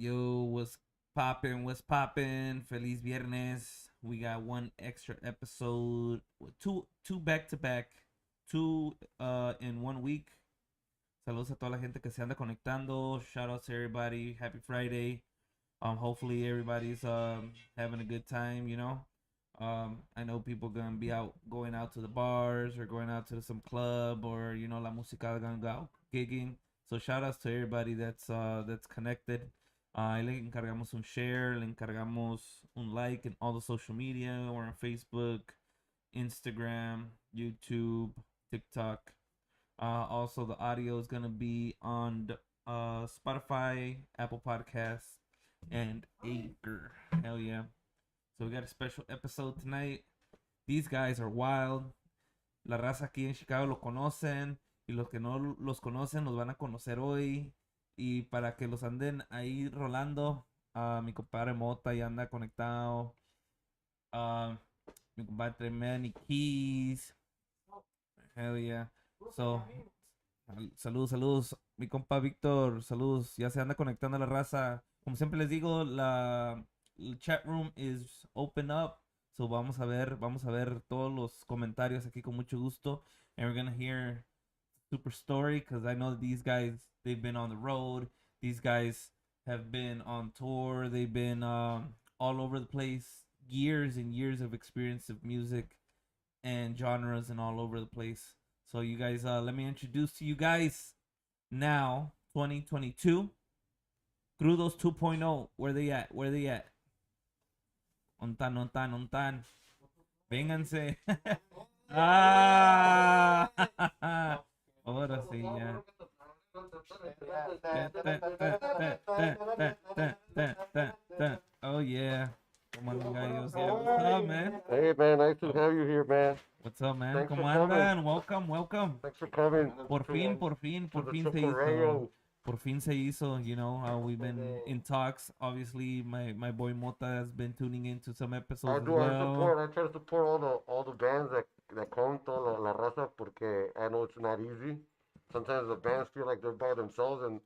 Yo, what's poppin'? What's poppin'? Feliz Viernes. We got one extra episode, two back to back, two in 1 week. Saludos a toda la gente que se anda conectando. Shout out to everybody. Happy Friday. Hopefully everybody's having a good time. I know people gonna be out, going out to the bars or going out to some club or la música gonna go out gigging. So shout outs to everybody that's connected. Ahí le encargamos un share, le encargamos un like in all the social media. We're on Facebook, Instagram, YouTube, TikTok. Also, the audio is going to be on Spotify, Apple Podcasts, and Anchor. Hell yeah. So we got a special episode tonight. These guys are wild. La raza aquí en Chicago lo conocen. Y los que no los conocen los van a conocer hoy. Y para que los anden ahí rolando, mi compadre Mota ya anda conectado. Mi compadre Manny Keys. Hell yeah. So, saludos. Mi compa Víctor, saludos. Ya se anda conectando a la raza. Como siempre les digo, el chat room is open up. So vamos a ver todos los comentarios aquí con mucho gusto. And we're gonna hear super story because I know these guys, they've been on the road. These guys have been on tour. They've been all over the place. Years and years of experience of music and genres and all over the place. So you guys, let me introduce to you guys now 2022 Crudos 2.0. Where they at? On tan. Vénganse. Ahora sí, ya. Oh yeah. Come on, guys. Yeah, what's up, man? Hey man, nice to have you here, man. What's up, man? Thanks Come for on, coming. man. Welcome. Thanks for coming. Por fin to the se hizo. Chokorreo. Por fin se hizo. We've been in talks. Obviously, my boy Mota has been tuning into some episodes as well. I try to support all the bands that come to la raza porque I know it's not easy. Sometimes the bands feel like they're by themselves and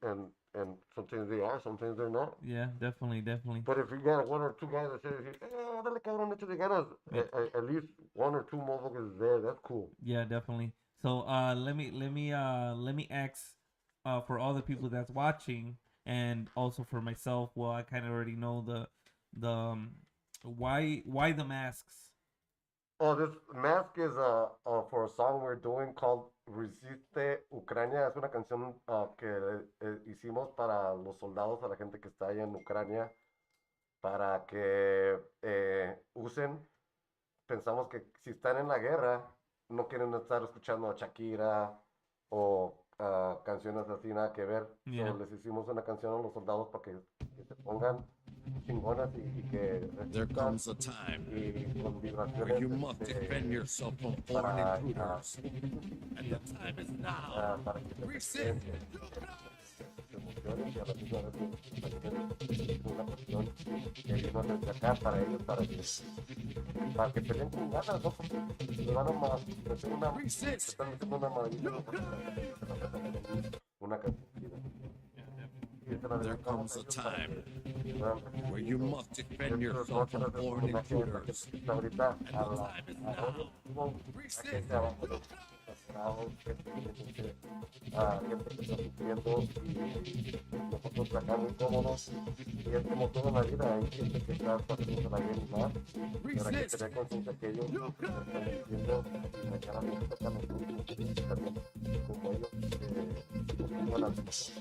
sometimes they are, sometimes they're not. Yeah, definitely. But if you got one or two guys that say, dale cabrón, échale ganas, at least one or two motherfuckers there, that's cool. Yeah, definitely. So let me ask for all the people that's watching and also for myself. Well, I kind of already know the why the masks. Oh, this mask is for a song we're doing called Resiste Ucrania. Es una canción que hicimos para los soldados, a la gente que está allá en Ucrania, para que usen. Pensamos que si están en la guerra, no quieren estar escuchando a Shakira o canciones así, nada que ver. Yeah. So, les hicimos una canción a los soldados para que se pongan chingonas y que There comes a time where you must defend yourself from foreign intruders. And the time is now. Resist. Y a la misma vez una cuestión que vino desde acá para ellos, para que peleen con ganas, ¿no? Porque le van a meter una maravilla, una canción. There comes a time where you must defend yourself from foreign intruders. And the time is now. Resist. Gente que está sufriendo y nosotros acá muy cómodos y es como toda la vida hay gente que está pasando la bien más pero hay que tener conciencia que ellos están diciendo la cara de esta cara también como ellos como las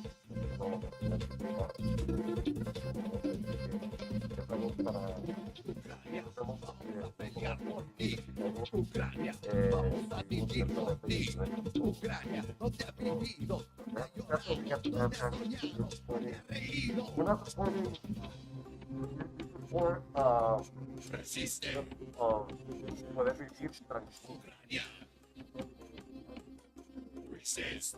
Ucrania, vamos a vivir por ti. Ucrania, no te ha vivido. Resiste. Poder vivir tranquilo. Ucrania. Resist.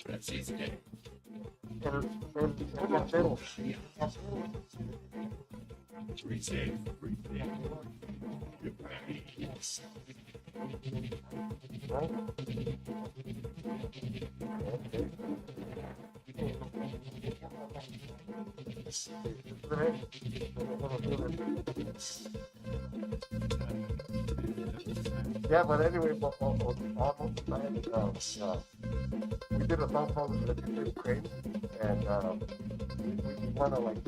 Resiste. El acero. Resist. Yeah, but anyway, almost we did a song called "Legendary Crane," and we want to like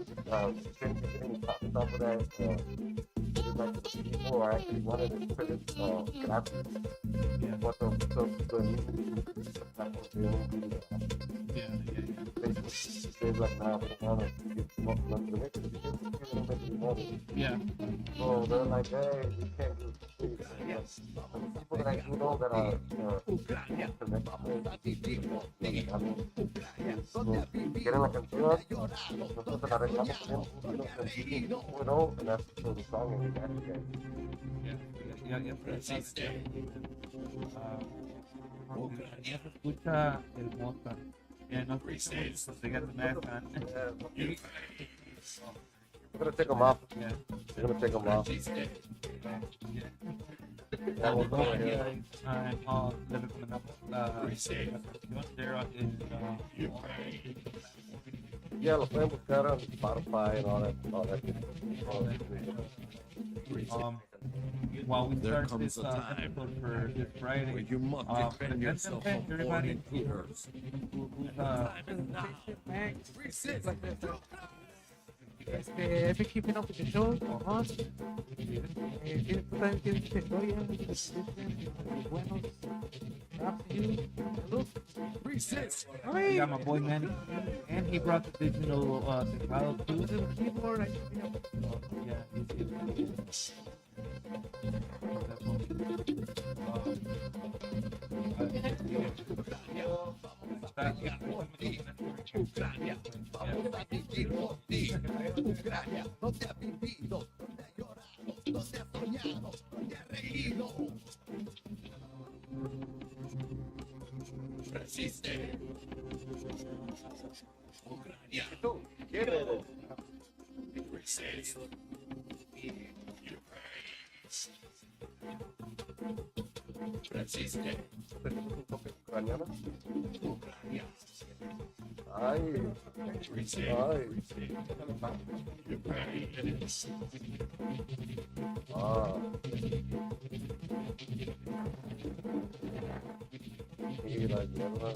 getting top of that. With, like people are actually wanted to put it graphics, Yeah. but the new platform Yeah. they're like, nah, we don't want to get not to make it because we don't make any money. Yeah. So they're like, hey, we can't do this. And people that I do know that are quieren la canción, nosotros la arreglamos bien, and that's for the song and we got you guys. Ya ya se escucha el mota. Ya no se got the mask on. I'm gonna take them off. Yeah. I'm gonna take them off. Yeah. Yeah, we'll go ahead. Le recomendamos la canción. There is Yeah, lo pueden buscar on Spotify and all that. while we There start comes this a time episode for this Friday, where you must defend yourself from foreign everybody intruders. I've been keeping up with the show. Tienes historia, buenos. Props to you. Salud. we got my boy Manny, and he brought the digital Chokorreo Crudos. Keyboard. Yeah, he's Ucrania, vamos a vivir por ti. Ucrania, donde ha vivido, donde ha llorado, donde ha soñado, donde ha reído. Resiste. Ucrania. Resist. Resiste. Ucraniana. Ucrania. Ay, ay. Ah. Y la mierda.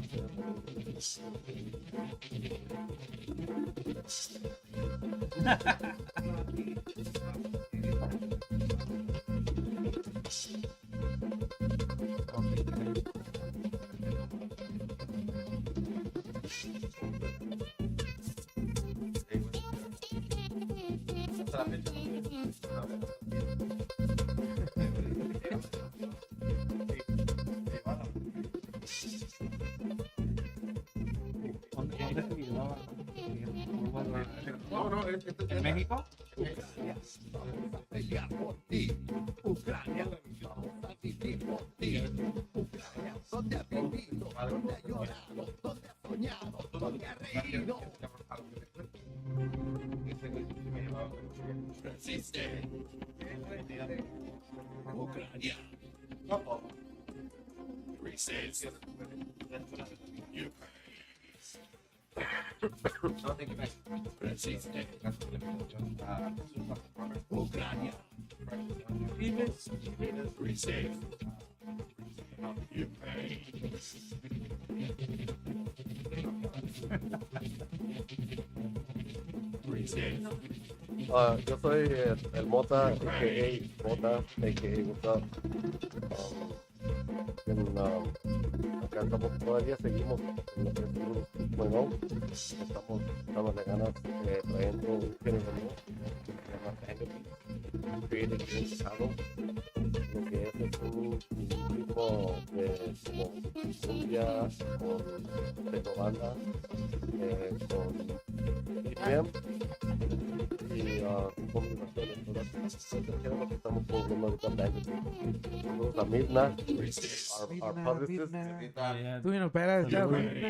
¿En México? Pelear por ti, Ucrania, vamos a vivir por ti, Ucrania, donde ha vivido, donde ha llorado, donde ha soñado, donde ha reído. Resiste, Ucrania, resist, resiste, Ucrania, resist, resist. Yo soy el Mota, a.k.a. Mota, a.k.a. What's up? Acá estamos, todavía seguimos en lo que es Crudos 2.0. Estamos de ganas trayendo un género nuevo que se llama Fantasy, created here in Chicago. Lo que es un ritmo de como cumbia, con tecnobanda, con EDM y combinaciones. Todas lo que estamos poniendo ahorita en Fantasy. Saludos a Midna, our publicist. Tuvieron para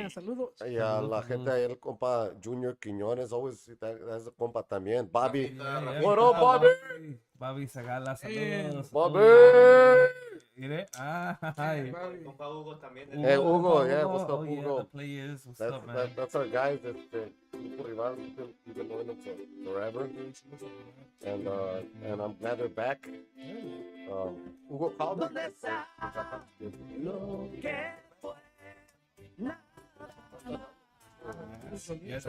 saludos. Y a la gente ahí, el compa Junior Quiñones, always, that's a compa también. Bobby, what up, Bobby? Bobby Zagala, saludos. Bobby! Mire, hi. Compa Hugo también. Hey, Hugo, yeah, what's up, Oh, yeah, Hugo? the players. What's up, man? That's our guys. Grupo Rival. We've been knowing them forever, and I'm glad they're back. Hugo called me. Yes,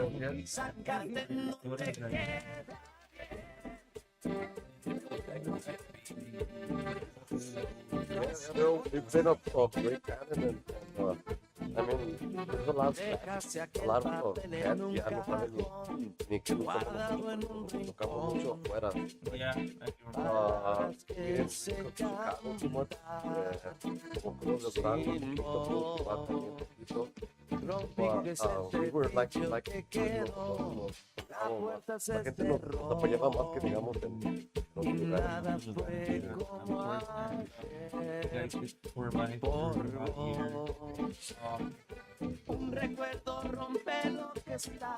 It's been a great talent, and I mean, there's a lot of cats ya no saben ni que tocamos mucho afuera. yeah. Chicago, too much, como Cruz de Durango, un poquito, but we were like, la gente nos apoyaba más que digamos en los lugares. Un recuerdo rompe lo que está.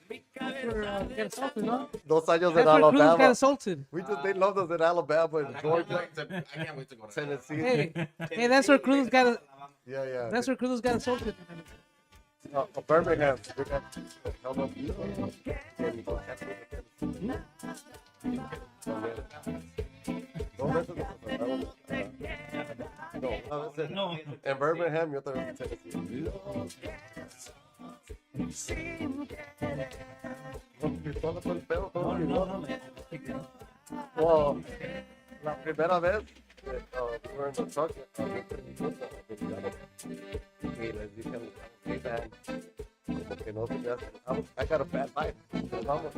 Mi cabeza Get assaulted, no? 2 años That's en where Cruz got Alabama. assaulted. They loved us in Alabama and Georgia, I can't wait to go to Tennessee. Hey, that's where Cruz got. Yeah. That's where Cruz got assaulted. Birmingham. We got held up. No. En Birmingham, yo también en Tennessee. Con pistola por el pedo, todo. Well, la primera vez, we were in the truck, y les dije, hey man, como que no se me hace, I got a bad life, vamos.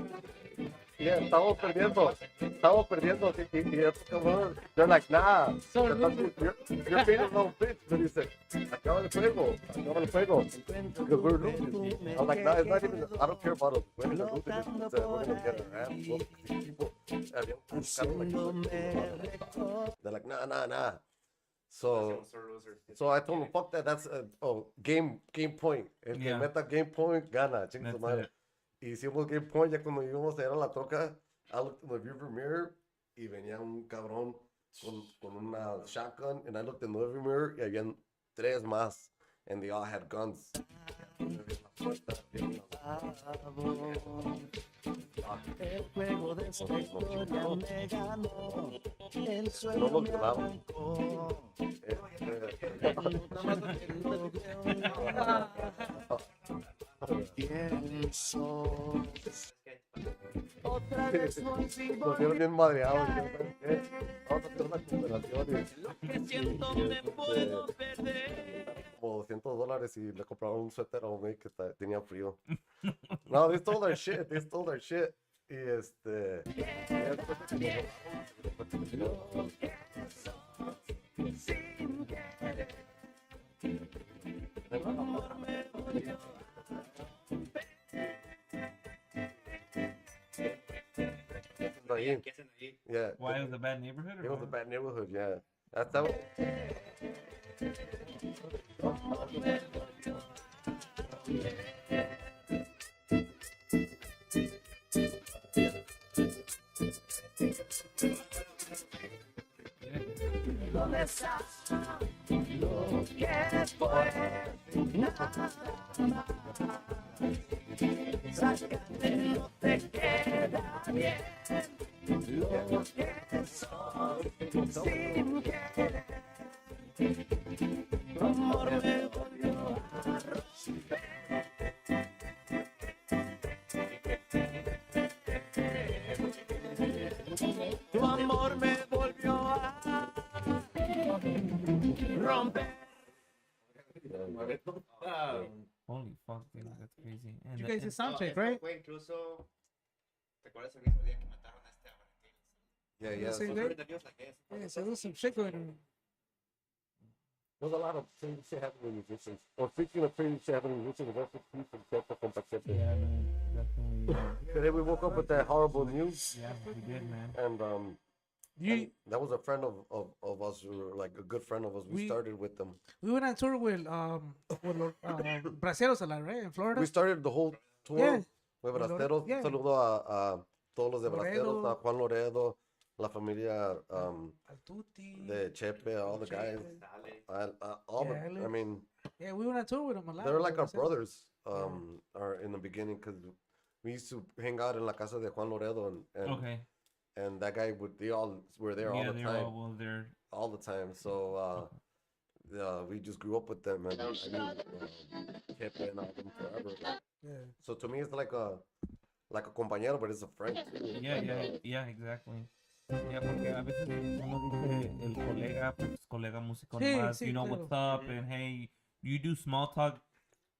Yeah, estamos perdiendo, y estos cabrones, they're like, nah, you're being a little bitch, but he said, acaba el juego, because we're losing. I'm like, nah, it's not even, I don't care about us winning or losing, it's we're gonna get our ass whooped. People, they're like, nah. So I told him, fuck that, that's game point. El que Yeah. meta game point, gana, chingue su That's madre. it. Hicimos game point, ya cuando íbamos a ir a la troca, I looked in the rearview mirror, y venía un cabrón con una shotgun, and I looked in the rearview mirror, y habían 3 más, and they all had guns. El juego de esta historia me ganó. El sueño No nos me violaron. pienso. Otra vez volví Nos vieron bien madreados. Vamos a hacer una cooperación. lo que siento me puedo perder. Como $200 y le compraron un suéter a un güey que tenía frío. No, they stole our shit. Y Sin querer. Tu amor me volvió ahí. ¿Qué hacen ahí? Yeah. Why it was a bad neighborhood? It Or was a what? bad neighborhood, yeah. That's how. ¿Dónde estás? Lo que fue nada más. Sácate, no te queda bien. Lo que sos sin querer. Tu amor me volvió a romper. Tu amor me volvió a romper. Holy fuck, dude, that's crazy. And You the- guys did and- sound check, Esto right? fue incluso. ¿Te acuerdas el mismo día que mataron a este Valentín? Yeah. Sí, So güey. The news like this. Yeah, so there's some shit going on. there's a lot of crazy shit happening with musicians. Or speaking of crazy shit happening with musicians, rest in peace and Chepo, compa Chepo. Yeah, man, definitely. Today we woke up with that horrible news, Yeah, we did, man. and You, that was a friend of us, or like a good friend of us. We We- started with them. we went on tour with los Braceros a lot, right? In Florida. We started the whole tour Yeah. with With Braceros. yeah. Saludo a todos los de Loredo. Braceros, a Juan Loredo, La familia Al Tutti. de Chepe, all the guys. All Yeah, the, I mean, Yeah, we went on tour with them a lot. they're like our Bracel. brothers. Are in the beginning because we used to hang out in la casa de Juan Loredo and Okay. and that guy they all were there all Yeah, the they're time, all there. all the time. So we just grew up with them, and I knew Chepe and all them forever. Yeah. So to me, it's like a compañero, but it's a friend too. Yeah, exactly. Yeah, porque a veces uno dice el colega, pues colega músico Sí, nomás, sí, you know claro. what's up, and hey, you do small talk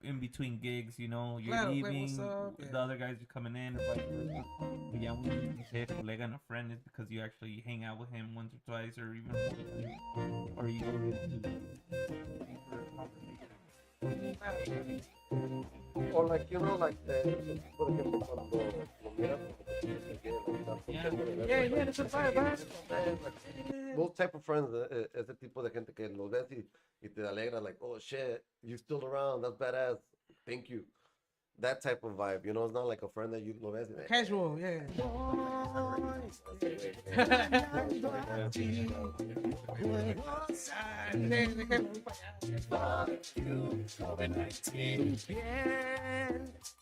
in between gigs, you know, you're Claro, hey, leaving, what's up? the Yeah. other guys are coming in, or vice versa. But yeah, when you say a colega and a friend, is because you actually hang out with him once or twice, or even more times, or you go into deeper conversation. Or like like por ejemplo cuando lo miras Yeah, that's a vibe, man. those type of friends, ese tipo de gente que los ves y te alegra, like, oh shit, you still around, that's badass, thank you. That type of vibe, you know, it's not like a friend that you lo ves. Casual, yeah.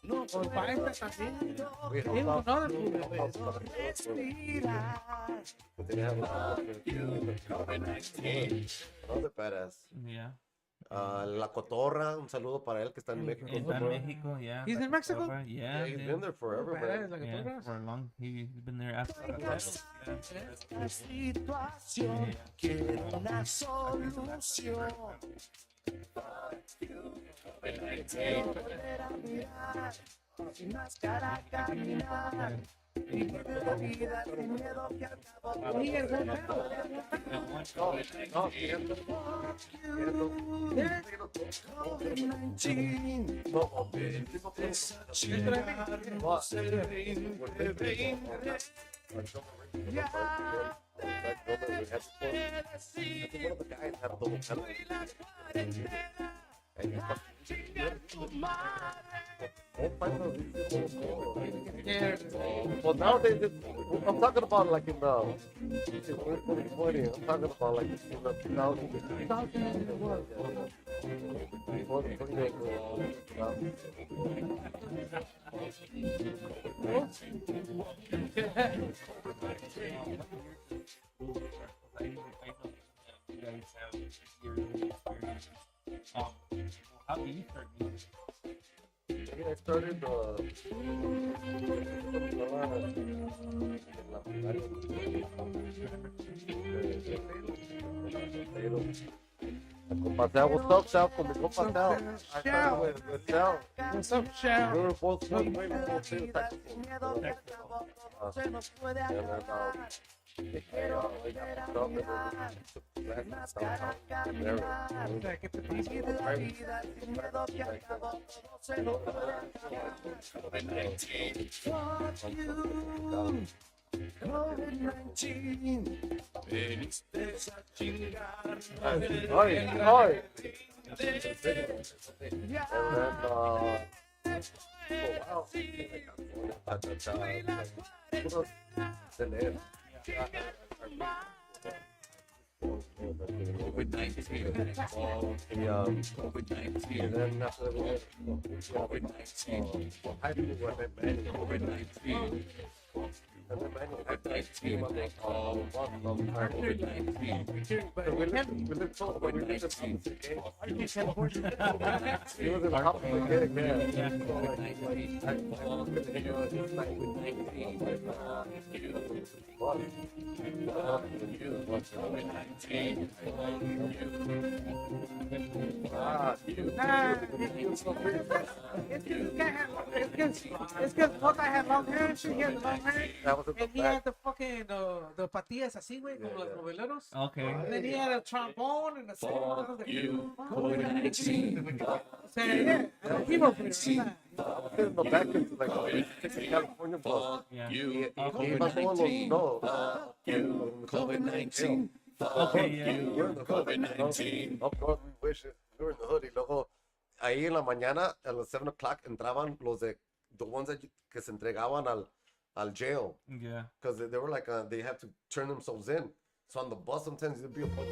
No, por para esta también. We Tiene un don't honor, Another badass. Yeah. La Cotorra, un saludo para él que está en México. Está en México, yeah. He's in Mexico? Yeah, Yeah, he's man. been there forever, Badass, man. like a Yeah, total. for a long, he's been there after that. Esta situación quiero una solución. Quiero volver a mirar, sin máscara caminar. Vivir la vida sin miedo que acabó. Miguel, Well, nowadays, I'm talking about like in the 2020. I'm talking about like in the 2000s. How do you start music? I started Compa Sal, what's up, Sal? Con mi compa Sal. I started with Sal. What's up, Shao? We were both we were both in Texas. COVID-19. And then after that, we had COVID-19. I do what I meant. COVID-19. And then came up with we lived so when we lived in opposite games. He was in opposite games, It's because Jota had long hair and shit. He had long hair. That was in the And he back. had the fucking, the patillas así, güey, como los noveleros. Okay. And then he had a trombone and a saxophone. I was like, COVID-19. o sea, yeah, era un keyboard player, o sea, In the back is like California bus. Yeah. Y iba todos los, no, COVID-19. Okay, yeah. we're in the hood, COVID-19. Of course, we wish it. We were in the hood. Y luego, ahí en la mañana, a las 7 o'clock, entraban los the ones que se entregaban al jail. Yeah. Because they were like, they had to turn themselves in. So on the bus, sometimes there'd be a bunch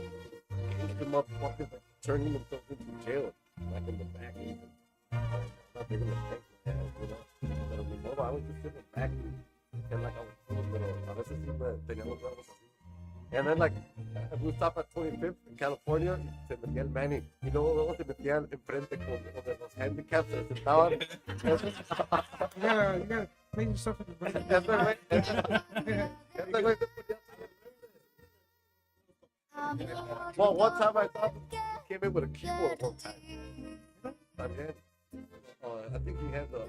of motherfuckers like, turning themselves into jail, like in the back. Even. Not big enough tank, you know. Pero mi modo, I was just sitting back and like I was cool, pero a veces sí me teníamos bravos así. And then like, we stopped at 25th in California, se metía el Manny. Y luego se metía enfrente con donde los handicaps se sentaban. You gotta make yourself in the brain. Ese güey se ponía. Well, one time I thought he came in with a keyboard one time. También. I think he had the.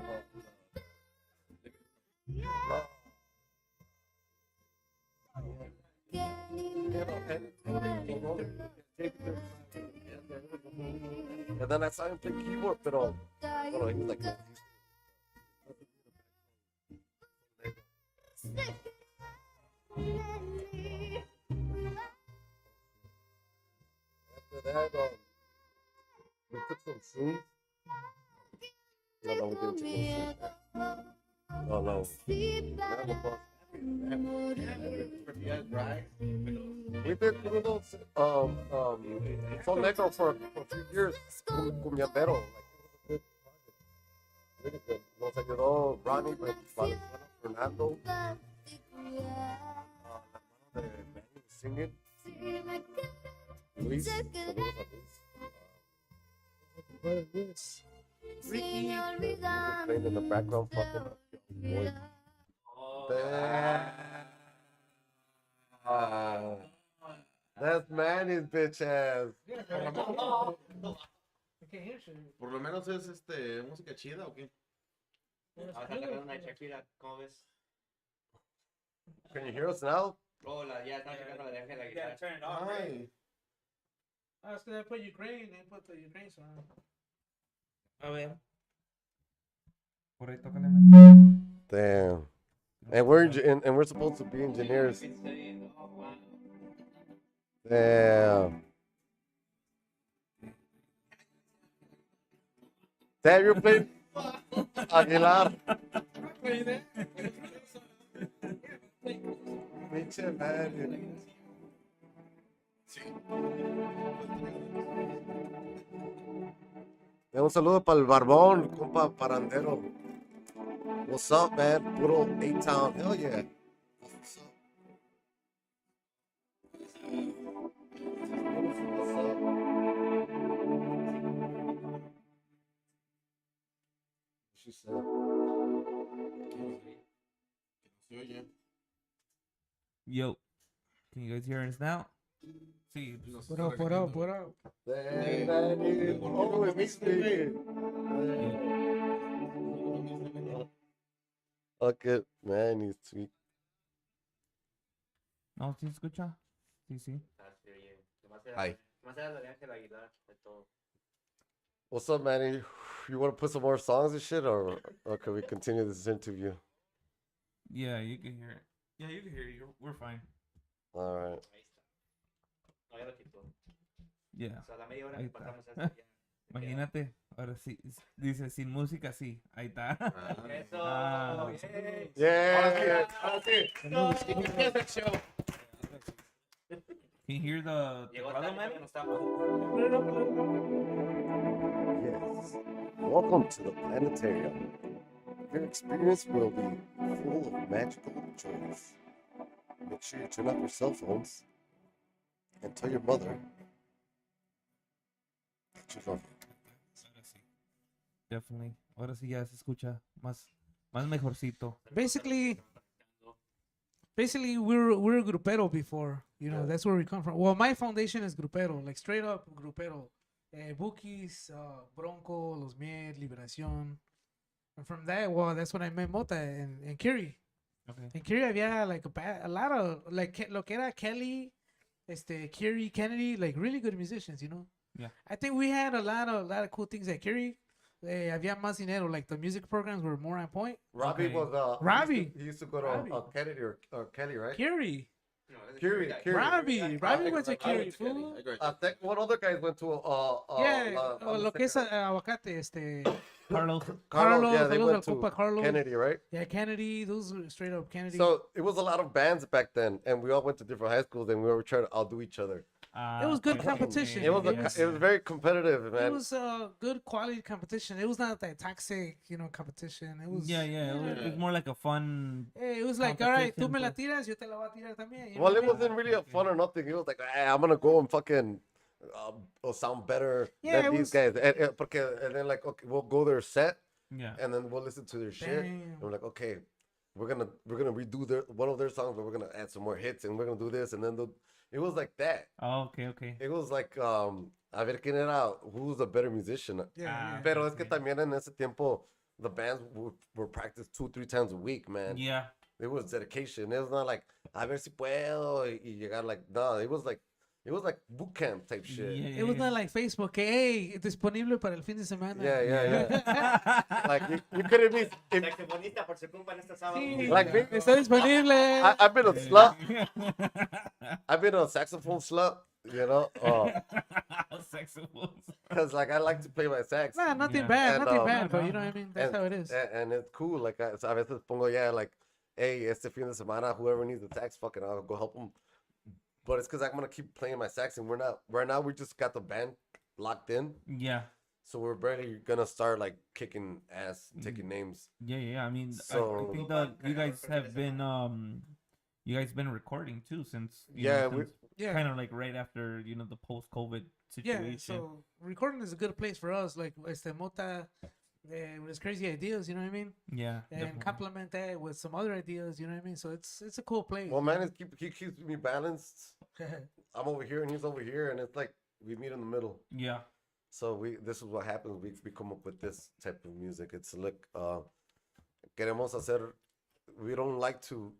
And then I saw him play keyboard, pero he was like. After that, we took some shrooms. No, we didn't take no shrooms. Oh, no. We did Crudos, Sol Negro for a few years, cumbiambero, like it was a good project. Really good. Nos ayudó Ronnie, Valenzuela, Fernando, la mano de Manny singing, Luis, saludos a Luis. Ricky, playing in the background, fucking up your voice. That's Manny's bitch ass. Por lo menos es música chida o qué? Vamos a sacar una de Shakira, ¿cómo ves? Can you hear us now? Oh, ya están sacando la de Ángel Aguilar. Yeah, turn it off. Right? I was gonna put Ukraine, they put the Ukraine song. A ver. Por ahí tócale, man. Damn. And we're supposed to be engineers. Damn. Damn, you're playing Aguilar. Pinche madre. Un saludo para el barbón, compa parandero. What's up, man? Puro A-Town. Hell yeah. What's up? What's up? She said. Yo. Can you guys hear us now? Sí. What up? Oh, it makes me. Fuck it, man, he's sweet. No, ¿sí escucha? Sí. Hi. Más era la de Ángel Aguilar, de todo. What's up, Manny? You want to put some more songs and shit, or can we continue this interview? Yeah, you can hear it. Yeah, you can hear it. We're fine. All right. Ahí está. No, ya lo quitó. Yeah. O sea, la media hora Ahí que está. pasamos esto ya. Imagínate. Ahora sí. Dice sin música, sí. Ahí está. Eso. Ah. Yeah. Can you hear the Llegó teclado, tarde, man? todavía no estamos. Yes. Welcome to the planetarium. Your experience will be full of magical joys. Make sure you turn off your cell phones and tell your mother that you love her. Definitely. Ahora sí ya se escucha más mejorcito. Basically, we're grupero before, you know. That's where we come from. Well, my foundation is grupero, like straight up grupero. Bukis, Bronco, Los Miel, Liberación. And from that, well, that's when I met Mota and Kiri. Okay. In Kiri había like a lot of like lo que era Kelly, Kiri, Kennedy, like really good musicians, you know. Yeah. I think we had a lot of cool things at Kiri. Había más dinero, like the music programs were more on point. Robbie Okay. was Robbie. He used to go to Robbie. Kennedy or Kelly, right? Kiri. No, that's Curie, guy. Curie. Robbie went to I Curie, went to Kelly. fool. I graduated. What other guys went to? Yeah, lo que es aguacate, Carlos. Carlos, yeah, Carlos, they saludos went al to compa Carlos. Kennedy, right? Yeah, Kennedy, those were straight up Kennedy. So it was a lot of bands back then, and we all went to different high schools, and we were trying to outdo each other. It was good competition. It was It it was very competitive, it man. was good quality competition. It was not that toxic, competition. It was It was more like a fun. It was like, all right, tú me la competition, tiras, yo te la voy a tirar también. Well, it wasn't really a fun or nothing. It was like, I'm gonna go and fucking sound better Yeah, than it these was- guys. And then like, okay, we'll go their set, Yeah. and then we'll listen to their shit. Damn. And we're like, okay, we're gonna redo one of their songs, but we're gonna add some more hits, and we're gonna do this, and then it was like that. Oh, okay. It was like, a ver quién era, who's a better musician. Yeah, Pero es que también en ese tiempo, the bands were practiced 2-3 times a week, man. Yeah. It was dedication. It was not like, a ver si puedo, y llegar like, no, it was like boot camp type shit. Yeah, It was not like Facebook, que, hey, disponible para el fin de semana. Yeah. Like, you couldn't be, Saxofonista por su culpa en este sábado. Sí, Like me- está disponible. I've been a slut. I've been a saxophone slut, Saxophones. because like I like to play my sax. Nah, nothing Yeah. bad, And, nothing bad, but you know no. what I mean? That's and, how it is. And it's cool. Like, a veces pongo, like, hey, este fin de semana, whoever needs a sax, fucking, I'll go help them. But it's because I'm going to keep playing my sax, and right now, we just got the band locked in. Yeah. So we're barely going to start, like, kicking ass, taking names. Yeah. I mean, So- I think that you guys have been recording too since Yeah, Yeah. kind of like right after the post-COVID situation. Yeah, so recording is a good place for us. Like, Mota, with his crazy ideas, you know what I mean? Yeah, And definitely. complement that with some other ideas, you know what I mean? So it's a cool place. Well, man, he keeps me balanced. I'm over here, and he's over here, and it's like we meet in the middle. Yeah. So this is what happens. We come up with this type of music. It's like queremos hacer. We don't like to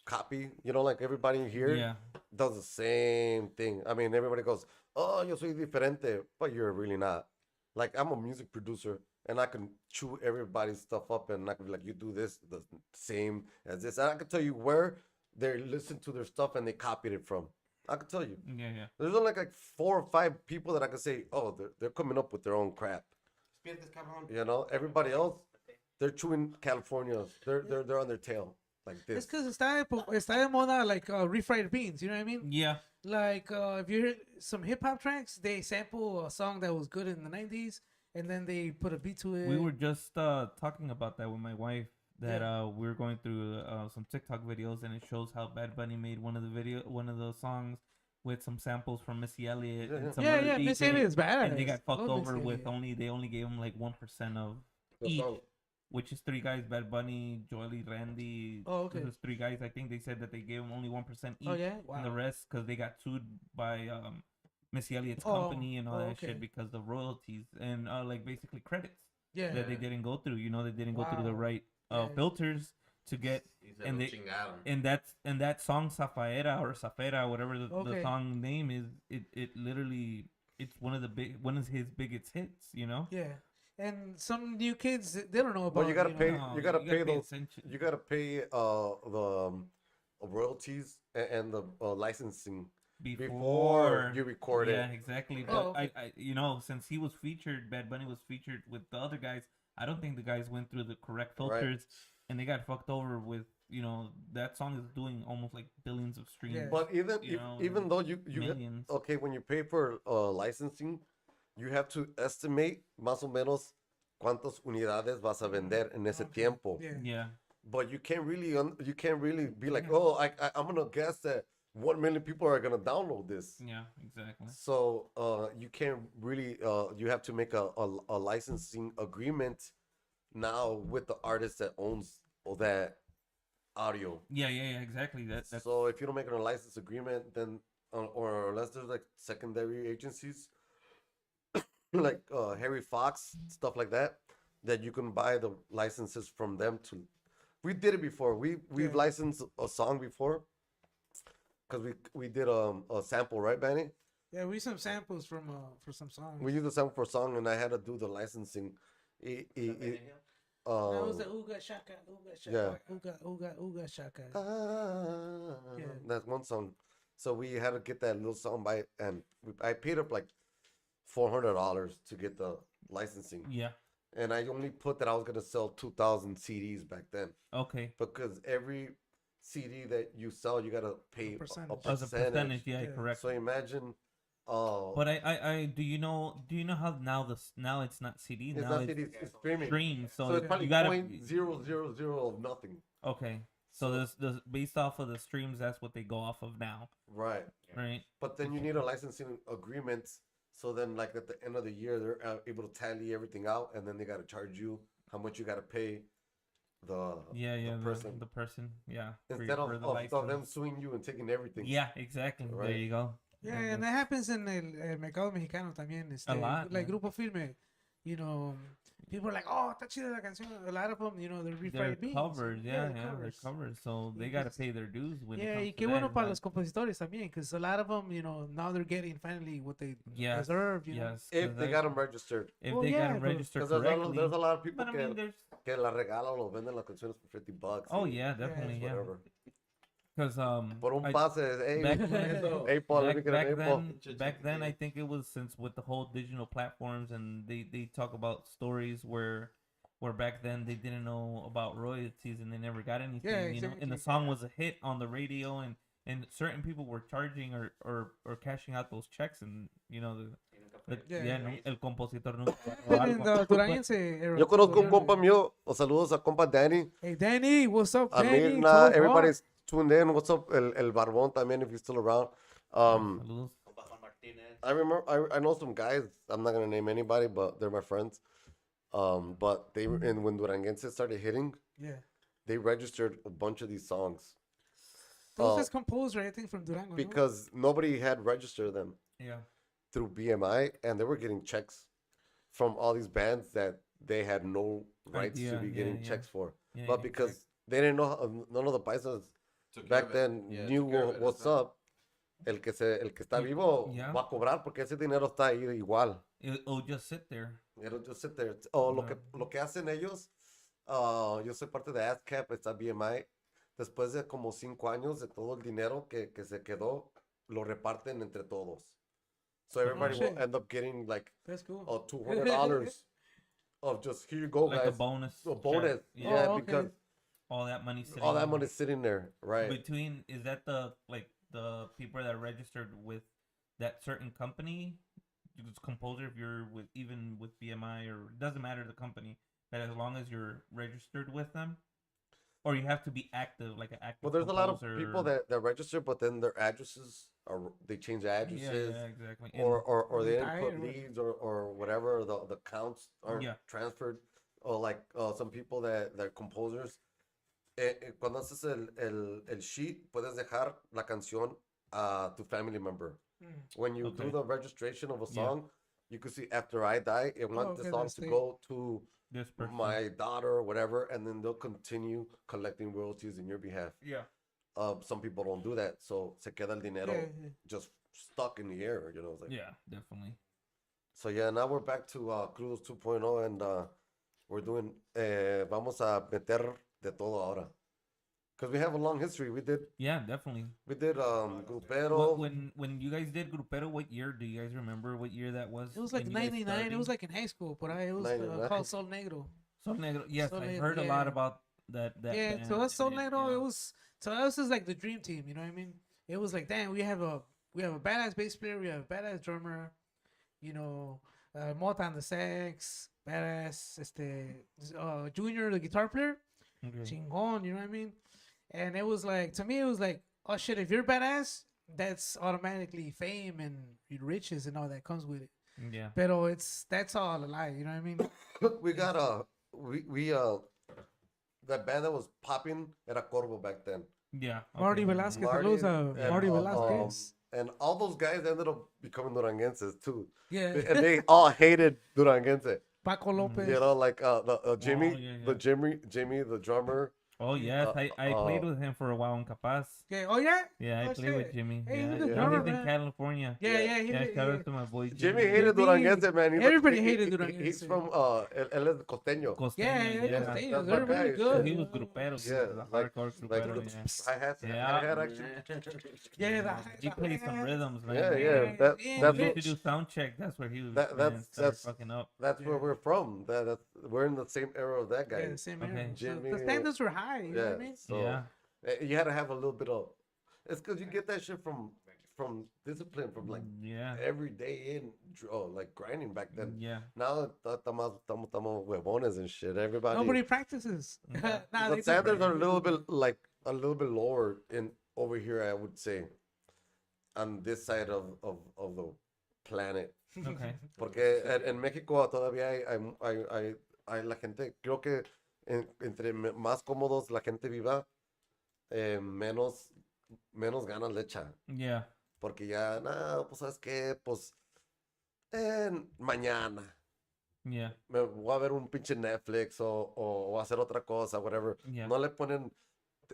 copy. Like everybody here Yeah. does the same thing. I mean, everybody goes, "Oh, yo soy diferente," but you're really not. Like, I'm a music producer, and I can chew everybody's stuff up, and I can be like, "You do this the same as this," and I can tell you where they listen to their stuff and they copied it from. I can tell you. Yeah. There's only like 4 or 5 people that I can say, oh, they're coming up with their own crap. Despiertes, cabrón. Everybody else, they're chewing Californias. They're on their tail like It's this. because está de moda, like, refried beans, you know what I mean? Yeah. Like, if you hear some hip-hop tracks, they sample a song that was good in the 90s, and then they put a beat to it. We were just talking about that with my wife. That we were going through some TikTok videos, and it shows how Bad Bunny made one of the songs with some samples from Missy Elliott and some other Yeah, Miss DJ, Elliott is badass. and they got fucked Love Missy over with Elliott. they only gave them like 1% of The each, song. which is 3 guys: Bad Bunny, Joely, Randy. Oh, okay. Those 3 guys. I think they said that they gave them only 1% each, Oh, yeah? and the Wow. rest because they got sued by Missy Elliott's Oh, company and all that okay. shit because of royalties and like basically credits Yeah. that they didn't go through. They didn't go through the Wow. right Yeah. filters to get. And they and that song Zafaera or Zafera, whatever the Okay. song name is, it literally it's one of his biggest hits. Yeah. And some new kids, they don't know about Well, you gotta pay. No, You gotta pay pay those. attention. You gotta pay the royalties and the licensing before you record yeah, it. exactly. But Oh, okay. I since he was featured, Bad Bunny was featured with the other guys. I don't think the guys went through the correct Right. filters, and they got fucked over with. That song is doing almost like billions of streams. Yeah. But even though you millions. okay, when you pay for licensing, you have to estimate más o menos cuántas unidades vas a vender en ese tiempo. Yeah. Yeah. But you can't really be like, oh, I'm gonna guess that 1 million people are gonna download this. Yeah, exactly. So you can't really you have to make a licensing agreement now with the artist that owns all that audio. Yeah, exactly. That's So if you don't make a license agreement, then or unless there's like secondary agencies like Harry Fox, stuff like that, that you can buy the licenses from them to. We did it before. We've Yeah. licensed a song before because we did a sample, right, Benny? Yeah, we some samples for some songs. We used a sample for a song, and I had to do the licensing. That was the Ooga Shaka, Ooga Shaka, Ooga Shaka. Yeah. That's one song. So we had to get that little song by, and I paid up like $400 to get the licensing. Yeah. And I only put that I was gonna sell 2,000 CDs back then, Okay. because every CD that you sell, you gotta pay a percentage. As a percentage, yeah, Yeah. correct. So imagine, But I do you know how now it's not CD, it's now not it's CD, it's streaming. stream, so, So it's probably you gotta 0.000 of nothing. okay. So this based off of the streams, that's what they go off of now, Right. right? But then you need a licensing agreement. So then, like at the end of the year, they're able to tally everything out, and then they gotta charge you how much you gotta pay the The person, person, yeah. instead for of, the of them license. suing you and taking everything. Yeah, exactly. There Right. you go. Yeah, and that happens in el mercado mexicano también. A lot, like man. Grupo Firme, people are like, oh, está chida la canción. A lot of them, they're They're refried beans. covered, yeah, they're they're covers. covered, so they Y gotta pues- pay their dues when it Yeah, comes y to qué bueno that, para not- los compositores también, because a lot of them, now they're getting finally what they Yes, deserve, you know. yes. If 'cause they got them registered. if Well, they got yeah, them but- registered Because correctly. there's a lot of people But I mean, there's que la regalan o venden las canciones por $50. oh y yeah, definitely, yeah. whatever. Because Por un I- pase, hey, back, hey, Paul, let me back, get an back A-Paul. then, back then, I think it was since with the whole digital platforms, and they talk about stories where back then they didn't know about royalties and they never got anything, Yeah, and the exactly. song was a hit on the radio, and certain people were charging or cashing out those checks, and Yeah. no, el compositor nunca agarró But in algo. the Duranguense era. Yo conozco un compa Durango. mío, o saludos a compa Danny. Hey, Danny, what's up, A Danny? Mirna, Talk everybody's tuned in. What's up, el Barbón también, if he's still around. Saludos. Compa Juan Martínez. I remember, I know some guys, I'm not gonna name anybody, but they're my friends. But they, and when Duranguense started hitting, Yeah. they registered a bunch of these songs. Those just composed, right? I think from Durango. Because nobody had registered them Yeah. through BMI, and they were getting checks from all these bands that they had no rights Idea, to be yeah, getting yeah. checks for. Yeah, But because they didn't know, none of the paisas back then knew what's up. El que está vivo Yeah. va a cobrar porque ese dinero está ahí igual. It'll just sit there. It'll just sit there. Lo que hacen ellos, yo soy parte de ASCAP, está BMI. Después de como 5 años de todo el dinero que se quedó, lo reparten entre todos. So everybody will shit. end up getting like That's cool. $200 of just, here you go, Like guys. a bonus. A bonus. check. Yeah, Oh, okay. because All that money sitting. all that money's sitting there, right? Between is that the people that are registered with that certain company, composer, if you're with even with BMI, or it doesn't matter the company, that as long as you're registered with them, or you have to be active, like an active. Well, there's a lot of composer. people that register, but then their addresses they change Yeah, addresses. yeah, exactly. Or they They didn't die put or what? leads or whatever, the counts aren't Yeah. transferred, or like some people that composers, cuando haces el sheet puedes dejar la canción a tu family member. When you do Okay. the registration of a Yeah. song, you can see after I die, I want the okay, song that's to the- go to This person. my daughter or whatever, and then they'll continue collecting royalties in your behalf. Yeah. Some people don't do that, so se queda el dinero Yeah. just stuck in the air, It's like, Yeah, definitely. So yeah, now we're back to Crudos 2.0, and we're doing, vamos a meter de todo ahora. Because we have a long history. We did Yeah, definitely. Grupero. When you guys did Grupero, what year do you guys remember? What year that was? It was like when you guys 99. It was started? like in high school, but it was 99. called Sol Negro. Sol Negro. Yes, Sol I Negro, heard a lot yeah. about that. Yeah, band, so us Sol and Negro, you it know. was so us is like the dream team. You know what I mean? It was like, damn, we have a badass bass player, we have a badass drummer, Mota on the sax, badass, Junior the guitar player, Okay. chingón. You know what I mean? And it was like, to me, it was like, oh shit, if you're badass, that's automatically fame and riches and all that comes with it. Yeah. Pero that's all a lie. You know what I mean? We got that band that was popping era Corvo back then. Yeah. Marty okay. Velasquez, Marty saludos and, a Marty Velasquez. and all those guys ended up becoming Duranguenses too, Yeah, and they all hated Duranguense. Paco Lopez. Like the Jimmy, yeah, yeah. Jimmy, the drummer, Oh yes, I played with him for a while in Capaz. Okay. Oh yeah. Yeah, I Oh, played with shit. Jimmy. Hey, Yeah, he's a Yeah. drummer, Jimmy's in man. California. Yeah, yeah. Yeah, shout Yeah. out to my boy Jimmy Jimmy. hated Jimmy. Duranguense, man. Everybody hated He's Duranguense. from él es costeño. Costeño, Yeah, yeah. yeah. That's They're my guy, really shit. good. He was grupero. He Yeah, was a like hardcore like grupero. Yeah. I had actually. Yeah, He played some rhythms, man. Yeah, Yeah. yeah. That's We used what, to do sound check. That's where he was. That- man, that's- started that's- fucking up. that's where we're from. We're in the same era of that guy. Yeah, the same Okay. era. So Jimmy, the standards were high. You know what I mean? So Yeah. you had to have a little bit of. It's because you get that shit from discipline, from like Yeah. every day in, like grinding back then. Yeah. Now estamos huevones and shit. Everybody. Nobody practices. Okay. Nah, The they standards do. are a little bit lower in over here, I would say, on this side of the planet. Okay. Porque en México todavía hay la gente, creo que entre más cómodos la gente viva, menos ganas le echa. Yeah. Porque ya, nada, pues sabes qué, pues mañana Yeah. me voy a ver un pinche Netflix o hacer otra cosa, whatever. Yeah. No le ponen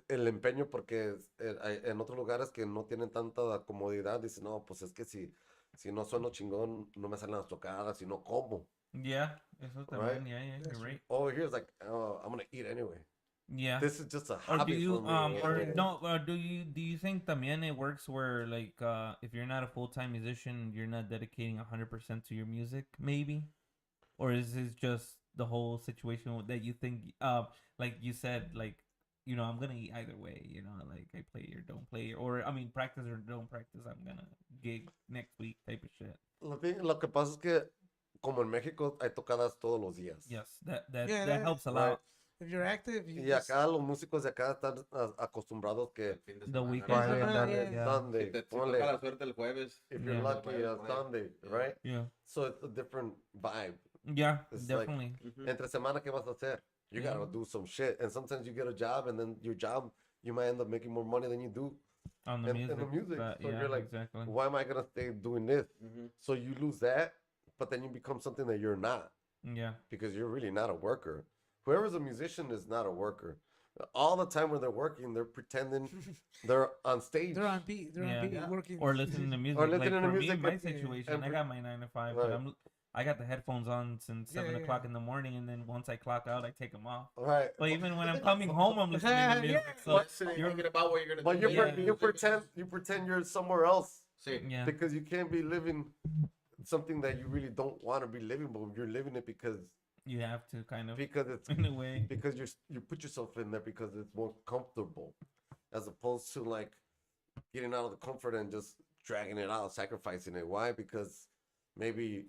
el empeño porque hay en otros lugares que no tienen tanta comodidad, dicen, no, pues es que si no sueno chingón, no me salen las tocadas, si no como. Yeah. Eso Right? también. Yeah. Yeah. You're right. Over here it's like, oh, I'm gonna eat anyway. Yeah. This is just a Or do hobby you for me. or Yeah. no do you think también it works where like if you're not a full-time musician you're not dedicating 100% to your music maybe, or is this just the whole situation that you think like you said, like, you know, I'm gonna eat either way, you know, like I play or don't play, or I mean practice or don't practice, I'm gonna gig next week type of shit. Lo que pasa es que como en México hay tocadas todos los días. Yes, that Yeah, that helps a right. lot. If you're active, you Y just- acá los músicos de acá están acostumbrados que The weekend. Friday and Saturday, yeah. Sunday, Si te ponle, toca la suerte el jueves. if you're Yeah. lucky, Sunday, right? Yeah, So it's a different vibe. yeah, It's like- definitely. Entre semana, ¿qué vas a hacer? You Yeah. gotta do some shit. And sometimes you get a job, and then your job, you might end up making more money than you do On the in music, the music. but So yeah, you're like, exactly. why am I gonna stay doing this? So you lose that, but then you become something that you're not, Yeah, because you're really not a worker. Whoever's a musician is not a worker. All the time when they're working, they're pretending they're on stage. they're on beat. They're Yeah. on beat Yeah. working. or listening to music. Or Like listening to for me, music in my and- situation, and I for- got my 9 to 5, but Right. I got the headphones on since Yeah, 7 yeah, o'clock yeah. in the morning, and then once I clock out, I take them off. Right. But even when I'm coming home, I'm listening to music. Yeah. So You're thinking about what you're gonna But do. you pretend you're somewhere else Sí. yeah, because you can't be living something that you really don't want to be living, but you're living it because you have to kind of it's in a way. because you put yourself in there because it's more comfortable, as opposed to like getting out of the comfort and just dragging it out, sacrificing it. Why? Because maybe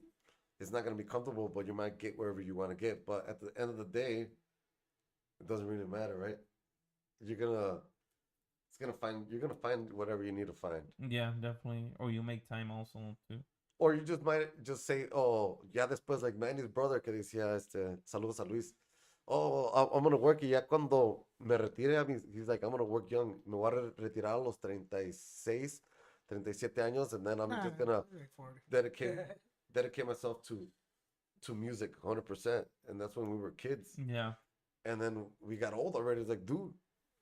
it's not gonna be comfortable, but you might get wherever you want to get. But at the end of the day, it doesn't really matter, right? You're gonna find whatever you need to find. Yeah, definitely. Or you make time also too. Or you just might just say, oh, ya después, like Manny's brother que decía, saludos a Luis. Oh, I'm gonna work, y ya cuando me retire, he's like, I'm gonna work young. Me voy a retirar a los 36, 37 años, and then I'm Ah, just gonna like 40. dedicate myself to music 100%. And that's when we were kids. Yeah, And then we got old already. It's like, dude,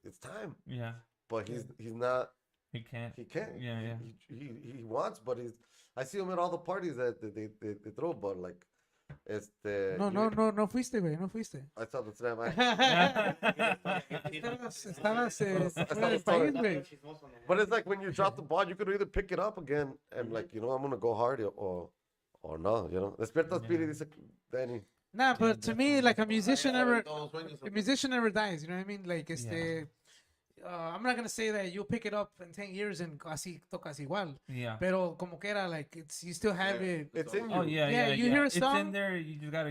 it's time. yeah. But he's not. He can't. He can't. Yeah, yeah. He wants, but I see him at all the parties that they throw, but like, No fuiste, güey, no fuiste. I saw the snap. Estabas fuera del sorry. país, güey. But it's like when you drop the ball, you could either pick it up again and like, I'm gonna go hard or no, Despierta Spirit, dice Danny. Nah, but to me, like a musician never Todos los sueños. a musician never dies. You know what I mean? Like, I'm not gonna say that you'll pick it up in 10 years and así tocas igual. Yeah. Pero como que era, like, you still have it. It's in you. Oh yeah, Yeah, yeah. you yeah. hear a It's in song- there. You just gotta,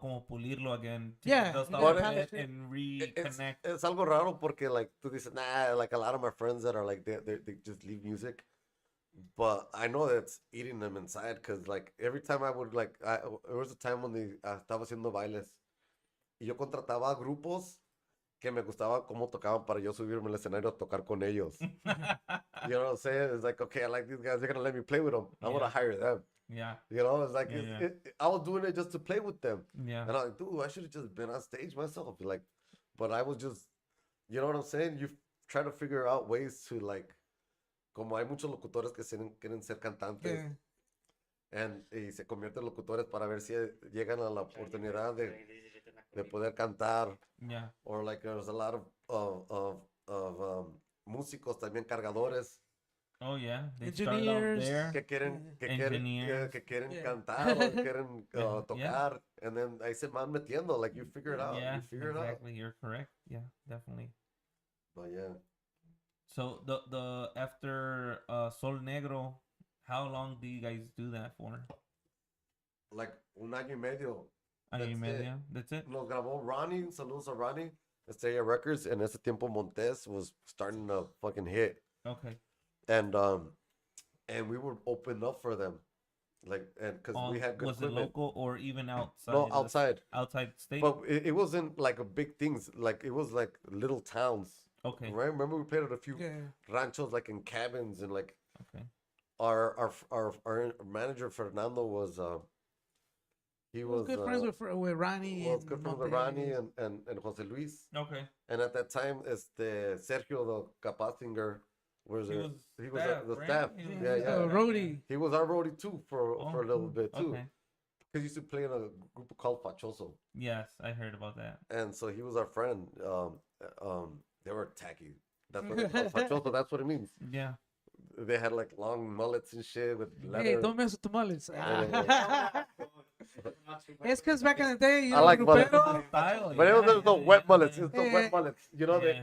como pulirlo again. take Yeah, the dust you off gotta of polish it it. and It's reconnect. it's algo raro porque like tú dices, nah, like a lot of my friends that are like they just leave music. But I know that's eating them inside because like every time I would like, there was a time when estaba haciendo bailes y yo contrataba grupos que me gustaba cómo tocaban para yo subirme al escenario a tocar con ellos. You know what I'm saying? It's like, okay, I like these guys. They're gonna let me play with them. I want to Yeah. hire them. Yeah, It's like Yeah, I was doing it just to play with them. yeah. And I'm like, dude, I should have just been on stage myself. Like, But I was just, you know what I'm saying? You try to figure out ways to like, como hay muchos locutores que quieren ser cantantes Yeah. y se convierten en locutores para ver si llegan a la oportunidad de poder cantar. Yeah. Or like there's a lot of músicos también cargadores Oh yeah. They start out Engineers. there. que Engineers. quieren Yeah. cantar o quieren Yeah. tocar, and then ahí se van metiendo, like you figure it out. Yeah, You figure exactly. You're correct. Yeah, definitely. it out. But yeah. So the after Sol Negro, how long do you guys do that for? Like un año y medio. Año y That's medio. That's it. Nos grabó Ronnie, saludos a Ronnie, Estrella Records, and ese tiempo Montes was starting to fucking hit. Okay. And we would open up for them. Like, and because we had good Was it equipment. local or even outside? No, outside. Outside state. But it wasn't like a big things. Like it was like little towns. Okay. Right? Remember we played at a few Yeah. ranchos, like in cabins, and like Okay. our manager Fernando was he was good friends with Ronnie. was and good friends with Montes. Ronnie and Jose Luis. Okay. And at that time, Sergio the Capacinger was He was he was staff, the right? staff. He was Yeah, the yeah. The staff. roadie. He was our roadie too for Oh, a little cool. bit too. Okay. Because he used to play in a group called Fachoso. Yes, I heard about that. And so he was our friend. They were tacky. That's what it's called. Fachoso, that's what it means. Yeah. They had like long mullets and shit with leather. Hey, don't mess with the mullets. Yeah. It's because back in the day, you I know, like mullets. grupero, Style. But it was the wet mullets. It's the Yeah. wet mullets. You know, Yeah.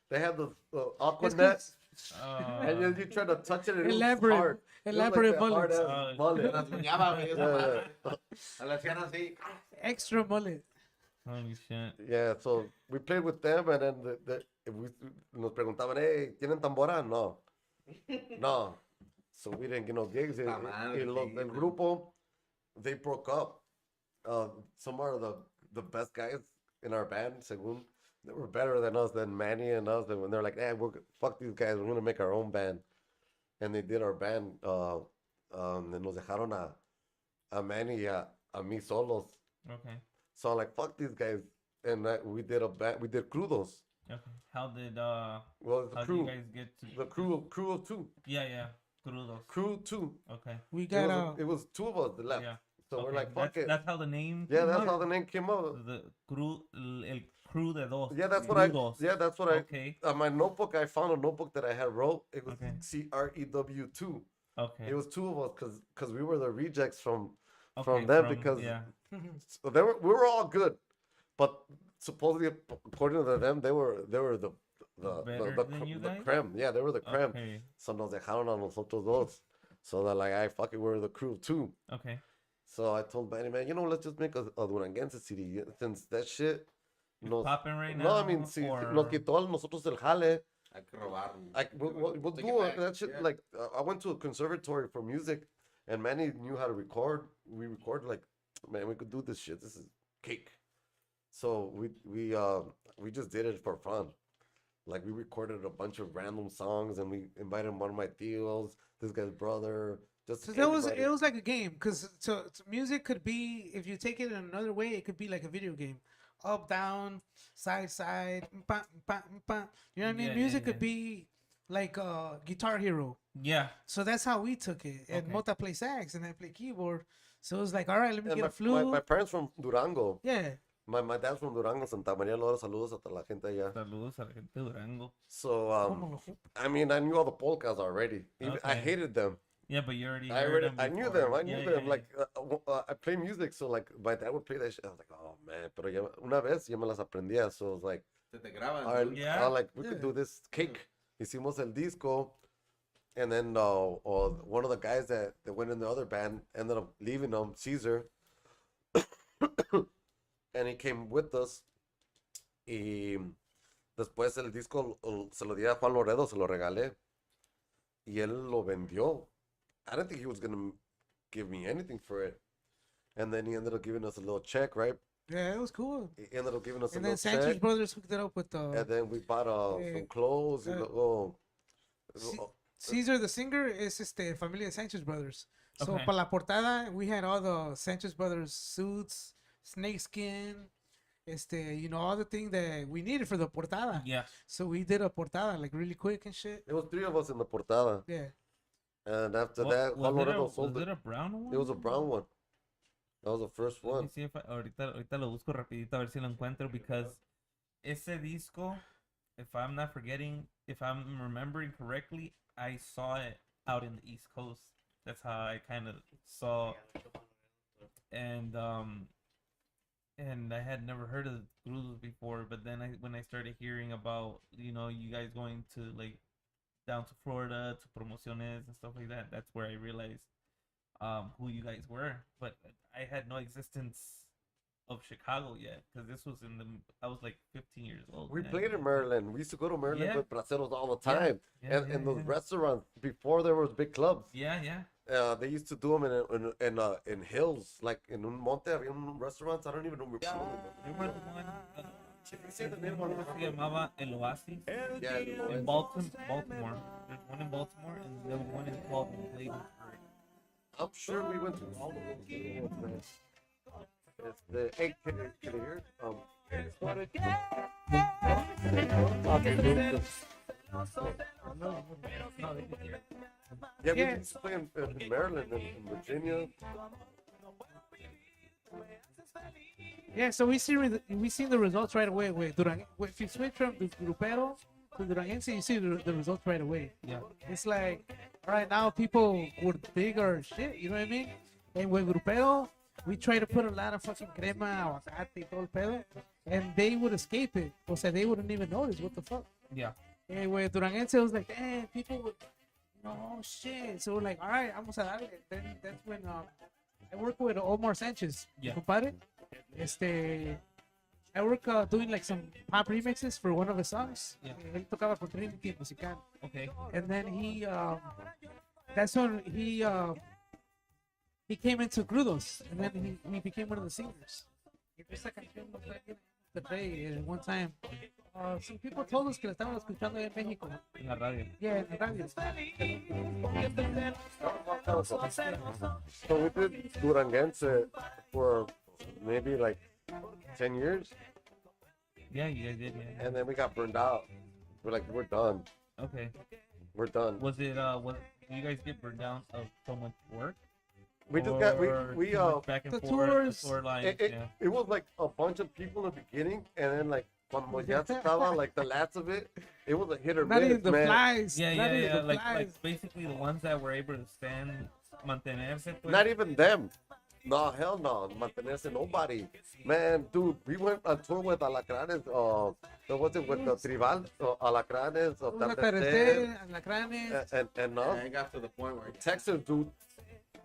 they had the aqua it's net. 'cause And then you try to touch it and it was Elaborate- hard. It was elaborate like that mullets. hard-ass mullet. Las uñaba, güey, esa Yeah, madre. Se la hacían así. extra mullet. Holy shit. yeah, so we played with them and then nos preguntaban, hey, ¿tienen tambora? No. No. So we didn't get no gigs. Ta madre, El sí, grupo, they broke up. Some are the best guys in our band, según. They were better than us, than Manny and us. And they're like, fuck these guys, we're going to make our own band. And they did our band. And nos dejaron a Manny y a mí solos. Okay. So I'm like, fuck these guys. And we did a band, we did Crudos. Okay. How did Well, the how do crew, you guys get to the crew of two. Yeah. Crudos. Crew two. Okay. We It got was, it was two of us that left. Yeah. So we're Okay, like, fuck it. That's how the name. Yeah, came that's up? how the name came out. The el crew de dos. Yeah, that's what Crudos. that's what I. Okay. On my notebook, I found a notebook that I had wrote. It was Okay. CREW2. Okay. It was two of us because we were the rejects from Okay, them because yeah. so we were all good, but supposedly according to them they were the Better than you guys? creme. Yeah, they were the creme. Okay. So nos dejaron a nosotros dos. So they're like, I fucking we're the crew too. Okay. So I told Manny, man, you know, let's just make a Duranguense CD since that shit. Popping right now. No, I mean, si or... nos quitó a nosotros el jale. Hay que robar. We'll Take do it it. back, That shit. yeah. Like, I went to a conservatory for music, and Manny knew how to record. We recorded like, man, we could do this shit. This is cake. So we just did it for fun. Like we recorded a bunch of random songs, and we invited one of my tios, this guy's brother. Just So everybody. it was like a game because so music could be, if you take it in another way, it could be like a video game, up down, side, mpa, mpa, mpa. You know what I mean? Yeah, Music yeah. could be like Guitar Hero. Yeah. So that's how we took it. And Okay. Mota play sax and I play keyboard. So it was like, all right, let me And get a flute. my parents from Durango. Yeah. My dad's from Durango, Santa María Lora. Saludos a toda la gente allá. Saludos a la gente de Durango. So Como lo jupo. I mean, I knew all the polkas already. I Okay. hated them. Yeah, but you already. I heard already, them I knew before. them. I knew Yeah, them. yeah, Like I play music, so like my dad would play that shit. I was like, oh man, pero ya, una vez ya me las aprendía. So it was like, Se te graban. all right, ¿no? Yeah. like we could Yeah. do this cake. Hicimos el disco, and then one of the guys that went in the other band ended up leaving them, Caesar, and he came with us. Y después el disco se lo di a Juan Loredo, se lo regalé. Y él lo vendió. I didn't think he was going to give me anything for it. And then he ended up giving us a little check, right? Yeah, it was cool. He ended up giving us And a then little Sanchez check. Brothers hooked it up with And then we bought eh, some clothes. Y eh, luego, Caesar, the singer, is familia de Sanchez Brothers. So Okay. para la portada, we had all the Sanchez Brothers suits, snakeskin, you know, all the thing that we needed for the portada. Yeah. So we did a portada like really quick and shit. It was 3 of us in the portada. Yeah. And after What- that, Juan Loreto sold was it. it a brown one? It was a brown one. That was the first Let me one. see if ahorita lo busco rapidito a ver si lo encuentro because ese disco, if I'm not forgetting, if I'm remembering correctly, I saw it out in the East Coast. That's how I kind of saw, and I had never heard of the Crudos before. But then when I started hearing about, you know, you guys going to like down to Florida to promociones and stuff like that, that's where I realized who you guys were. But I had no existence of Chicago yet because this was I was like 15 years old. We man. played in Maryland. We used to go to Maryland Yeah. with braceros all the Yeah. time. Yeah, and yeah, those yeah. restaurants, before there was big clubs, Yeah. they used to do them in hills, like in un monte, había un restaurants. I don't even know. There was one. Se llamaba El Oasis Yeah, in Baltimore. There's one in Baltimore and there was one in Cleveland. I'm sure we went to all of them. It's the 8 years. Yeah, we used to play in Maryland and in Virginia. Yeah, so we seen the results right away. If you switch from the Grupero to Duranguense, you see the results right away. Yeah. It's like, all right, now people would dig our shit, you know what I mean? And with Grupero, we try to put a lot of fucking crema, aguacate, todo el pedo, and they would escape it. O sea, they wouldn't even notice what the fuck. Yeah. And with Duranguense, it was like, damn, people would, no shit. So we're like, all right, vamos a darle. Then that's when I work with Omar Sanchez, Yeah. compadre. I work doing like some pop remixes for one of his songs. Yeah. Él tocaba con Trinity Musical. Okay. And then that's when he came into Crudos, and then he became one of the singers. Y esa canción nos fue bien de rey at one time. Some people told us que la estaban escuchando en México. En la radio. Yeah, en la radio. So we did Duranguense for maybe like 10 years, Yeah, you guys did. Yeah. and then we got burned out. We're like, we're done. Okay. We're done. Was it did you guys get burned down of so much work? We just got Or we too much back and the forth, tours, the tour lines, it yeah. was like a bunch of people in the beginning, and then like cuando ya se estaba like the last of it, it was a hit or Not miss, even the man. flies. Yeah, not yeah, even yeah. the Like flies. basically the ones that were able to stand, mantenerse. Pues. Not even them. No, hell no. Mantenerse nobody. Man, dude, we went on tour with Alacranes, what's it, with the Tribal, Alacranes, Atardecer, alacranes. and I got to the point where Texas, dude.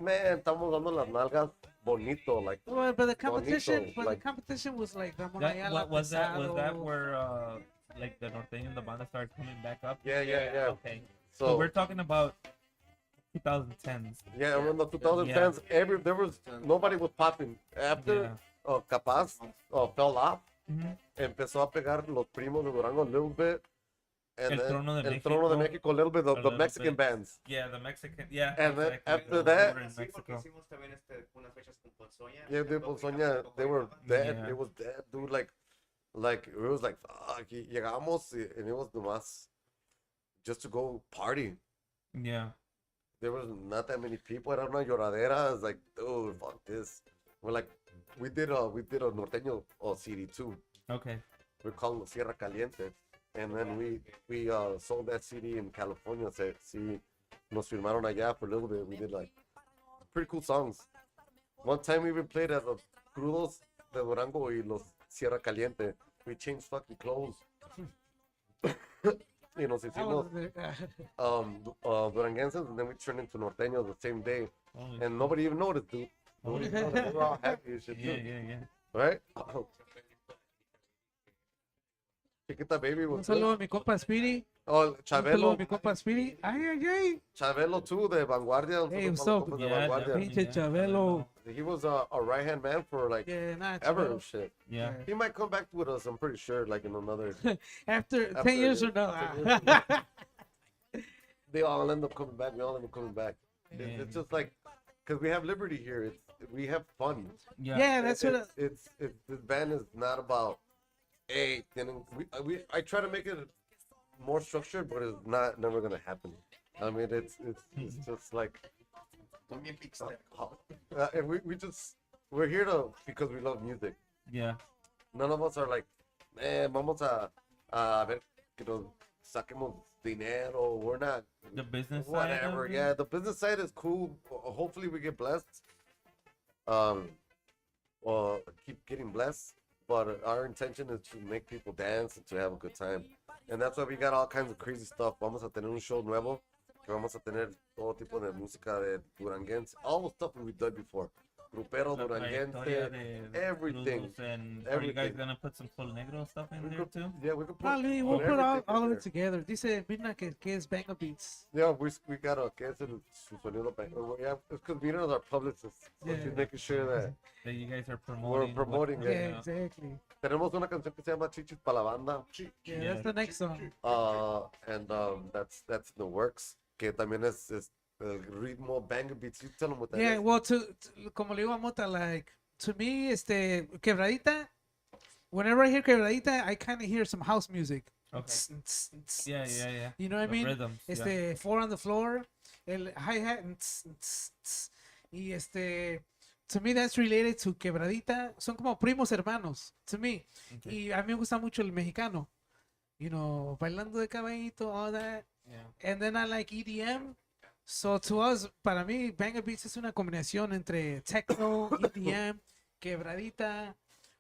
Man, estamos dando las nalgas bonito, like, Well, but the competition, bonito, like- the competition was like Ramon That, Ayala, what, was that Pesado. where like the Norteño and the banda started coming back up? yeah. Okay. So So, we're talking about 2010s. yeah, around the 2010s, there was, nobody was popping. After, Yeah. Capaz, fell off, Mhm. empezó a pegar los primos de Durango a little bit. And El then Trono de El Trono de México, Mexico, a little bit, the little Mexican bit. bands. Yeah, the Mexican. Yeah. And then exactly, after the that- tour in sí, porque Mexico. hicimos también unas fechas con Ponzoña. Yeah, de Ponzoña, they were dead. Yeah. It was dead, dude. Like it was like, fuck. Llegamos and it was nomás just to go party. Yeah. There was not that many people. Era una lloradera. I was like, dude, fuck this. We're like, we did a norteño CD too. Okay. We called it Sierra Caliente, and then we sold that CD in California. So, sí, nos firmaron allá for a little bit. We did like pretty cool songs. One time we even played at the Crudos de Durango y los Sierra Caliente. We changed fucking clothes. Y nos That hicimos was Duranguenses, and then we turned into Norteños the same day. Holy And nobody even noticed, dude. Nobody even noticed. We were all happy and shit, Yeah, too. yeah, yeah. Right? Chiquita Baby un was saludo a mi compa Speedy. Oh, Un saludo a Chabelo. mi compa Speedy. Ay, ay, ay. Chabelo too, de Vanguardia. Hey, nosotros what's somos up? compas de Yeah, Vanguardia. definitely, Pinche Chabelo. He was a right hand man for like Yeah, nah, ever Chabelo. and shit. Yeah. He might come back with us, I'm pretty sure, like in another. After 10 After, years yeah, or no. 10 years. They all end up coming back. We all end up coming back. It's just like, because we have liberty here. We have fun. Yeah, that's what. It's this band is not about. Hey, I try to make it more structured, but it's never gonna happen. I mean, it's just like También Pixar. and we're here because we love music. Yeah. None of us are like, vamos a ver que nos saquemos dinero. We're not. The business side. Whatever. Of it? Yeah, the business side is cool. Hopefully, we get blessed. Or keep getting blessed. But our intention is to make people dance and to have a good time. And that's why we got all kinds of crazy stuff. Vamos a tener un show nuevo. Que vamos a tener todo tipo de música de duranguense. All the stuff we've done before. Grupero, La duranguense, trayectoria de everything. Crudos and are you guys Everything. gonna put some Sol Negro stuff in We there could, too? yeah, we could put, Probably we'll put put everything all in of it there. together. Dice Mirna que es Banger Beats. Yeah, we got que es su sonido. Yeah, it's because Vina is our publicist. So Yeah. she's making sure that That you guys are promoting. we're promoting Yeah, it. exactly. Tenemos una canción que se llama Chichis pa' la banda. Yeah, that's the next song. And that's in the works. Que también es el ritmo banger beats. You tell them what that Yeah, is. well, como le digo a Mota, like, to me, Quebradita, whenever I hear Quebradita, I kind of hear some house music. Okay. Yeah, yeah, yeah. You know what I The mean? Rhythms. Yeah. Four on the floor, el hi-hat, y to me that's related to Quebradita. Son como primos hermanos, to me. Okay. Y a mí me gusta mucho el mexicano. You know, bailando de caballito, all that. Yeah. And then I like EDM. So to us, para mí, Banger Beats es una combinación entre techno, EDM, quebradita,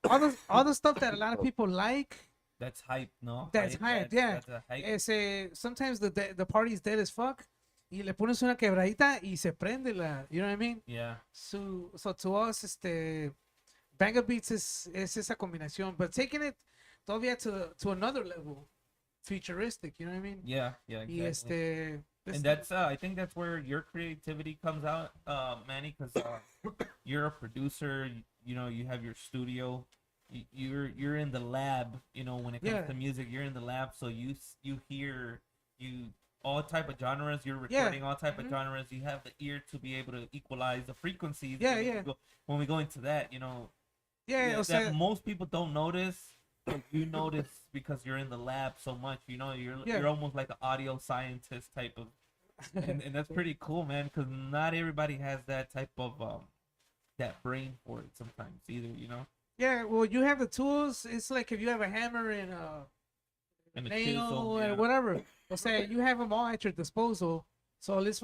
all the stuff that a lot of people like. That's hype, no? That's hype, yeah. That's a hype. Sometimes the party's dead as fuck. Y le pones una quebradita y se prende la, you know what I mean? Yeah. So to us, Banger Beats es esa combinación, but taking it todavía to another level, futuristic, you know what I mean? Yeah, yeah, exactly. Y And that's I think that's where your creativity comes out, Manny, because you're a producer. You know, you have your studio. You're in the lab. You know, when it comes Yeah. to music, you're in the lab. So you hear all type of genres. You're recording all type of genres. You have the ear to be able to equalize the frequencies. Yeah, when yeah. When we go into that, you know, yeah, o that sea, most people don't notice. But you notice because you're in the lab so much. You know, you're almost like an audio scientist type of, and that's pretty cool, man. Because not everybody has that type of that brain for it sometimes either. You know. yeah, well, you have the tools. It's like if you have a hammer and a And a nail chisel, and yeah. whatever. O sea, you have them all at your disposal. So let's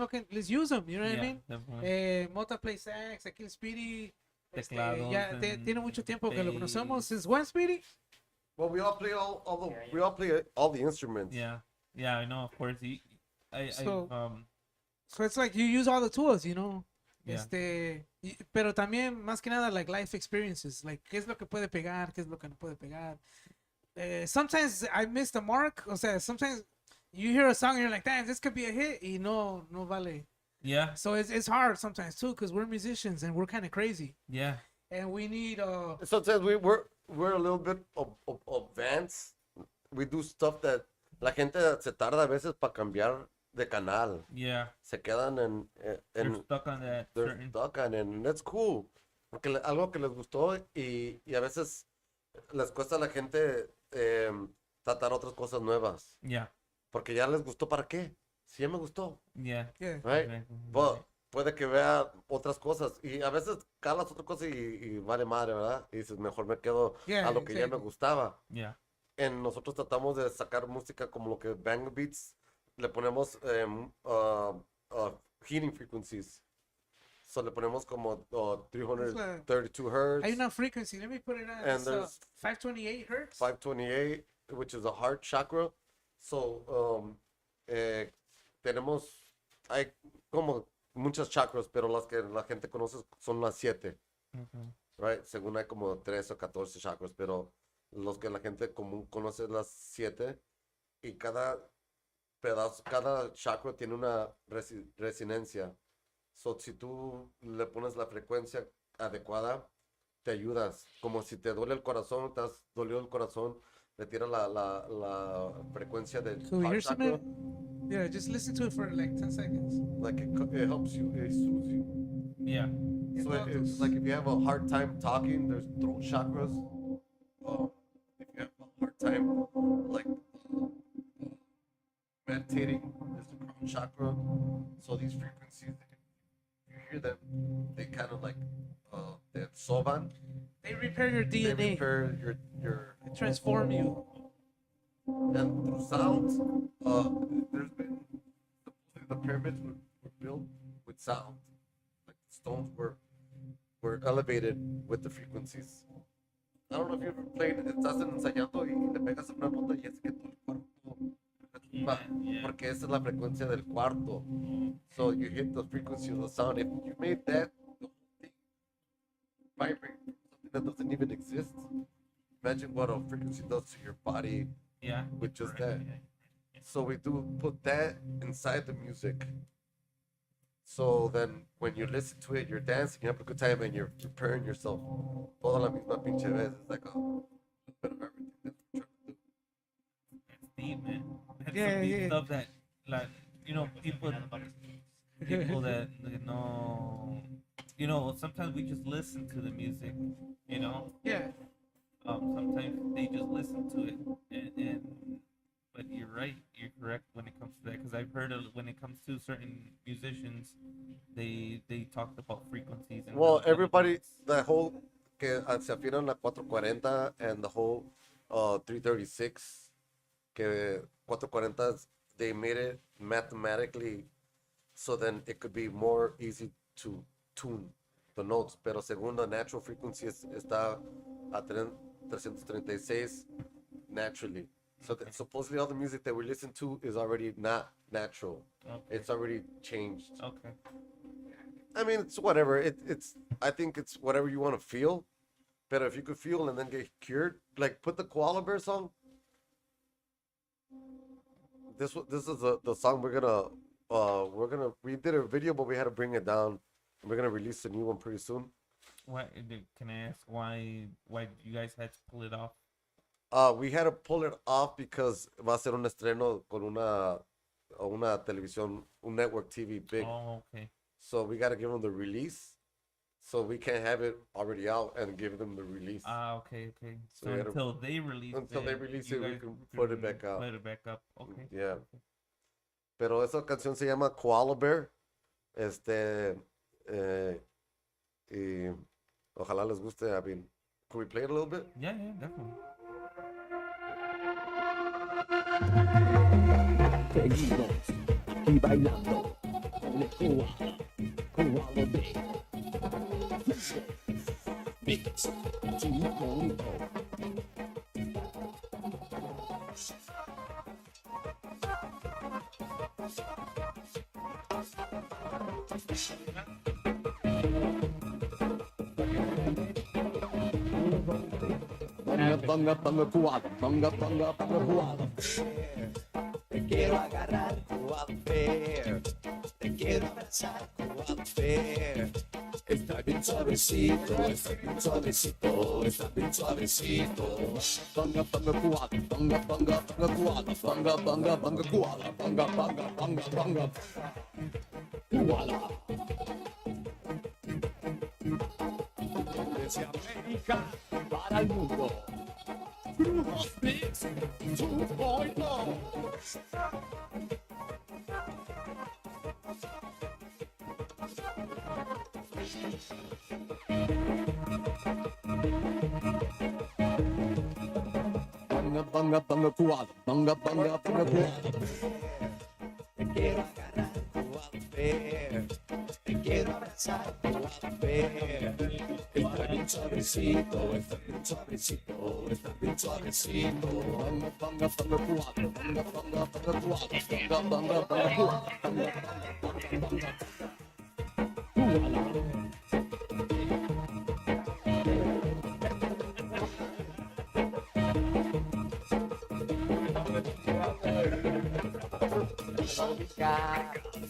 use them. You know what I Yeah, mean? definitely. Mota play sax, aquí el Speedy. Teclados Ya and tiene mucho tiempo que lo bass. conocemos. Since when, Speedy? Well, we all play all the instruments. Yeah, yeah, I know. Of course, So- I So it's like you use all the tools, you know. Yeah. Pero también, más que nada, like life experiences. Like, ¿qué es lo que puede pegar? ¿Qué es lo que no puede pegar? Sometimes I miss the mark. O sea, sometimes you hear a song and you're like, damn, this could be a hit. Y no vale. yeah, So it's hard sometimes too, because we're musicians and we're kind of crazy. yeah, And we need, Sometimes we're a little bit of advanced. We do stuff that la gente se tarda a veces para cambiar de canal. yeah. Se quedan They're en stuck on that they're certain. stuck on it, and that's cool. Porque algo que les gustó y a veces les cuesta a la gente tratar otras cosas nuevas. Yeah, Porque ya les gustó, ¿para qué? Si ya me gustó, yeah. yeah. right? Exactly. But puede que vea otras cosas y a veces calas otra cosa y vale madre, ¿verdad? Y dices, mejor me quedo Yeah, a lo que ya me exactly. gustaba. Yeah, Nosotros tratamos de sacar música como lo que Banger Beats, le ponemos heating frequencies. So le ponemos como 332 hertz, Hay una frequency. Let me put it on. And It's, there's 528 hertz. 528, which is a heart chakra. So hay como muchas chakras, pero las que la gente conoce son las 7, okay. right? Según hay como 13 o 14 chakras, pero los que la gente común conoce las 7 y cada pedazo, cada chakra tiene una resonancia. So, si tú le pones la frecuencia adecuada, te ayudas. Como si te duele el corazón, te has dolido el corazón, le tiras la frecuencia del Can we heart hear some chakra. of it? Yeah, just listen to it for like 10 seconds. Like it helps you, it soothes you. Yeah. Yeah. So it's like if you have a hard time talking, there's throat chakras. If you have a hard time like meditating, there's the crown chakra. So these frequencies, you hear them, they kind of like they soban. They repair your They DNA. repair your They transform you. and through sound. There's been the pyramids were built with sound. Like the stones were elevated with the frequencies. I don't know if you ever played, estás ensayando y le pegas a una nota y es que todo el cuarto retumba, porque esa es la frecuencia del cuarto. So you hit the frequency of the sound. If you made that the whole thing vibrate from something that doesn't even exist, imagine what a frequency does to your body Yeah. with just that. So we do put that inside the music. So then when you listen to it, you're dancing, you have a good time, and you're preparing yourself. Toda la misma pinche vez. It's like a bit of everything that we're trying to do. That's deep, man. That's Yeah, some deep yeah. stuff that, like, you know, people that know, you know, sometimes we just listen to the music, you know. Yeah. Sometimes they just listen to it, and but you're right, you're correct when it comes to that, because I've heard of, when it comes to certain musicians, they talked about frequencies. And Well, how everybody, the whole que se afinan la 440 and the whole 336, que 440, they made it mathematically so then it could be more easy to tune the notes. Pero según the natural frequency está a 336 naturally. So supposedly all the music that we listen to is already not natural. Okay. It's already changed. Okay. I mean, it's whatever. I think it's whatever you want to feel. But if you could feel and then get cured, like put the Koala Bear song. This is the song we're gonna we did a video, but we had to bring it down. We're gonna release a new one pretty soon. Why can I ask why you guys had to pull it off? We had to pull it off because va a ser un estreno con una televisión, un network TV big. Oh, okay. So we got to give them the release. So we can't have it already out and give them the release. Okay. So So we gotta- until they release it, we guys can put it back out. Put it back up. Okay. Yeah. Pero esa canción se llama Koala Bear. Y ojalá les guste. I mean, can we play it a little bit? Yeah, definitely. Seguimos aquí bailando con el Koala Bear. Mix 2.0. Banga, koala, banga, koala. Te quiero agarrar, Koala Bear. Te quiero abrazar, Koala Bear. Está bien suavecito, está bien suavecito, está bien suavecito. Banga, koala, banga, koala, banga, koala, banga. Koala. Desde América para el mundo. Crudos Mix 2.0. Banga, koala, banga, koala. Te quiero agarrar, Koala Bear. Te quiero abrazar, Koala Bear. Está bien suavecito, está bien suavecito, está bien suavecito. Banga, koala, banga, koala, banga, koala.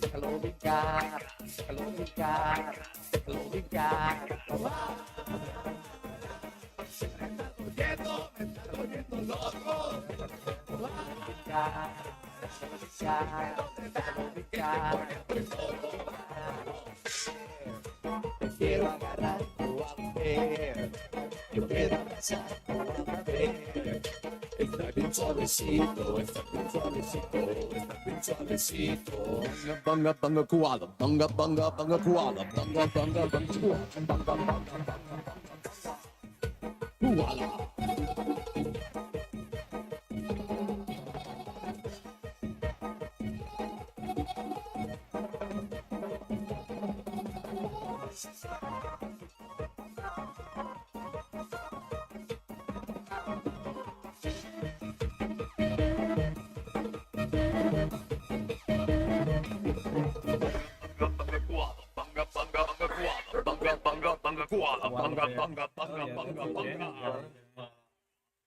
Déjalo brincar. Me está volviendo loco. Déjalo brincar. quiero agarrar tu mujer, yo quiero abrazar tu mujer. Está bien suavecito, está bien suavecito, está bien suavecito. Banga banga koala, banga banga banga koala, banga banga banga koala, banga banga banga koala.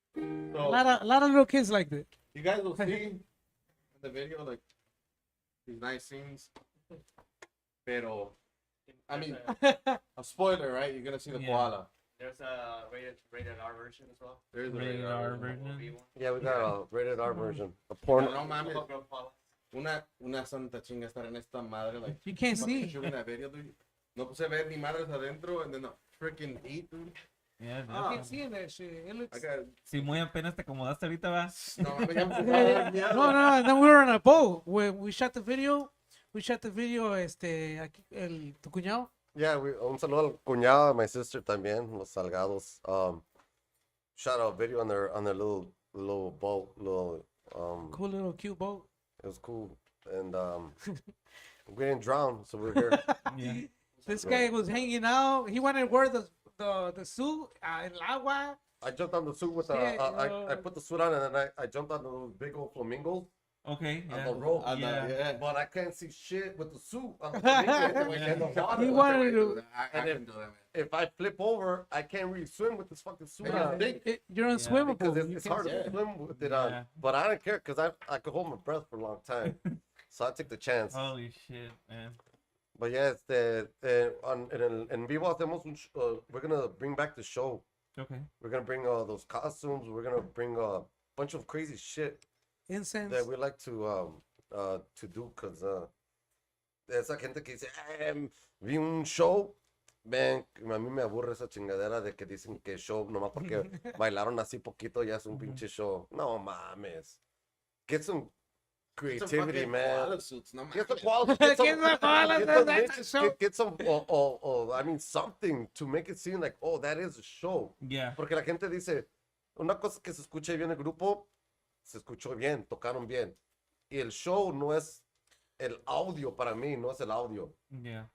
A lot of little kids like that. You guys will see in the video like these nice scenes. Pero, I mean, a spoiler, right? You're gonna see the koala. There's a rated R version as well. There's a Rated R version. Yeah, we got a rated R version. A porn. No mames. Una santa chinga estar en esta madre. Like, You can't see. fucking a video, dude. No puse ver ni madres adentro, and then the freaking heat, dude. Yeah, You no. can't see in that shit. It looks. I got, Si muy apenas te acomodaste ahorita, va. no, mames, ya me No, empezaba a dar miedo. no, no. And then we were on a boat when we shot the video. Aquí, tu cuñado. Yeah, un saludo al cuñado, my sister también, los Salgados. Shot a video on their little boat, Cool little cute boat. it was cool. And we didn't drown, so we're here. Yeah. This guy was hanging out. He wanted to wear the suit in el agua. I jumped on the suit with I put the suit on and then I jumped on those big old flamingos Okay. on Yeah. the rope. Yeah. But I can't see shit with the suit on the flamingo. He wanted to. I can do that, man. If I flip over, I can't really swim with this fucking suit Yeah. on. You're unswimmable. Because You it's can't hard see. to swim with it on. Yeah. But I don't care because I could hold my breath for a long time. So I take the chance. Holy shit, man. But yeah, en vivo hacemos we're going to bring back the show. Okay. We're going to bring those costumes. We're going to bring a bunch of crazy shit Incense. that we like to do because esa gente que dice, vi un show. Ven, a mí me aburre esa chingadera de que dicen que show nomás porque bailaron así poquito ya es un pinche show. No mames. Get some creativity, man. Koala suits, no Get some mames. quality. Get some koalas, that's a show. Get some, I mean, something to make it seem like, oh, that is a show. Yeah. Porque la gente dice, una cosa que se escuche bien el grupo, se escuchó bien, tocaron bien. Y el show no es el audio para mí, no es el audio. Yeah.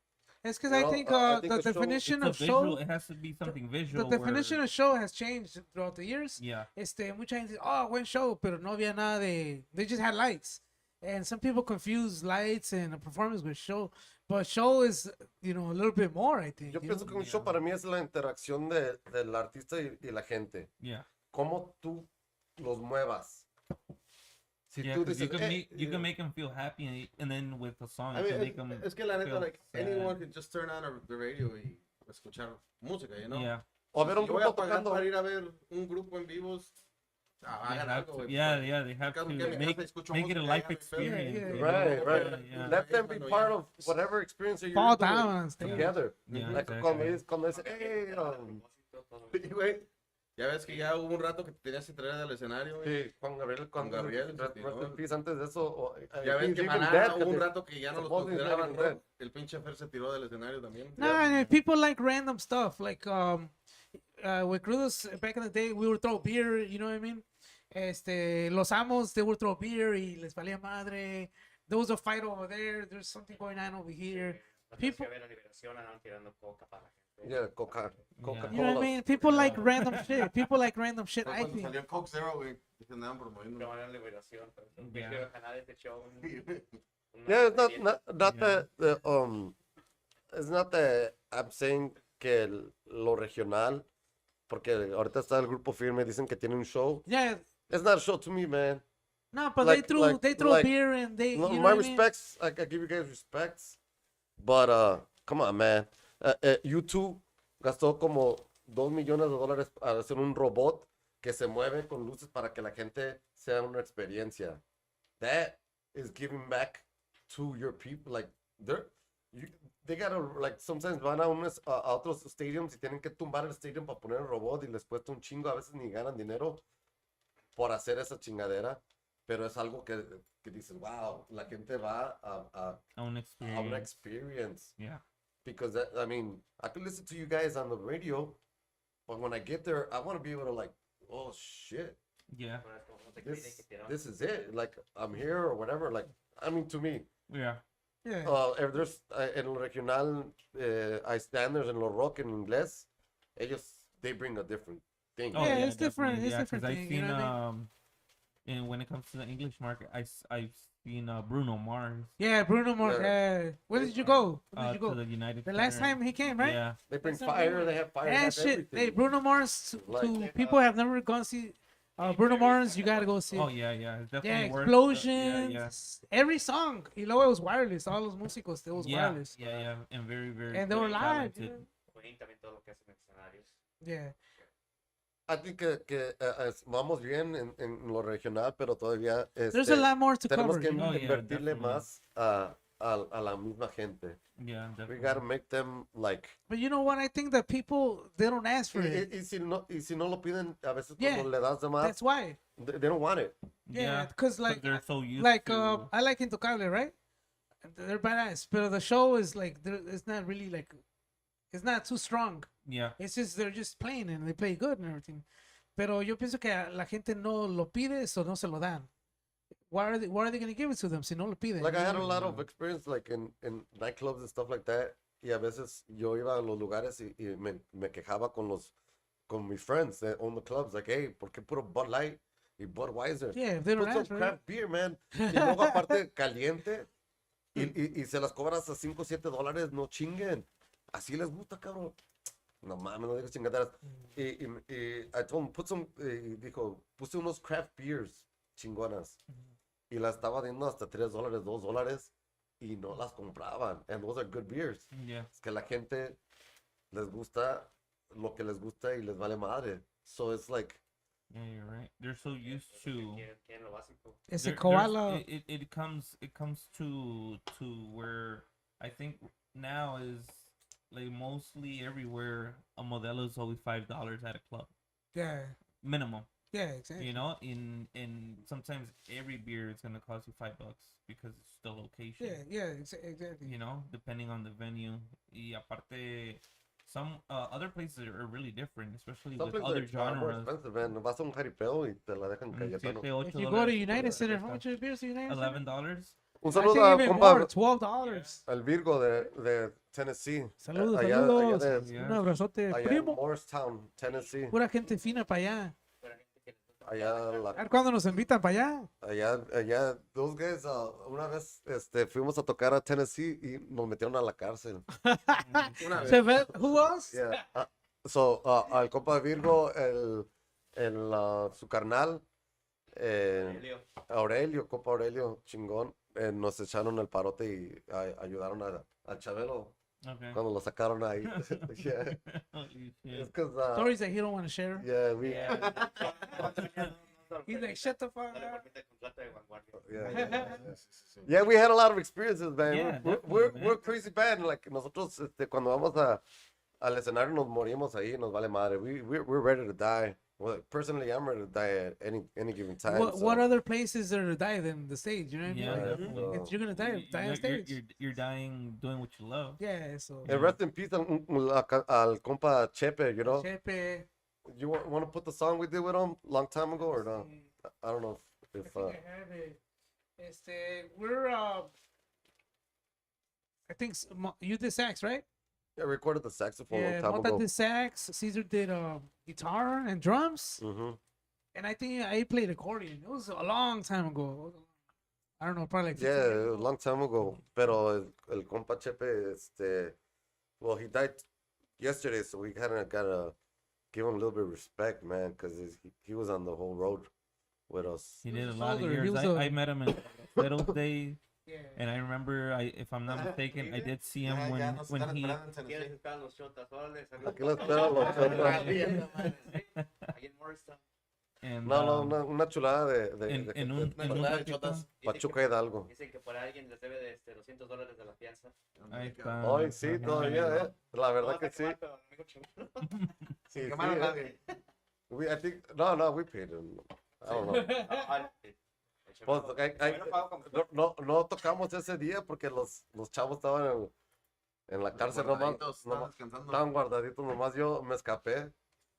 It's because Well, I think I think the the show- definition It's a of visual. show, It has to be something the visual. definition where- of show has changed throughout the years. Yeah. Mucha gente dice, oh, buen show, pero no había nada de. They just had lights, and some people confuse lights and a performance with show. But show is, a little bit more, I think. Yo pienso que un show para mí es la interacción del artista y la gente. Yeah. Cómo tú los muevas. Si Yeah, tú 'cause you dices, can make them feel happy, and then with the song, I you can mean, make them. es que la neta, feel like, sad. anyone can just turn on the radio y escuchar música, you know? Yeah. o a ver un Yo voy a grupo pagar tocando. para ir a ver un grupo en vivos. Hagan algo, güey. Yeah, they have Cada to que me make hace, escucho it a música, life ya me pego. experience. Yeah, you Right, know? right. Yeah. Let them be Cuando part ya- of whatever experience that Fall you're doing down and stuff. together. Yeah, Like exactly. cuando dice, hey, Sí, güey. Ya ves que ya hubo un rato que te tenías que traer al escenario, güey. sí, Juan Gabriel, Juan Gabriel, rest sí, in ¿no? peace, antes de eso, Ya ves he's que even Maná dead, hubo un 'cause rato que ya no los supposedly he's not consideraban even dead. rock. El pinche Fer se tiró del escenario también. No, I mean, people like random stuff. Like with Crudos back in the day, we would throw beer. You know what I mean? Los Amos, they would throw beer y les valía madre. There was a fight over there. There's something going on over here. People, La liberación andaban tirando coca para la gente. Yeah, Coca-Cola. you know what I mean? People like random shit. People like random shit. Fue I cuando think. salió Coke Zero, güey. Que se andaban promoviendo. Pero la liberación. Pero Yeah. quiero ganar este show. Yeah, it's not that it's not that I'm saying que lo regional, porque ahorita está el grupo firme, dicen que tiene un show. Yeah. It's not a show to me, man. No, but Like- they threw like- beer and they. No, you know my what I mean? respects, I give you guys respects, but come on, man. YouTube gastó como $2 millones para hacer un robot que se mueve con luces para que la gente sea una experiencia. That is giving back to your people. Like they gotta, like, sometimes van a otros stadiums y tienen que tumbar el stadium para poner el robot y les cuesta un chingo, a veces ni ganan dinero por hacer esa chingadera, pero es algo que dices, wow, la gente va A un a una experience. experience. Yeah. Because, I mean, I could listen to you guys on the radio, but when I get there, I want to be able to, like, oh, shit, Yeah. Ahora es como no te piden que te this is it. Like, I'm here or whatever. Like, I mean, to me, Yeah. Yeah. if there's en lo regional, hay standards en lo rock en inglés, ellos, they bring a different thing. Yeah, it's different. definitely. It's Yeah, different I've thing, seen you know what I mean? and when it comes to the English market, I've seen Bruno Mars Yeah, Bruno Mars. Yeah. Where did you go? Where did you to go? the United. The last Center. time he came, right? Yeah. They bring That's not fire, good. they have fire, they Yeah, have shit. everything. Hey, Bruno Mars. To Like- people have never gone see Bruno Mars, you gotta go see. Oh yeah, yeah. It's Yeah, definitely worth. explosions. Yeah, Every song. Y luego it was wireless. All los músicos, it was yeah. wireless. Yeah, yeah, and very, very. And they were very live. talented. Queen también todo lo que hacen en escenarios. Yeah. I think que vamos bien en lo regional, pero todavía There's a lot more to tenemos cover. que You know? Oh, yeah, invertirle definitely. más a la misma gente. Yeah, We definitely. gotta make them like. But you know what? I think that people, they don't ask for it. Y si no lo piden, a veces Yeah, cuando le das de más, That's why. they don't want it. Yeah, because like, they're so used like to. I like Intocable, right? They're badass, but the show is like, it's not really like, it's not too strong. Yeah. It's just they're just playing and they play good and everything. Pero yo pienso que la gente no lo pide, so no se lo dan. Why are they going to give it to them si no lo piden? Like I had a lot of experience like in nightclubs and stuff like that. Y a veces yo iba a los lugares y me quejaba con mis friends that own the clubs. Like, hey, ¿por qué puro Bud Light y Budweiser? Yeah, if they don't Put some ask for it. craft beer, man. Y luego aparte caliente y se las cobras a $5 7 dólares, no chinguen. Así les gusta, cabrón. No mames, no digas chingaderas. Y I told him, put some, dijo, puse unos craft beers chingonas. Y las estaba dando hasta $3, $2 y no las compraban. And those are good beers. Yeah. Es que la gente les gusta lo que les gusta y les vale madre. So it's like, Yeah, you're right. They're so used to. Quieren lo básico. Ese There's- koala. it comes to where I think now is like mostly everywhere a modelo is always $5 at a club Yeah, minimum. yeah, exactly. You know, in sometimes every beer is gonna cost you $5 because it's the location. Yeah, exactly. You know, depending on the venue. Y aparte, some other places are really different, especially some with places other are more genres. expensive, man. Vas a un jaripeo y te la dejan Cayetano. If you go to United Center, how much is beers to United Center? $11. Un I think saludo a even more, compa, $12. al Virgo de Tennessee. Saludos, Allá saludos. de- Yeah. Un abrazote, allá en primo. Morristown, Tennessee. Pura gente fina para allá. Allá, A ver cuándo nos invitan para allá. allá, those guys, una vez fuimos a tocar a Tennessee y nos metieron a la cárcel. Una vez. Se ve- Who else? Yeah. So, al compa Virgo, su carnal, Aurelio, compa Aurelio, chingón, nos echaron el parote y ayudaron a Chabelo Okay. cuando lo sacaron ahí. Yeah. Holy shit. It's 'cause, Stories that he don't want to share. yeah, we, Yeah. He's like, shut the fuck No le up. permite el contrato de vanguardia. yeah, we had a lot of experiences, man. Yeah, We're definitely, we're man. crazy bad. Like, nosotros, cuando vamos al escenario nos morimos ahí, nos vale madre. We're ready to die. Well, personally, I'm ready to die at any given time. What other place is there to die than the stage? You know what I mean? Yeah, Like, definitely. if you're gonna die on You're- stage. You're dying doing what you love. Yeah, so. And rest in peace al compa Chepe, you know? Chepe. You want to put the song we did with him long time ago or no? I don't know I if think I have it. We're I think you did sax, right? I recorded the saxophone Yeah, long time Mota ago. did sax. Caesar did guitar and drums, Mm-hmm. and I think I played accordion. It was a long time ago. I don't know, probably like 15 Yeah, years a ago. long time ago. Pero el compa Chepe, well, he died yesterday, so we kind of gotta give him a little bit of respect, man, because he was on the whole road with us. He He did a was lot of older. He years. was I met him in Settles Day, Yeah. and I remember, if I'm not mistaken, I did see him Ya, when ya nos when están he. esperando en Tennessee. ¿Quiénes esperan los chotas? Órale, saludos. Aquí lo esperan los chotas. Ahí en Morristown. And, No, una chulada de en gente. un chulada de ratito. chotas. Pachuca Hidalgo. Dicen que por alguien les debe de $200 de la fianza. Ahí está. Ay, sí, todavía, La verdad que sí. Sí, Sin quemar a sí, nadie. I think, no, we paid him. I don't know. Pues, no tocamos ese día porque los chavos estaban en la cárcel nomás. Estaban descansando. Estaban guardaditos nomás. Yo me escapé.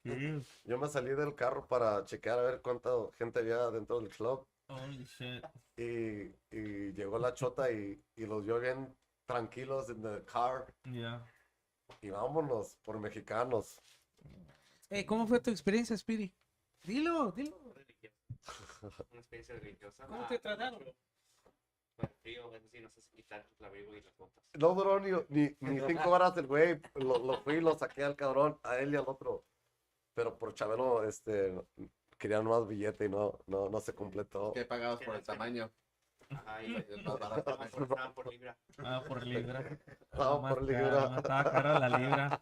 Sí. Yo me salí del carro para chequear a ver cuánta gente había dentro del club. Holy shit. Y llegó la chota y los vio bien tranquilos en el car. Yeah. Y vámonos por mexicanos. Hey, ¿cómo fue tu experiencia, Speedy? Dilo. Una experiencia religiosa. ¿Cómo te trataron? Bueno, frío, eso sí, nos hace quitar el abrigo y las botas. No duró ni 5 horas el güey. Lo fui y lo saqué al cabrón, a él y al otro. Pero por Chabelo, querían más billete y no se completó. Que pagados por el tamaño. Ay, Es más barato. estaban por libra. Ah, por libra. Estaba Más por cara, libra. más estaba cara la libra.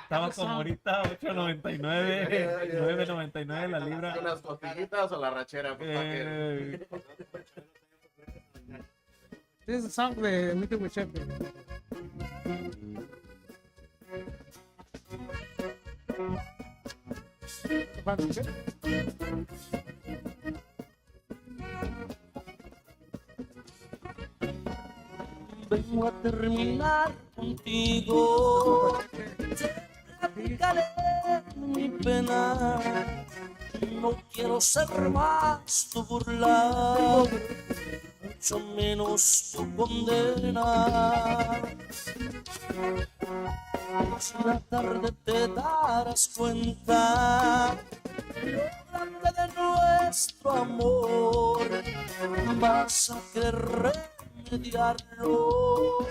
Estaba como ahorita 8.99, 9.99 la libra. ¿Unas costillitas o la rachera? Pues, ¿para qué? This is a song de We Do With Chef. Vengo a terminar contigo. Platicaré mi pena. No quiero ser más tu burla, mucho menos tu condena. Si la tarde te darás cuenta lo grande de nuestro amor, vas a querer remediarlo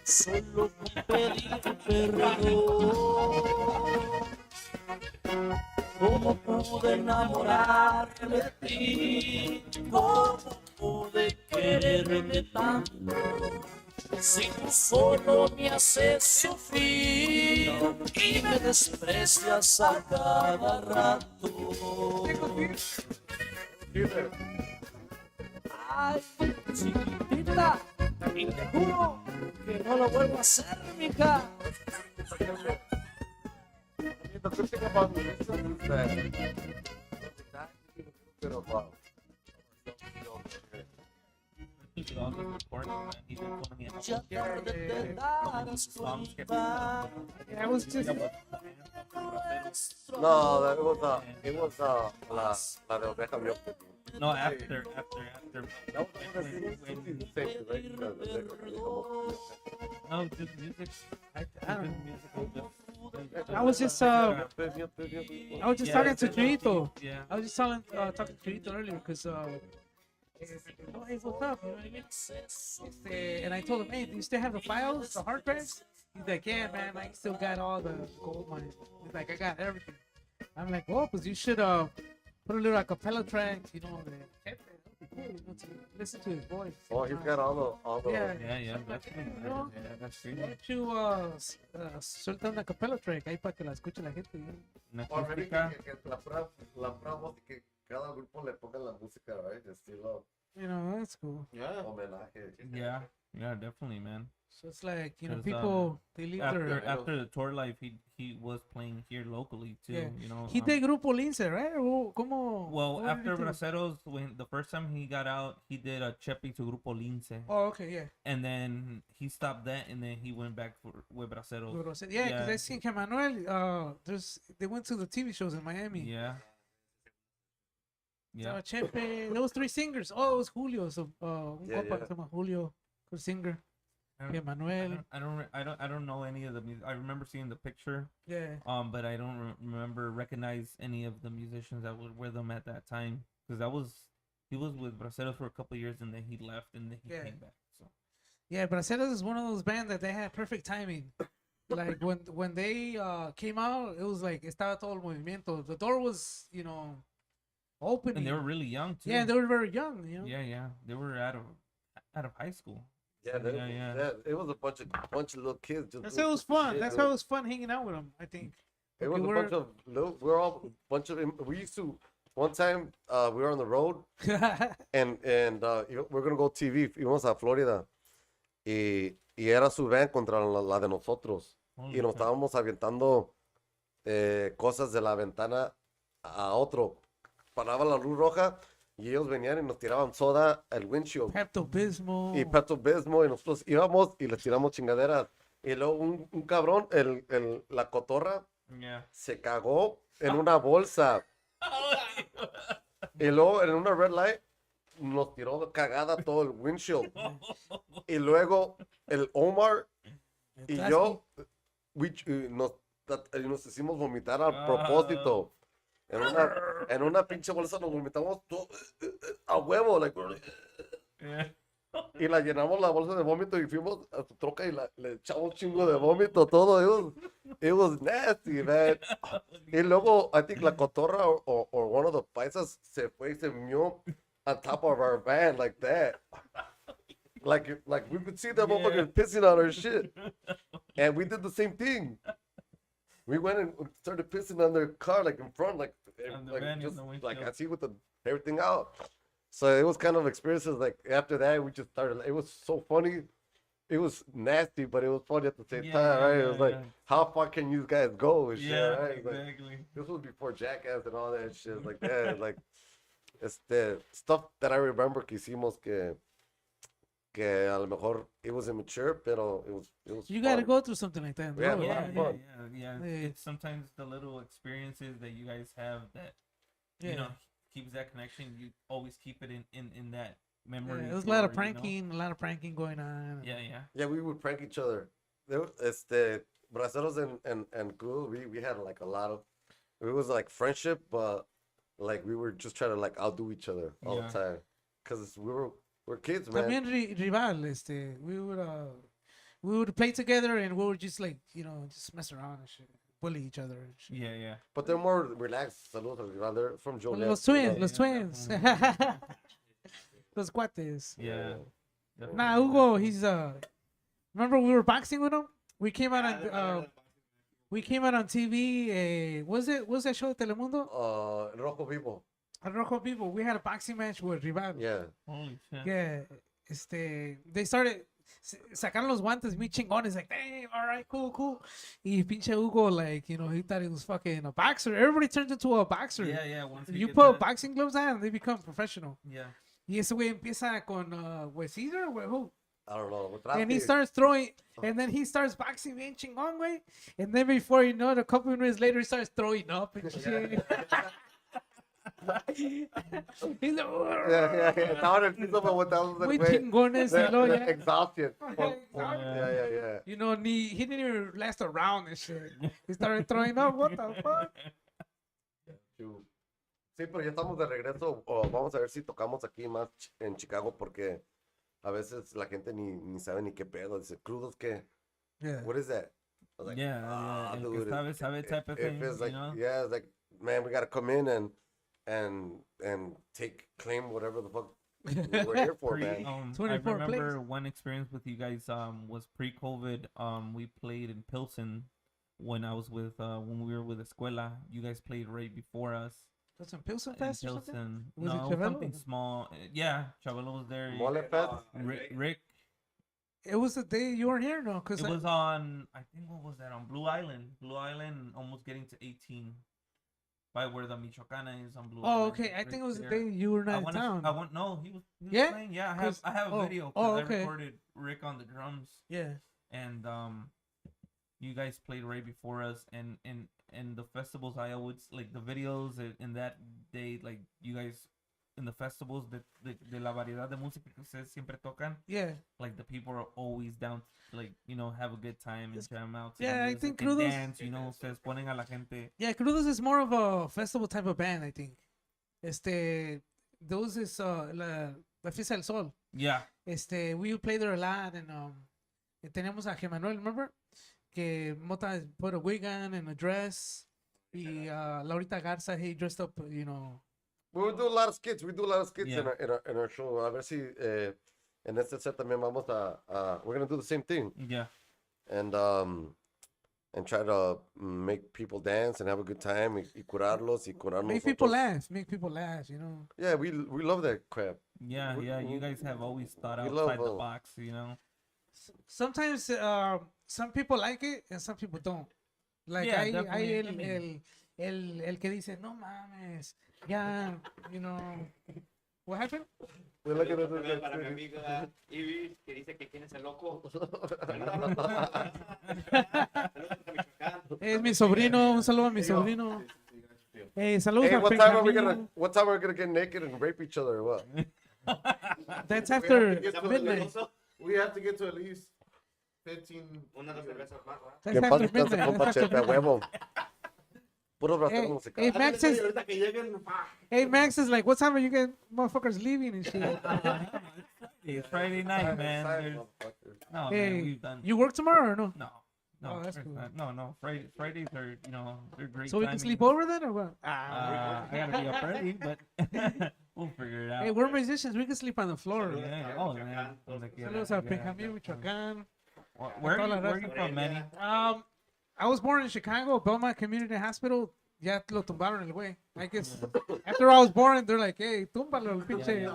solo con pedir perdón. ¿Cómo pude enamorarme de ti? ¿Cómo pude quererte tanto? Si tú solo me haces sufrir y me desprecias a cada rato. Ay, chiquitita, y te juro que no lo vuelvo a hacer, mija. The good thing about musicians is that a little bit of Ya tarde te darás cuenta. Yeah, I was just No, it was la de Oveja Mio. No, after. That was the same, right? No, just music. I don't know. Music. I was just talking to Chirito. Yeah. I was just talking to Chirito earlier because hey, what's up? You know what I mean? And I told him, hey, do you still have the files, the hard drives? He's like, yeah, man, I still got all the gold mine. He's like, I got everything. I'm like, oh, pues you should put a little acapella track, you know, the Jefe, that'd be cool, you know, to listen to his voice. Oh, he's got all the. Yeah. Yeah, definitely. No. Yeah, that's Why great. don't you suelta una acapella track ahí para que la escuche la gente? You know? Una Or maybe acústica. que la pura voz y que cada grupo le ponga la música, right? Estilo You know, that's cool. Yeah. homenaje. Yeah, definitely, man. So it's like, you know, 'Cause, people, they leave their... After the tour life, he was playing here locally too. Yeah. You know. He did Grupo Lince, right? Or ¿Cómo? Well, what did after he do? Braceros, when the first time he got out, he did a Chepi to Grupo Lince, Oh, okay, yeah. and then he stopped that, and then he went back with Braceros. Yeah, because Yeah. I seen que Manuel, they went to the TV shows in Miami. Yeah. Yeah. Chepe, there was 3 singers. Oh, it was Julio. So, un Yeah, compa yeah. que se llama Julio, good singer. I don't- Yeah, Manuel. I don't know any of the music. I remember seeing the picture, Yeah. but I don't remember recognize any of the musicians that were with him at that time, because he was with Braceros for a couple years, and then he left, and then he Yeah. came back. So Yeah, Braceros is one of those bands that they had perfect timing. Like when they came out, it was like estaba todo el movimiento. The door was, you know, opening. and they were really young too. Yeah, they were very young, you know. yeah, they were out of high school. Yeah, Yeah. it was a bunch of little kids. Just That's why it was doing fun. shit, That's dude. why it was fun hanging out with them, I think. It Okay, was a bunch of little. We're all a bunch of. We used to. One time, we were on the road, and we're gonna go TV. Fuimos a Florida, y era su van contra la de nosotros, Holy y nos shit. estábamos avientando cosas de la ventana a otro. Paraba la luz roja y ellos venían y nos tiraban soda al windshield Pepto-Bismol. y Pepto-Bismol, y nosotros íbamos y les tiramos chingaderas. Y luego un cabrón, la cotorra, Yeah. se cagó en una bolsa. Y luego en una red light nos tiró cagada todo el windshield. Y luego el Omar y yo nos hicimos vomitar a propósito. En una pinche bolsa nos vomitamos todo, a huevo. Like, Yeah. y la llenamos la bolsa de vómito y fuimos a su troca y le echamos chingo de vómito, todo. It was nasty, man. Y luego, I think la cotorra or one of the paisas se fue y se mió on top of our van like that. Like we could see that motherfucker pissing on our shit. And we did the same thing. We went and started pissing on their car, like in front, like On the van, in just the like windshield. I see with everything out. So it was kind of experiences. Like after that, we just started. It was so funny. It was nasty, but it was funny at the same Yeah, time, right? It was yeah, like, yeah. how far can you guys go and shit, Yeah, right? Like, exactly. this was before Jackass and all that shit. Like that, like it's the stuff that I remember que hicimos que a lo mejor it was immature, pero it was. You gotta fun. go through something like that. We had a bro. lot Yeah, of yeah, fun. yeah. Yeah. It's sometimes the little experiences that you guys have that Yeah. you know keeps that connection. You always keep it in that memory. Yeah, there was a lot of for, you know? pranking going on. Yeah, yeah. Yeah, we would prank each other. Braceros and Crudos, we had like a lot of, it was like friendship, but like we were just trying to like outdo each other all Yeah. the time. Cause we're kids, man. También rival, we would play together and we would just like, just mess around and shit. Bully each other and shit. Yeah, yeah. But they're more relaxed. Saludos al rival. They're from Joliet. Los twins, you los know. twins. Los cuates. Yeah. Nah, Hugo, he's remember we were boxing with him? We came out on TV. Was that show de Telemundo? Rojo Vivo. Al Rojo People. We had a boxing match with Rival. Yeah. Holy shit. Yeah. They started sacaron los guantes muy chingones, like, hey, all right, cool. Y pinche Hugo, like, he thought he was fucking a boxer. Everybody turns into a boxer. Yeah, yeah. Once we You get put that- boxing gloves on, they become professional. Yeah. Y ese güey empieza con Caesar, güey, who? I don't know. And he starts throwing, and then he starts boxing bien chingón, güey. And then before you know it, a couple minutes later, he starts throwing up and shit. He's like, Yeah. Estaba en el piso botándose el muy güey. chingones, y luego ya. Exhaustion. Exactly. Yeah. He didn't even last a round and shit. He started throwing up. What the fuck? Sí, pero ya estamos de regreso. Vamos a ver si tocamos aquí más en Chicago porque a veces la gente ni sabe ni qué pedo. Dice, ¿crudos qué? Yeah. What is that? I was like, Yeah, el que dude, sabe type of if thing, it's like, you know? yeah, it's like, man, we gotta come in and claim whatever the fuck we're here for, man. I 24 remember plays. one experience with you guys was pre-COVID. We played in Pilsen when I was with when we were with Escuela. You guys played right before us. Was it Pilsen In Fest or something? Pilsen. Was it No, Chavelo? something small. Yeah, Chavelo was there. Mole Fest? Rick. It was the day you weren't here, no? Because It was on, I think, what was that? On Blue Island. Blue Island, almost getting to 18. By where the Michoacana is on Blue Island. okay. I right think it was the there. day you were I not in wanna- town. No, he was Yeah? playing. Yeah, 'Cause- I have a oh, video. oh, 'Cause okay. I recorded Rick on the drums. Yeah. And you guys played right before us, and the festivals I always like the videos in that day, like you guys in the festivals de la variedad de música que ustedes siempre tocan, Yeah. like the people are always down to, like, have a good time and jam out to the Yeah, I music think and Crudos- dance, ustedes ponen a la gente. Yeah, Crudos is more of a festival type of band, I think. Those is la Fiesta del Sol. Yeah. We would play there a lot, and teníamos a Gemanuel, remember? Que Mota put a wig on and a dress. Y Laurita Garza, he dressed up, We would do a lot of skits. We do a lot of skits Yeah. in our show. A ver si en este set también vamos we're gonna do the same thing. Yeah. And and try to make people dance and have a good time y curarlos y curarnos Make people nosotros. laugh. Make people laugh. You know. Yeah, we love that crap. Yeah, We- yeah. You we- guys have always thought we outside love, the box, you know. Sometimes some people like it and some people don't. Like Yeah, hay definitely. I el, mean- el que dice, no mames, ya, you know. What happened? we look at it Saludos as- para mi amiga Iris, que dice que quién es el loco. Es mi sobrino, un saludo a mi sobrino. Saludos Hey, a what time are we Benjamín. what time are we gonna get naked and rape each other or what? That's We have after to get to midnight. We have to get to at least 15. Una de las cervezas más, ¿verdad? That's Que en paz after descanse, midnight. compa That's after Chepe, a midnight. huevo. Puro ratero Hey, musical. hey, Max is, Ahorita que lleguen, hey, Max is like, what time are you guys motherfuckers leaving and shit? It's Friday night, man. There's- No, man, Hey, we've done. you work tomorrow or no? No, no, Oh, that's there's cool. not. No. Fridays are, you know, they're great. So we can timing. sleep over then or what? I gotta be up early, but we'll figure it out. Hey, we're musicians. We can sleep on the floor. Yeah, oh, man. Donde quiera, Saludos a yeah. Benjamín, Michoacán. Where toda la are you raza. from, Manny? I was born in Chicago, Belmont Community Hospital. Ya lo tumbaron el güey. I guess after I was born, they're like, hey, túmbalo el pinche.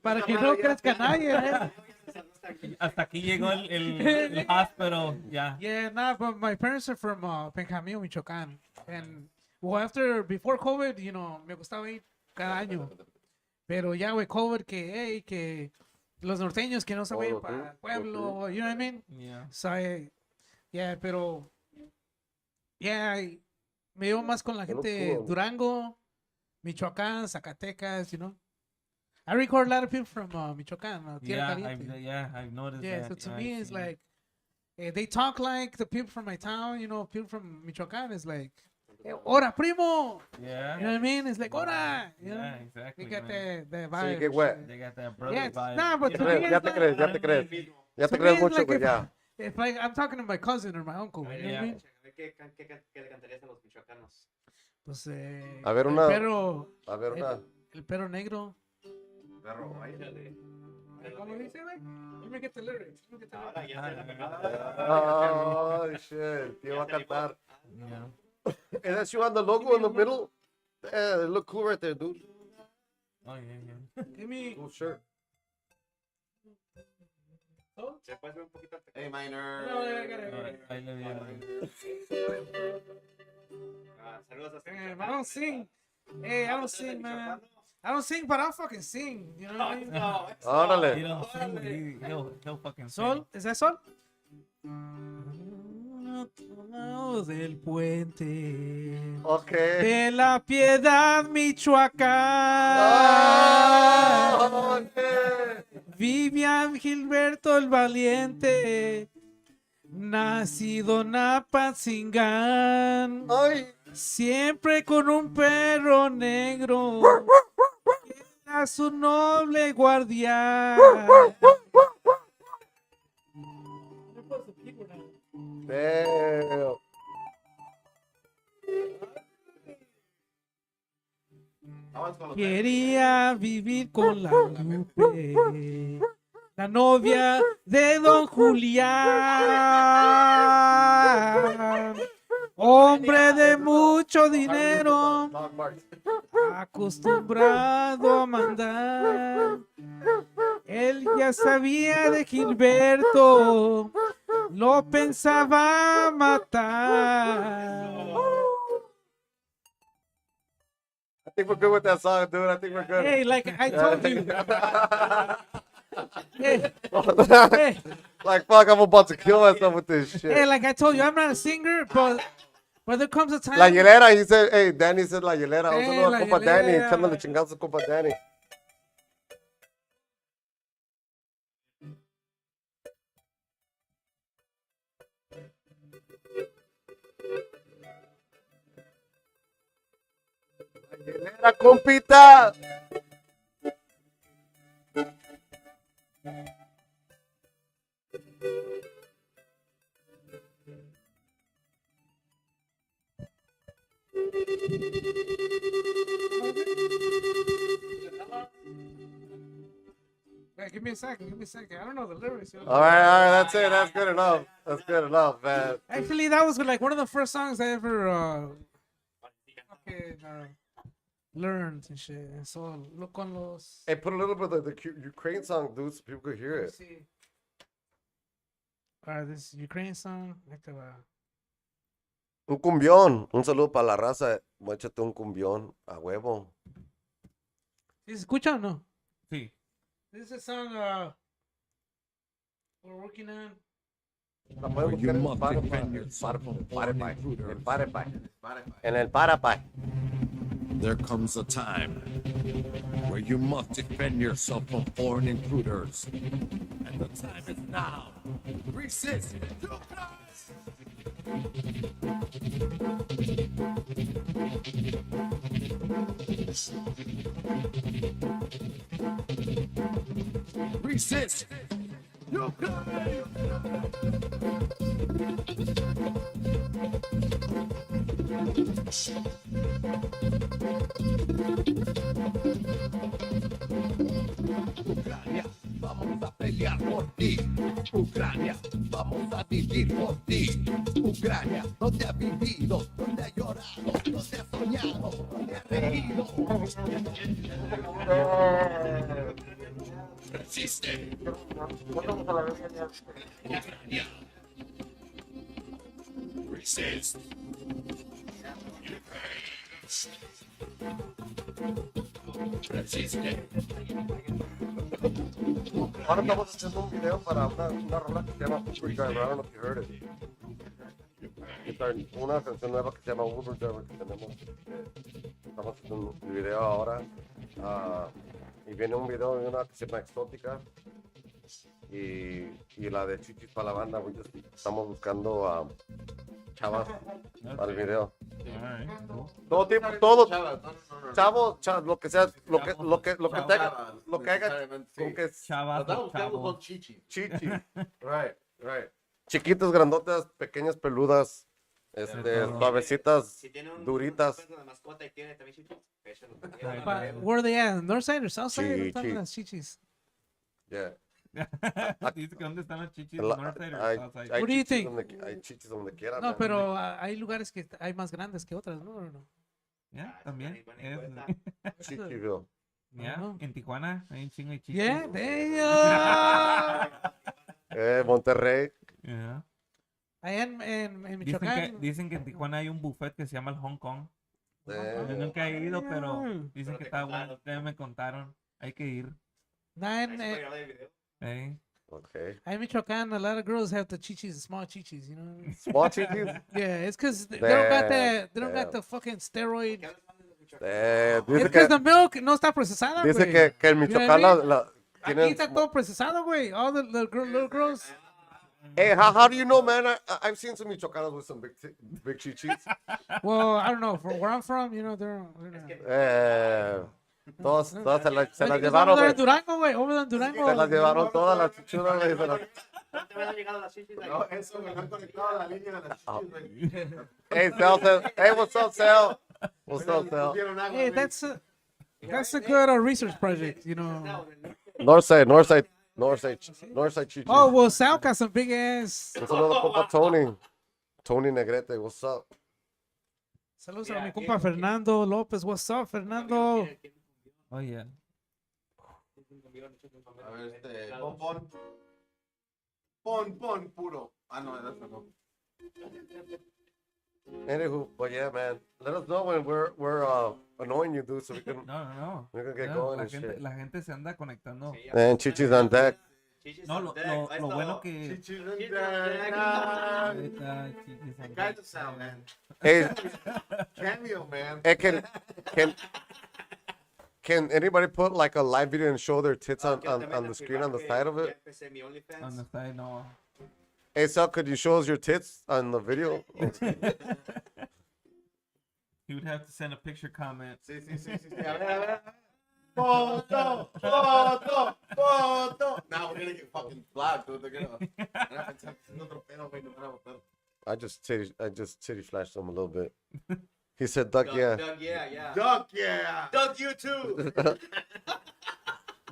Para que no crezca nadie, eh. Hasta aquí llegó el hospital, yeah. Yeah, nah, but my parents are from Benjamín, Michoacán. And, well, before COVID, you know, me gustaba ir cada año. Pero ya, güey, COVID, que los norteños que no se vayan para el pueblo, you know what I mean? Yeah. So, yeah, pero, yeah, me llevo más con la gente de Durango, Michoacán, Zacatecas, you know. I record a lot of people from Michoacán, Tierra Caliente. I've noticed Yeah, that. so to yeah, me, I've it's seen it. like, they talk like the people from my town, you know, people from Michoacán is like, ora, primo! Yeah. You know what I mean? It's like, ora! You know? Yeah, exactly. We got man. the Sí, vibe. qué güey. They got that brother Yeah, vibe. nah, but You to know? me, Ya it's te like, crees, ya te crees. Ya te to me, crees it's mucho, like güey, ya. if like I'm talking to my cousin or my uncle, you know what I mean? ¿Qué le cantarías a los michoacanos? Pues, A ver, una- el A ver, una. perro negro. Perro, báilale. ¿Cómo dice, güey? Let me get the lyrics. Let me get the Ahora lyrics. ya se la pegaba. Oh, shit. Tío va a cantar. Yeah. Hey, that's you on the logo in the middle? Yeah, it look cool right there, dude. Oh, yeah. Give me. Cool shirt. ¿Se puede ver un poquito? Hey, minor. No, I got it. Alright, I love you. Saludos hasta I don't sing. Hey, I don't sing, man. I don't sing, but I'll fucking sing. You know what I mean? No, He Órale. don't sing, he'll fucking sing. Sol, ¿es that Sol? Del puente Okay. de la Piedad, Michoacán, Oh, yeah. Vivian Gilberto el Valiente, nacido en Apatzingán, Ay. siempre con un perro negro, que era su noble guardián. Damn. Vamos con los Quería vivir con la Lupe, la novia de don Julián, hombre de mucho dinero, Dog barks. acostumbrado a mandar. Él ya sabía de Gilberto, lo pensaba matar. I think we're good with that song, dude. I think we're good. Hey, like I told you. Hey, hey, Like, fuck, I'm about to kill myself with this hey, shit. like I told you, I'm not a singer, but there comes a time. La hielera, he said, hey, Danny said la hielera. Un Hey, saludo La a compa Danny, Hielera. echándole chingazos a compa Danny. La hielera, compita. Give me a second. I don't know the lyrics. All right, that's it. That's good enough. That's good enough, man. Actually, that was like one of the first songs I ever learned and shit. And so look on los. Hey, put a little bit of the Ukraine song, dude, so people could hear it. See. All right, this Ukraine song. Ahí te va. Un cumbión. Un saludo para la raza. Échate un cumbión a huevo. ¿Sí se escucha o no? Sí. This is a song we're working on. La pueden buscar en Spotify. En el Spotify. There comes a time where you must defend yourself from foreign intruders. And the time is now. Resist. Resist. Ukraine! Ucrania, vamos a pelear por ti. Ucrania, vamos a vivir por ti. Ucrania, donde ha vivido, donde ha llorado, donde ha soñado, donde ha reído. Resiste. Ucrania. Resist. Resiste. Ahora estamos haciendo un video para una rola que se llama Uber Driver. I don't know if you heard it. Una canción nueva que se llama Uber Driver que tenemos. Estamos haciendo un video ahora. Y viene un video de una que se llama Exótica. Y la de Chichis para la banda. Estamos buscando a chavas para el video. Todo tipo, todo. Chavos, lo que sea, lo que haga, con que Chavas, chavos. chichi. chichi. Right. Chiquitos, grandotas, pequeñas, peludas, suavecitas, Si tiene un duritas. perro de mascota y tiene también chichis, échalo. But where are they at? North side or south side? Chi- ¿Dónde están chi- las chichis? Yeah. Dice que dónde están los chichis, La- Northside o hay- Southside. hay What do you chichis think? hay chichis donde quiera. No, man. pero hay lugares que hay más grandes que otras, ¿no? ¿O no? Ya, también. buena Es- encuesta. Chichiville. Ya, Ajá. en Tijuana hay un chingo de chichis. Yeah, damn. Monterrey. Ya. Allá en Dicen Michoacán. dicen que en Tijuana hay un buffet que se llama el Hong Kong. Yo nunca he ido, pero dicen Pero que te está contaron. bueno. Ya me contaron. Hay que ir. Nah, Ahí se puede grabar el video. Okay. in Michoacán, a lot of girls have the chichis, small chichis, you know what I mean? Small chichis. Yeah, it's because they don't got Damn, they don't got the fucking steroid. ¿Qué hablas de Michoacán? Es Dice because que, the milk no está procesada, dice güey. que en You know Michoacán what I mean? la Aquí tienen. está todo procesado, güey. All the little girls. Hey, how do you know, man? I've seen some Michoacanos with some big chichis. Well, I don't know. From where I'm from, you know, they're not. Todas se las Like, llevaron, over there güey. in Durango, güey. Over there in Durango. Se las llevaron todas las chichuras, güey. se las- ¿No te hubieran llegado las chichis ahí? No, eso me lo han conectado a la línea de las chichis, güey. Hey, Sal says, hey, what's up, Sal? What's up, Sal? Pusieron agua, Hey, güey. that's a good research project, you know. Northside chichis. Oh, well, Sal got some big ass. Un saludo, compa Tony. Tony Negrete, what's up? Saludos a mi compa Fernando López. What's up, Fernando? Oh, yeah. A ver, pon puro. Ah, no, eso no. Anywho, but yeah, man. Let us know when we're annoying you, dude, so we can No. get No, going la and gente, shit. la gente se anda conectando. And chichis on deck. Chichis No, on lo deck, ahí lo está. bueno que... Chichis on deck. Ahorita, chichis on Guys, deck. sound, man. Hey, Cameo, man. hey, can anybody put like a live video and show their tits on the screen on the side of it? Ya empecé mi OnlyFans. On the side, no. Hey, Sal, could you show us your tits on the video? He would have to send a picture comment. Sí. A ver. Foto. Now we're gonna get fucking flagged, dude. They're gonna pensar que es otro pedo, güey. Nos van a botar. I just titty flashed him a little bit. He said, "Duck, yeah, Doug, yeah. Duck, yeah. Doug, you too.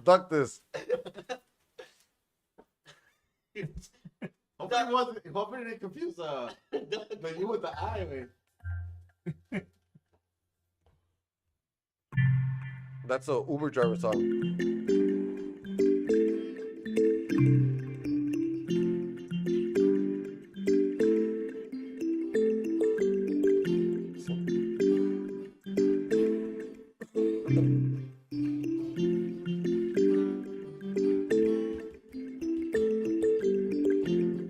duck this." Hopefully they confuse the you with the I, man. That's a Uber driver song.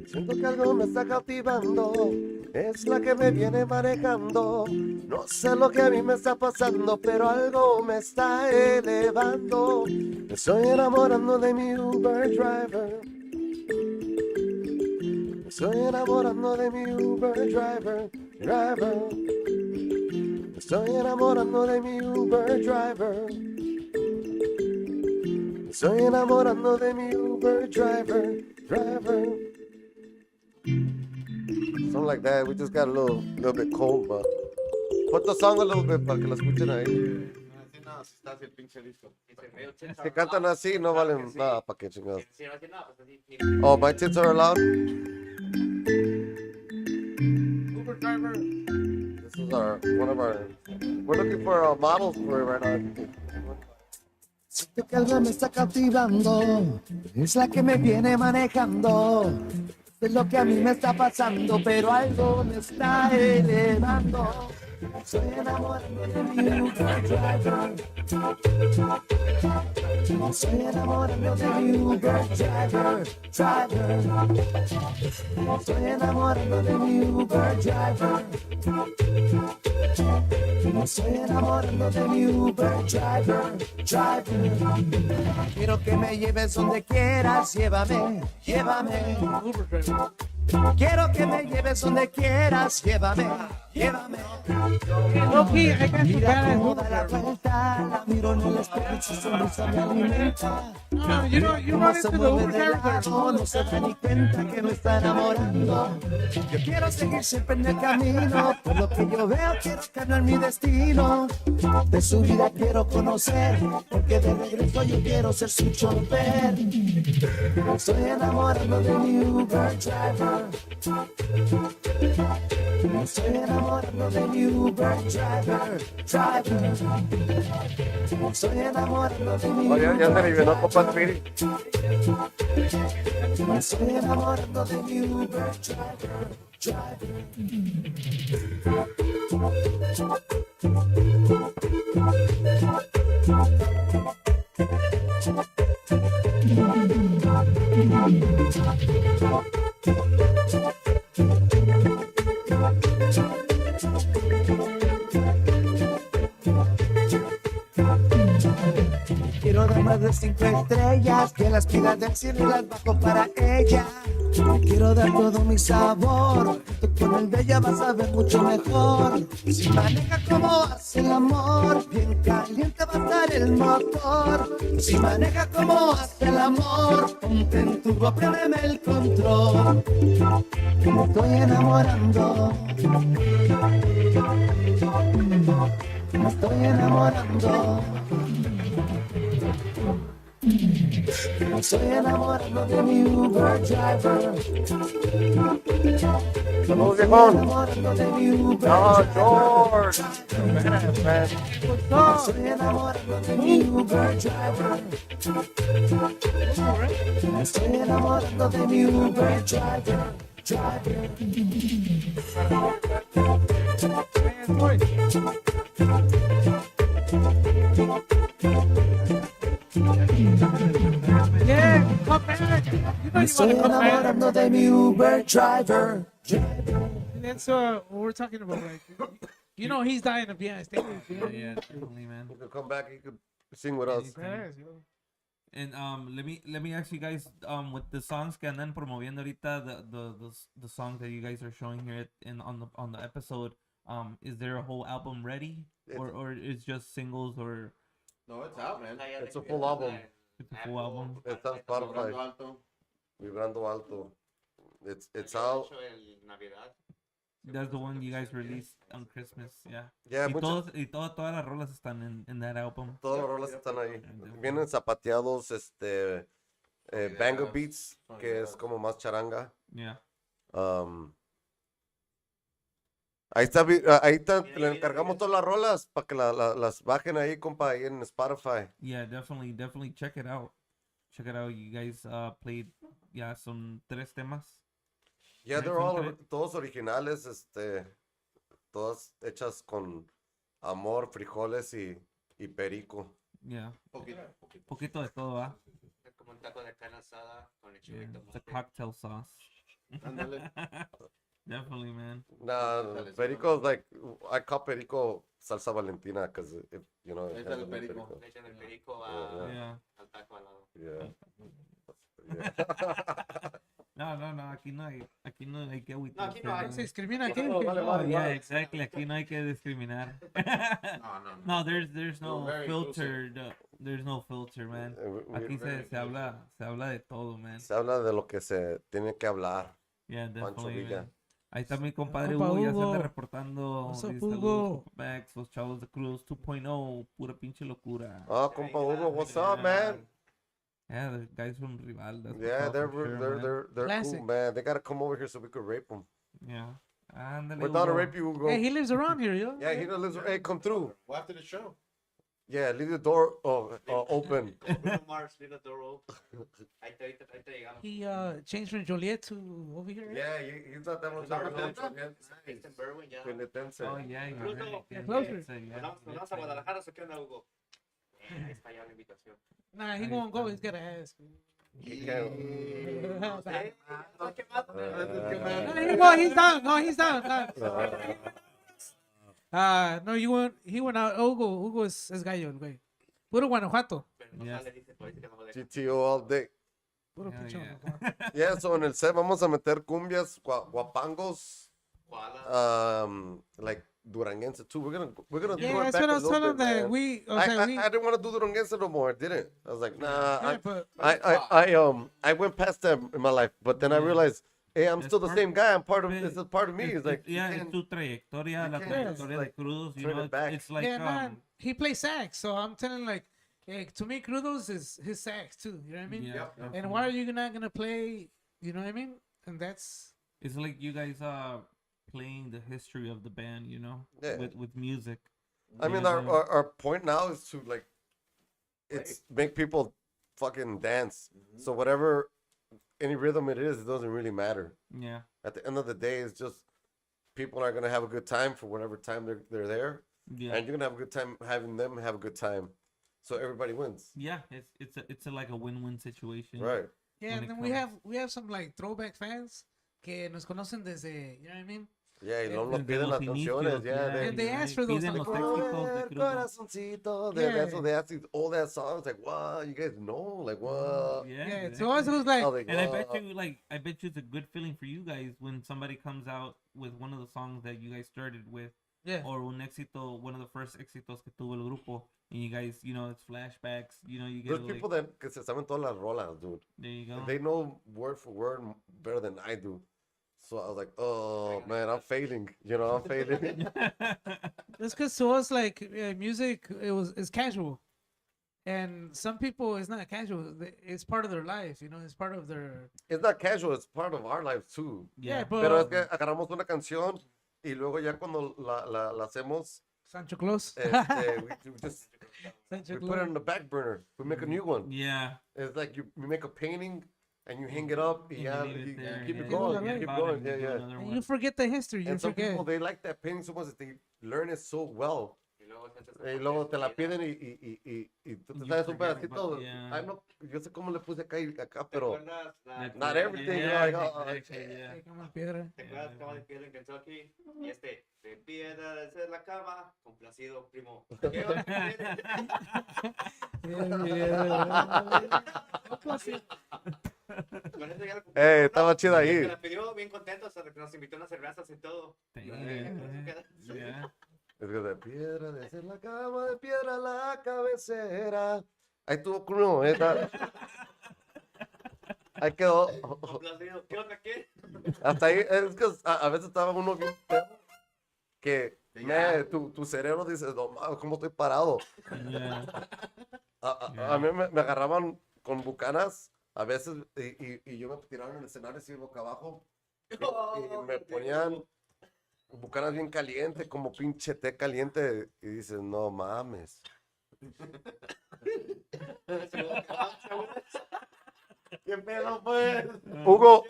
Siento que algo me está cautivando, es la que me viene manejando. No sé lo que a mí me está pasando, pero algo me está elevando. Me estoy enamorando de mi Uber driver. Me estoy enamorando de mi Uber driver, driver. Me estoy enamorando de mi Uber driver. Me estoy enamorando de mi Uber driver, driver. Something like that. We just got a little bit cold, but put the song a little bit para que la escuchen ahí. Así no, si está así el pinche disco. Si cantan así, no valen nada, pa' qué chingados. Si no hace nada, pues así. Oh, my tits are allowed? Uber driver. This is one of our, we're looking for models for it right now. Siento que algo me está cautivando, es la que me viene manejando. Es lo que a mí me está pasando, pero algo me está elevando. Estoy enamorando de mi Uber driver. Estoy enamorando de mi Uber driver, driver. Estoy enamorando de mi Uber driver. Estoy enamorando de mi Uber driver, driver. Quiero que me lleves donde quieras, llévame, llévame. Uber driver. Quiero que me lleves donde quieras, llévame, llévame. Low-key, I got some Mira badass cómo Uber da la driver. vuelta, la miro en el espejo y su sonrisa me alimenta. No, you know, you Cómo run se into the mueve Uber de drivers that are lado, no se da ni cuenta que me está enamorando. Yo quiero seguir siempre en el camino, por lo que yo veo quiero cambiar mi destino. De su vida quiero conocer, porque de regreso yo quiero ser su chofer. Estoy enamorando de mi Uber driver. Me estoy enamorando de mi Uber driver, driver. Me estoy enamorando de mi Oh, ya se liberó Copa Spirit. Me estoy enamorando de mi Uber driver, driver. Quiero dar más de 5 estrellas, que las pidas del cielo y las bajo para ella. Quiero dar todo mi sabor, tú con el de ella vas a ver mucho mejor. Si maneja como hace el amor, bien caliente va a estar el motor. Si maneja como hace el amor, ponte en turbo, préndeme el control. Me estoy enamorando. Me estoy enamorando. Me estoy enamorando de mi Uber driver. Saludos, Me viejón. estoy enamorando de mi Uber Oh, driver. George. Badass, man. Me estoy enamorando de mi Uber driver. Me estoy enamorando de mi Uber driver. Driver. Man, boy. Yeah, come back. You know Me you estoy want to come back. enamorando de mi Uber driver. And that's what we're talking about. Like, you know, he's dying to be on stage. You know? Yeah, definitely, man. You could come back, you could sing with us. Yes, yo. And let me ask you guys, with the songs que andan promoviendo ahorita, the songs that you guys are showing here on the episode, is there a whole album ready, or it's just singles, or No, it's out, man. It's a full album. it's a full album? It's on Vibrando Spotify. alto. Vibrando Alto. It's out. That's the one you guys released on Christmas, yeah. Yeah, Y mucho- todas las rolas están en that album. Todos los roles están ahí. Vienen zapateados, Banger Beats, que es como más charanga. Yeah. Ahí está, le encargamos todas las rolas para que las bajen ahí, compa, ahí en Spotify. Yeah, definitely check it out. Check it out. You guys played, yeah, son 3 temas. Yeah, Right, they're son all tres. todos originales, todas hechas con amor, frijoles y perico. Yeah. Poquito. Poquito de todo, ¿ah? Es como un taco de carne asada con el Yeah. chilito. It's a cocktail sauce. Ándale. Definitely, man. Nah, perico is like, I call perico salsa valentina because, you know, it Ahí está has el a little perico. Le echan el perico Yeah, Yeah. al taco al lado. Yeah. No, aquí no hay que agüitarse. No, aquí no hay. Se discrimina aquí. No, vale, Oh, vale, yeah, vale. exactly. Aquí no hay que discriminar. No. No, there's no We're very filter. There's no filter, man. Aquí se habla de todo, man. Se habla de lo que se tiene que hablar. Yeah, Pancho definitely, Villa. man. Ahí está mi compadre Compa Hugo, ya se anda Hugo. reportando. What's up, Dice, saludos, Hugo? Max, los chavos de Cruz 2.0, pura pinche locura. Oh, compa Hugo, what's up, man? Yeah, the guys from Rival. That's what's Yeah, up, they're for sure, man. cool, Classic. man. They gotta come over here so we could rape them. Yeah. Ándale, We're down to Hugo. rape you, Hugo. Hey, he lives around here, yo. Yeah, he lives. Hey, come through. Well, after the show. Yeah, leave the door open. Como Bruno Mars, leave the door open. Ahí te llegamos. He changed from Joliet to over here. Yeah, he's not that much Está en Berwyn ya. Oh, yeah, you're Bruno, right. Yeah, closer. it's a- yeah, Nos vamos a Guadalajara, ¿o qué onda, Hugo? Ahí está ya la invitación. Nah, he won't go. He's gotta ask. He can't. ¿Estás quemado? No, he won't. He's down. No, he's down. No, he went out. Hugo es gallo, el güey. Puro Guanajuato. Pero no Yes. sale, dice, por ahí que no lo deja. GTO all day. Puro Hell pinche yeah. Guanajuato. Yeah, so en el set vamos a meter cumbias, guapangos, Koala. like duranguense too. We're gonna Yeah, throw it that's back what a I was little telling bit, that man. we. O I sea, we. didn't want to do duranguense no more. I didn't. I was like, nah. Yeah, but I went past them in my life, but then I Yeah. realized, hey, I'm That's still the part- same guy. I'm part of Man, this is part of me. It's like you yeah, it's can't- tu trayectoria, you la can't trayectoria just, de like, Crudos, you turn know, it back. it's like, yeah, man, he plays sax, so I'm telling like, to me, Crudos is his sax too. You know what I mean? yeah, And why are you not gonna play? You know what I mean? And that's it's like you guys playing the history of the band, you know, Yeah. with music. I mean, Yeah, our point now is to like, it's make people fucking dance. So whatever, any rhythm it is, it doesn't really matter. yeah, At the end of the day, it's just people are gonna have a good time for whatever time they're there, yeah, and you're gonna have a good time having them have a good time. So everybody wins, yeah. It's like a win-win situation. right? yeah. When And it then we comes- have some like throwback fans que nos conocen desde, you know what I mean? Yeah, y luego nos Desde piden los las canciones, inicios, yeah. And they asked for those, piden like, los "Oh, éxitos de el Crudos. corazoncito. Yeah. That's what they ask these old ass songs. Like, wow, you guys know, like, what? Yeah, Yeah, exactly. to us it was like, I was like, And I "Wow." bet you it's a good feeling for you guys when somebody comes out with one of the songs that you guys started with, yeah, or un éxito, one of the first éxitos que tuvo el grupo, and you guys, you know, it's flashbacks, you know, you get There's like, people that que se saben todas las rolas, dude. there you go. They know word for word better than I do. So I was like, oh man, I'm failing. You know, I'm failing. that's because to us like music it's casual, and some people it's not casual. It's part of their life, you know. It's part of their It's not casual. It's part of our lives too. yeah. Pero es But que agarramos una canción y luego ya cuando la hacemos, Sancho Claus, we just Sancho we put it Claus. on the back burner. We make a new one. Yeah, It's like you make a painting and you hang it up. and Yeah, leave it you there, keep yeah, it you going. forget You keep about it going. and Yeah, do yeah. another And one. you forget the history. You And some forget. people they like that painting so much that they learn it so well. Y luego sientes Y luego te la piden y tú te You sabes un forget pedacito. about- yeah. Ay, no, yo sé cómo le puse acá y acá, ¿Te pero acuerdas That- not yeah, everything, yeah, you're like, oh, exactly, yeah. Ay, como piedra. ¿Te acuerdas cómo de piedra en Kentucky? Y de piedra de ser la cama, complacido, primo. ¿Qué onda? Con eso ya lo cumplimos, ¿no? estaba chida ahí. Me la pidió bien contento, nos invitó a unas cervezas y todo. Damn, Yeah. yeah. Es que de piedra, de hacer la cama, de piedra la cabecera. Ahí estuvo Crudo, ahí quedó. Complacido. ¿Qué onda? ¿Qué? Hasta ahí, es que a veces estaba uno bien pedo, que tu cerebro dice, no mames, ¿cómo estoy parado? Yeah. A mí me agarraban con bucanas A veces, y yo me tiraba en el escenario así boca abajo y me ponían bucanas bien caliente, como pinche té caliente, y dices, no mames. ¿Qué pedo, pues? Hugo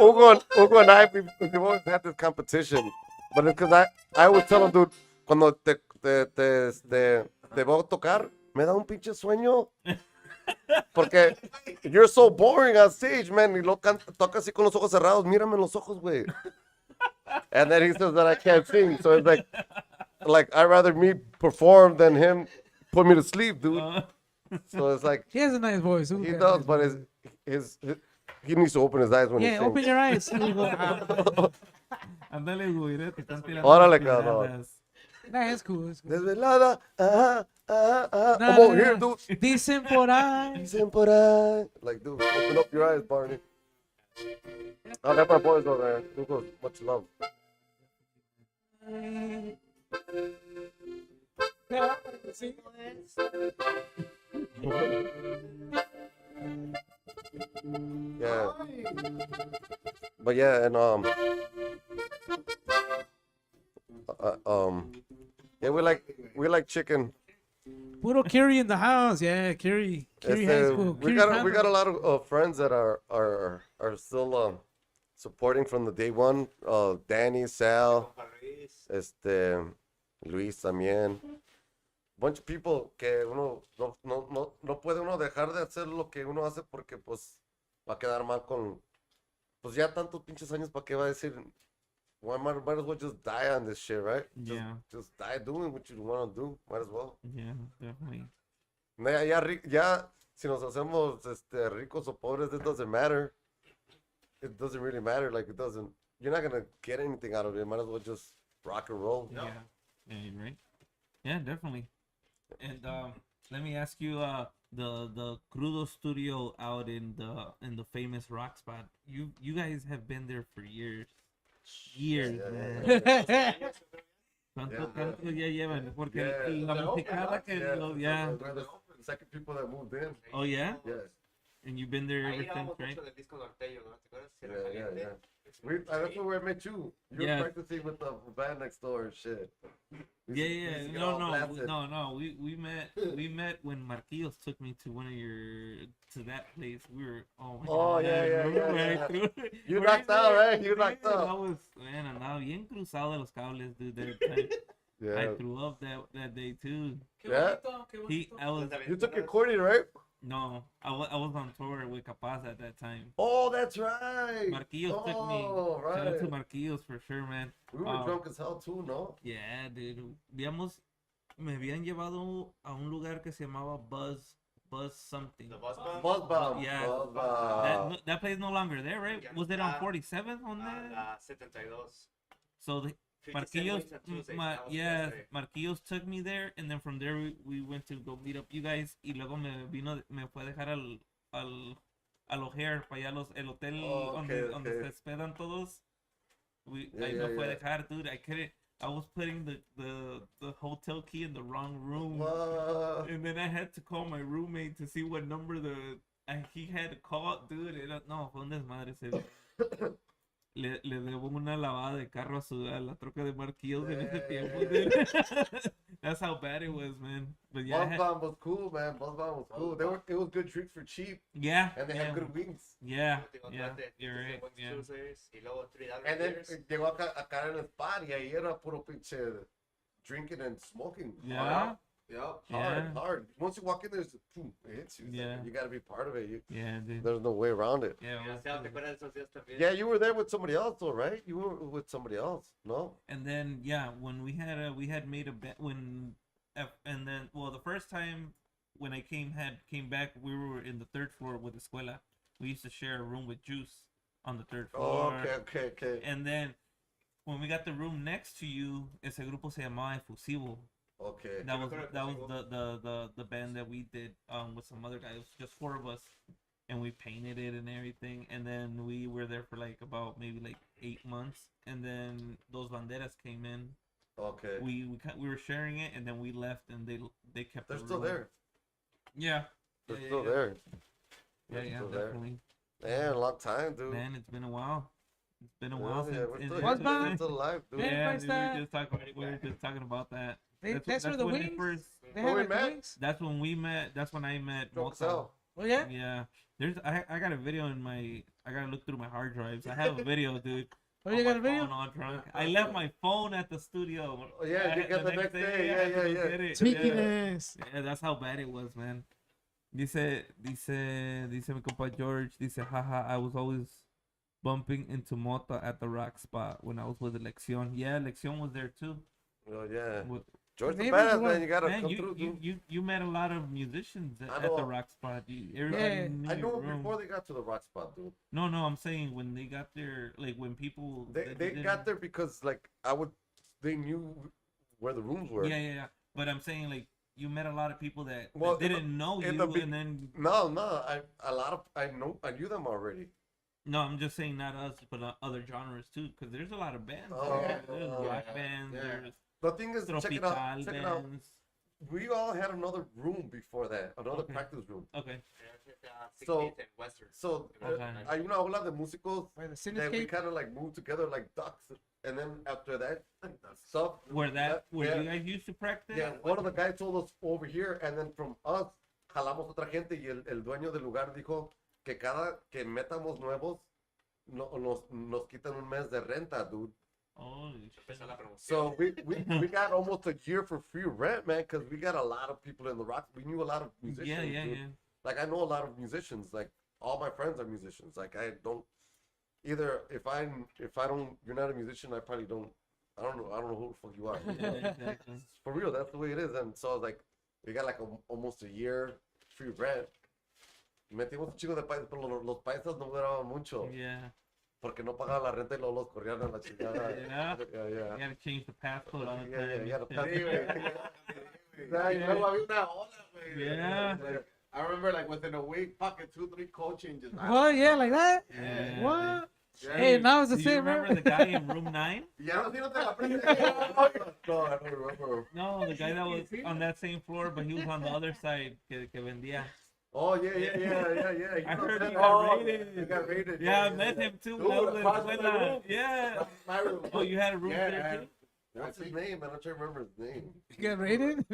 and I, we've always had this competition, but it's because I always tell him, dude, cuando te voy a tocar, me da un pinche sueño. Porque you're so boring on stage, man. Y lo toca así con los ojos cerrados. Mírame en los ojos, güey. And then he says that I can't sing. So it's like I'd rather me perform than him put me to sleep, dude. So it's like He has a nice voice. Hugo he has a does, nice but voice. he needs to open his eyes when he Yeah, sings. open your eyes. Hugo. Ándale, güey, te están tirando Órale, las cabrón. pedradas. Nah, it's cool. It's cool. Desvelada, ajá, ajá, ajá. Nah, I'm nah, over here, nah. dude. Dicen por ahí. Dicen por ahí. Like, dude, open up your eyes, Barney. Oh, that's my boys over there. Hugo, much love. Yeah. But yeah, and yeah, we like chicken. Puro Curie in the house. Yeah, Curie. Curie High School. We Curie got Catholic. a lot of friends that are still supporting from the day one. Danny, Sal, Luis también. Bunch of people que uno no puede uno dejar de hacer lo que uno hace porque pues va a quedar mal con pues ya tantos pinches años para qué va a decir why might as well just die on this shit, right? Yeah. Just die doing what you want to do. Might as well. Yeah, definitely. Ya si nos hacemos ricos o pobres, it doesn't matter. It doesn't really matter. Like it doesn't. You're not gonna get anything out of it. Might as well just rock and roll. Yeah. Yeah, you're right. Yeah, definitely. And let me ask you, the Crudo studio out in the famous rock spot. You guys have been there for years. Years, man. ¿Cuánto ya llevan? Porque la musicada que yeah. We're the second people that moved in. Oh yeah? Yes. And you've been there Ahí ever since, grabamos right? mucho del disco norteño, ¿no? ¿Te acuerdas? Era Yeah. caliente. That's where I met you. You Yeah. were practicing with the band next door and shit. We Yeah, used yeah. to get all blasted. No. We met when Marquillos took me to to that place. We were my Oh, God, yeah, remember yeah, when I yeah. threw- You where knocked is out, it? right? You knocked Yeah, out. I was, man, andaba bien cruzado de los cables, dude. That time. Yeah. I threw up that day too. Qué Yeah. bonito, qué bonito. I was You took your corny, right? no, I was on tour with Capaz at that time. Oh, that's right. Marquillos took me. Oh, Shout out to right. Marquillos for sure, man. We were drunk as hell too, no? Yeah, dude. Me habían llevado a un lugar que se llamaba Buzz something. The Buzz Bomb. Buzz bomb. Yeah. Buzz bomb. That place no longer there, right? Ya Was it no on está. 47 on there? La 72. So the 57 Marquillos, Wings and Tuesdays, Ma- that was yeah, yesterday. Marquillos took me there, and then from there we went to go meet up you guys, y luego me fue a dejar al O'Hare, para allá el hotel Oh, donde okay. se hospedan todos. Yeah, Ahí yeah, me fue a yeah. dejar, dude. I was putting the hotel key in the wrong room, What? and then I had to call my roommate to see what number he had to call, dude. No, fue un desmadre ese día. Le debo una lavada de carro a la troca de Marquillos en ese tiempo, dude. That's how bad it was, man. But yeah, Buzz bomb was cool, man. Buzz bomb was cool. It was good drinks for cheap, yeah, and they yeah, had good wings. yeah, Último yeah, trate, you're Tuesday, right, Wings, yeah. Tuesdays, y luego 3 dollar And then beers. llegó acá en el spot y ahí era puro pinche drinking and smoking. Yeah, Yep. Yeah. Hard. Once you walk in there, boom, it hits you. It's Yeah. like, you got to be part of it. yeah, dude. There's no way around it. Yeah, it was Demasiado, ¿te cool. acuerdas de esos días también? Yeah, you were there with somebody else, though, right? You were with somebody else, no? And then yeah, when we had made a bet and then the first time when I came back, we were in the third floor with the escuela. We used to share a room with Juice on the third floor. Oh, okay. And then when we got the room next to you, ese grupo se llamaba Efusivo. Okay. That was Efusivo. the band that we did with some other guys. It was just 4 of us, and we painted it and everything. And then we were there for like about maybe like 8 months. And then those banderas came in. Okay. We were sharing it, and then we left, and they kept. They're the still room. there. Yeah. They're Yeah, still yeah. there. Yeah, They're yeah, still there. definitely. Yeah, a long time, dude. Man, it's been a while. It's been a Yeah, while yeah, since. we're since- still, What's here, back? we're still alive, dude. Yeah. Yeah, Everybody's dude, we were just talking about that. That's where the when it wings. first. They Where have we it, the met? wings. That's when we met. That's when I met Mota. Chokorreo. Oh yeah. Yeah, I got a video in my. I gotta look through my hard drives. I have a video, dude. Oh, on you got my a video? phone all drunk. I left my phone at the studio. Oh, yeah, you got the next day. I had to Yeah, go yeah, get it. Sneakiness. Yeah, that's how bad it was, man. Dice mi compa George, dice, haha, I was always bumping into Mota at the rock spot when I was with Eleccion. Yeah, Eleccion was there too. Oh, yeah. With- George the Neighbors badass, or what? man. You gotta Man, come through, dude. you met a lot of musicians I at know. the rock spot. Everybody Yeah. knew I your know room. before they got to the rock spot, dude. No, I'm saying when they got there, like when people They didn't- got there because, like, they knew where the rooms were. Yeah. But I'm saying like you met a lot of people that, Well, that didn't know in you, the be- and then No, I knew them already. no, I'm just saying not us, but other genres too, because there's a lot of bands. Oh, There's yeah. rock bands. Yeah. There's The thing is, check it tropical out. Check it out. bands. We all had another room before that, another Okay. practice room. Okay. 16th and Western. So, Okay. hay una ola de músicos By the that we Cinescape. kind of like moved together like ducks, and then after that stuff, Where yeah, you guys used to practice? yeah, one of the guys told us over here, and then from us jalamos otra gente y el dueño del lugar dijo que cada que metamos nuevos nos quitan un mes de renta, dude. Holy shit. Empezó la promoción. So we got almost a year for free rent, man, because we got a lot of people in the rock. We knew a lot of musicians. Yeah. dude. Like I know a lot of musicians. Like all my friends are musicians. Like I don't either. If I don't, you're not a musician. I probably don't. I don't know who the fuck you are. Yeah, exactly. For real, that's the way it is. And so like we got like almost a year free rent. Metimos un chico de paisas, pero los paisas no duraban mucho Yeah. porque no pagaban la renta y luego los corrían a la chingada. Yeah. Yeah, You yeah. gotta change the passcode all the Yeah, time. yeah, and you shit. gotta Y luego había una ola, güey. Yeah. Like, I remember like within a week, fucking 2-3 code changes. What? Yeah, like that. Yeah. What? Yeah. Hey, now it's the Do you same, remember man. the guy in room 9? Ya no, sí, no te la aprendes. No, I don't remember. No, the guy that was on that same floor, but he was on the other side que vendía. Oh yeah. You I know heard that? he got Oh, raided. He got raided. Yeah, I met him too. Dude, when I was in across my Escuela. room. Yeah. My room. Oh, you had a room Yeah, there too? What's his name? Man, I'm trying to remember his name. You get rated?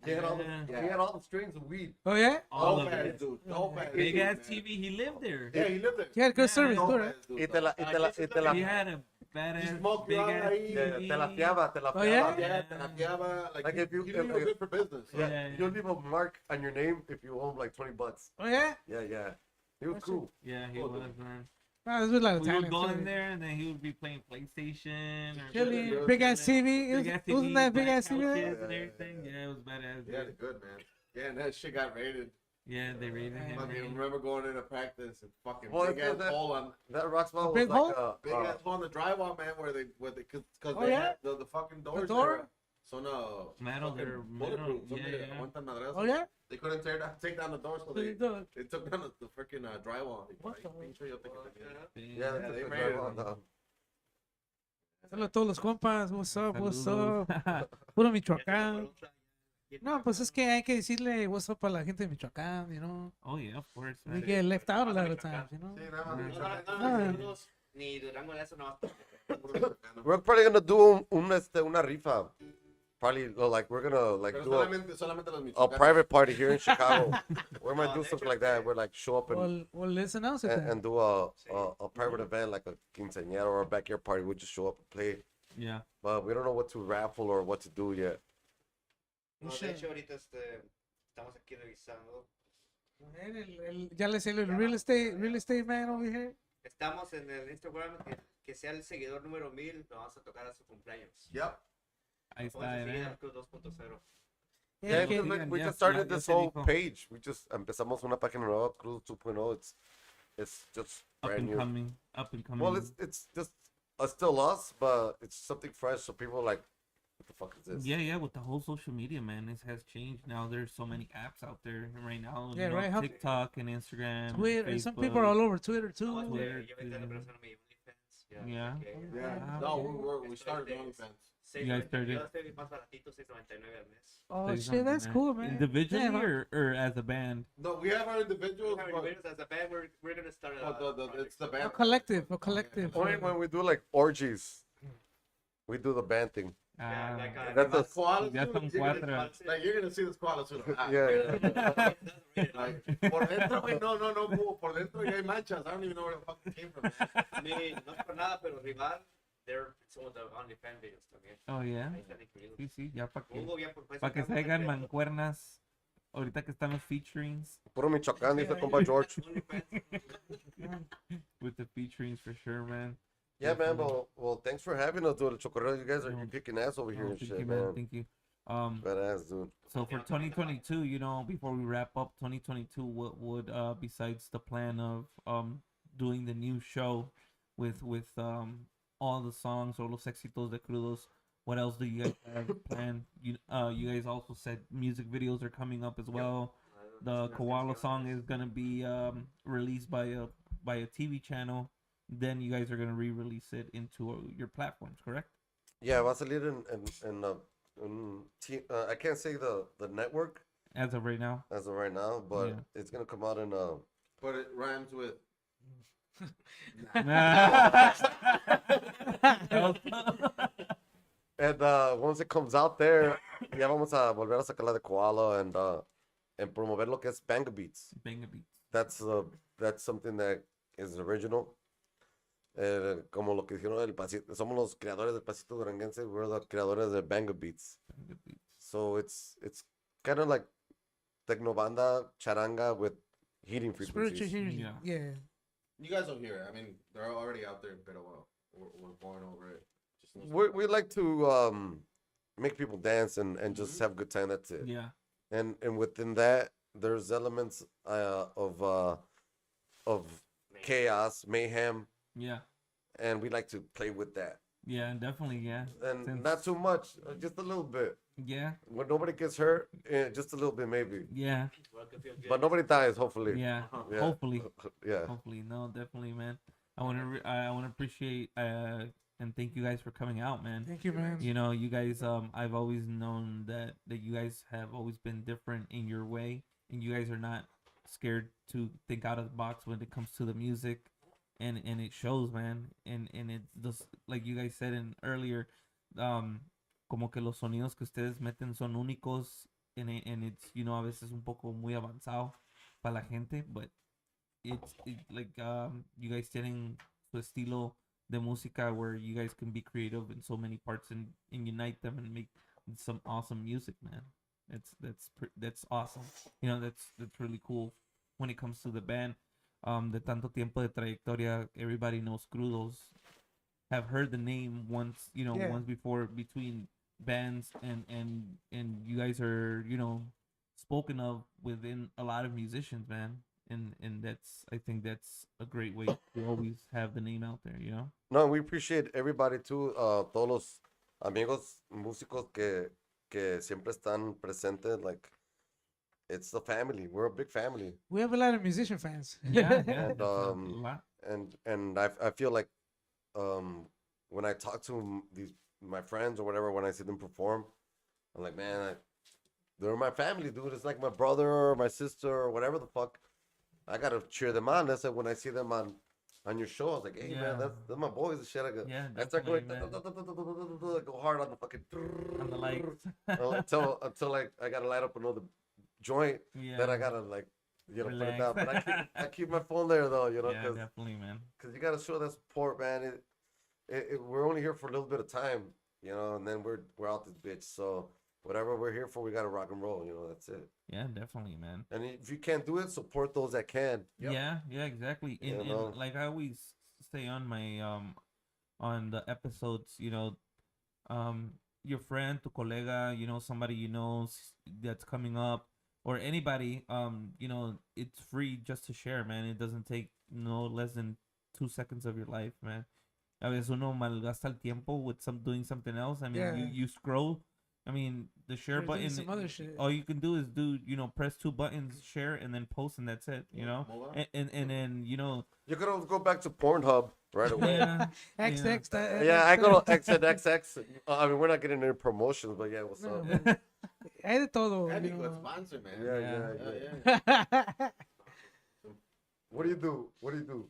He had all Yeah. he had all the strings of weed. Oh yeah. All Dope of ass it. dude. Dope ass Big dude, ass man. TV. He lived there. Yeah, he lived there. He had good Yeah. service, Dope too, right? ass dude, Y te la, though. y te la, y te la, He had a badass smoked big you out ass ahí. yeah, te la fiaba, te la Oh, yeah? fiaba. Yeah, te la fiaba. Like if you- he knew you were if- good for business. Yeah, Yeah. he'll leave a mark on your name if you owe him like $20. Oh yeah. Yeah. He was cool. Yeah, he Oh, was, dude. man. Oh, this was like a We time. would go in there and then he would be playing PlayStation or Chili, Yeah. big ass TV. Big ass Wasn't that big black ass TV? couches there? and everything. Yeah, it was badass. Yeah, dude. good, man. Yeah, and that shit got raided. Yeah, they raided him. I man. remember going into practice and fucking Well, big it's ass that- hole on That rock spot was big like hole? big ass hole on the drywall, man, where they cause Oh, they yeah? had the fucking doors. door? So no Metal, fucking they're bulletproof. metal, So yeah, they yeah. aguantan madrazos. Oh yeah. They couldn't take down the door, so What did they he do? they took down the freaking drywall. What Like, the- pinche, yo te quité. Yeah, Yeah, they that's raided right. him. Saludos a todos los compas. What's up? What's up? Saludos. Puro Michoacán. No, pues es que hay que decirle what's up a la gente de Michoacán, you know. Oh yeah, of course, We man. get left out a lot of times, you know. Sí, nada más Ah. Michoacán. Saludos, ni Durango de eso no. We're probably gonna do una rifa. Probably like we're gonna like Pero do a solamente los a michoacanos. private party here in Chicago. We're gonna do something like that. We're like show up and Well, let's announce it then. and do a private event like a quinceañera or a backyard party. We just show up and play, Yeah. but we don't know what to raffle or what to do yet. No, de hecho, ahorita estamos aquí revisando. Ya le salió el real estate man over here. Estamos en el Instagram, que sea el seguidor número 1000, lo vamos a tocar a su cumpleaños. Yep. Ahí Vamos a está, seguir eh. al Club 2.0. Yeah, Yeah, because que- we ya- just started ya this se whole dijo. page. We just empezamos una página nueva, Cruz 2.0. It's just Up brand and new. coming. Up and coming. Well, it's just still us, but it's something fresh. So people are like, what the fuck is this? Yeah, with the whole social media, man, it has changed. Now there's so many apps out there right now. Yeah, right, how- TikTok and Instagram, Twitter. Some people Facebook. are all over Twitter too. No, Twitter, yo ahorita Twitter. ando pensando en mi OnlyFans. Yeah. Okay. Yeah. Ah, No, okay. we started OnlyFans. You guys started- Yo estoy más baratito, $6.99 al mes. Oh Say shit, something, that's man. cool, man. Individually Yeah, man. or as a band? No, we have our individuals, Our but videos as a band, we're gonna start it's the A band. collective, a collective. Only when we do like orgies, we do the band thing. Yeah, Ah, like That's The a, koalas, Ya dude, son you're gonna- cuatro. like you're gonna see the koalas soon. yeah. Like, por dentro, güey, no, como por dentro ya hay manchas. I don't even know where the fuck it came from. Man. I mean, no es por nada, pero Rival, they're some of the OnlyFans videos también. Oh, yeah. Ahí están incluidos. Sí, sí, ya para que, Hugo bien por pa' que salgan mancuernas. Ahorita que están los featurings. Puro Michoacán, dice compa George. With the featurings for sure, man. Yeah, man. Well, thanks for having us, dude. Chokorreo, you guys are No. kicking ass over here Oh, and thank shit, you, man. man. Thank you. Badass, dude. So for 2022, you know, before we wrap up 2022, what would besides the plan of doing the new show with all the songs or los éxitos de Crudos, what else do you guys have planned? You guys also said music videos are coming up as well. The Koala song is gonna be released by a TV channel. Then you guys are gonna re-release it into your platforms, correct? Yeah, va a salir I can't say the network As of right now. as of right now, but Yeah. it's gonna come out in But it rhymes with. and once it comes out there, ya vamos a volver a sacarla de Koala and promover lo que es Banga Beats. Banger beats. That's something that is original. Como lo que dijeron el pasito, somos los creadores del pasito duranguense. We're the creadores de Banga Beats. Banger beats. So it's kind of like tecnobanda charanga with heating Spiritual frequencies. healing. Yeah. Yeah. You guys will hear it. I mean, they're already out there, but we're going over it. Just We like to make people dance and just have a good time. That's it. Yeah. And within that, there's elements of chaos, mayhem, Yeah. and we like to play with that. Yeah, definitely, yeah. And Since- not too much, just a little bit. Yeah, When nobody gets hurt, just a little bit maybe. yeah, But nobody dies, hopefully. yeah. Yeah. Hopefully, Yeah. hopefully, no, definitely, man. I want to, I want to appreciate and thank you guys for coming out, man. Thank you, man. You know, you guys, I've always known that you guys have always been different in your way, and you guys are not scared to think out of the box when it comes to the music, and it shows, man. And it's just like you guys said in earlier, como que los sonidos que ustedes meten son únicos, and it's, you know, a veces un poco muy avanzado para la gente, but it's like you guys tienen su estilo de música where you guys can be creative in so many parts and unite them and make some awesome music, man. That's awesome. You know, that's really cool when it comes to the band. De tanto tiempo de trayectoria, everybody knows Crudos. Have heard the name once, you know, Yeah. once before between bands, and you guys are, you know, spoken of within a lot of musicians, man. And I think that's a great way to always have the name out there, you know? No, we appreciate everybody too. Todos los amigos músicos que siempre están presentes. Like, it's the family. We're a big family. We have a lot of musician fans. Yeah, yeah. And, that's a lot. And I feel like when I talk to my friends or whatever, when I see them perform, I'm like, man, they're my family, dude. It's like my brother or my sister or whatever the fuck. I gotta cheer them on. That's like when I see them on your show, I was like, hey, Yeah. man, that's my boys and shit. Yeah, I start going, definitely, I go hard on the fucking On the lights. until like I gotta light up another joint. Yeah. Then I gotta like, you know, put it down. Relax. But I keep my phone there though, you know, Yeah, definitely, man. because you gotta show that support, man. We're only here for a little bit of time, you know, and then we're out this bitch. So whatever we're here for, we gotta rock and roll, you know. That's it. Yeah, definitely, man. And if you can't do it, support those that can. Yeah, exactly. You And know? like I always say on my on the episodes, you know, your friend, tu colega, you know, somebody you know that's coming up, or anybody, you know, it's free just to share, man. It doesn't take no less than 2 seconds of your life, man. A veces uno malgasta el tiempo with doing something else. I mean, Yeah. you scroll I mean, the share We're doing button. some other shit. All you can do is press 2 buttons, share, and then post, and that's it. Mobile. And then You could always go back to Pornhub right away. yeah, XX. Yeah, I go to XNXX. I mean, we're not getting any promotions, but yeah, what's up? No, hay de todo. That'd be you good know. sponsor, man. Yeah. Yeah. What do you do? What do you do?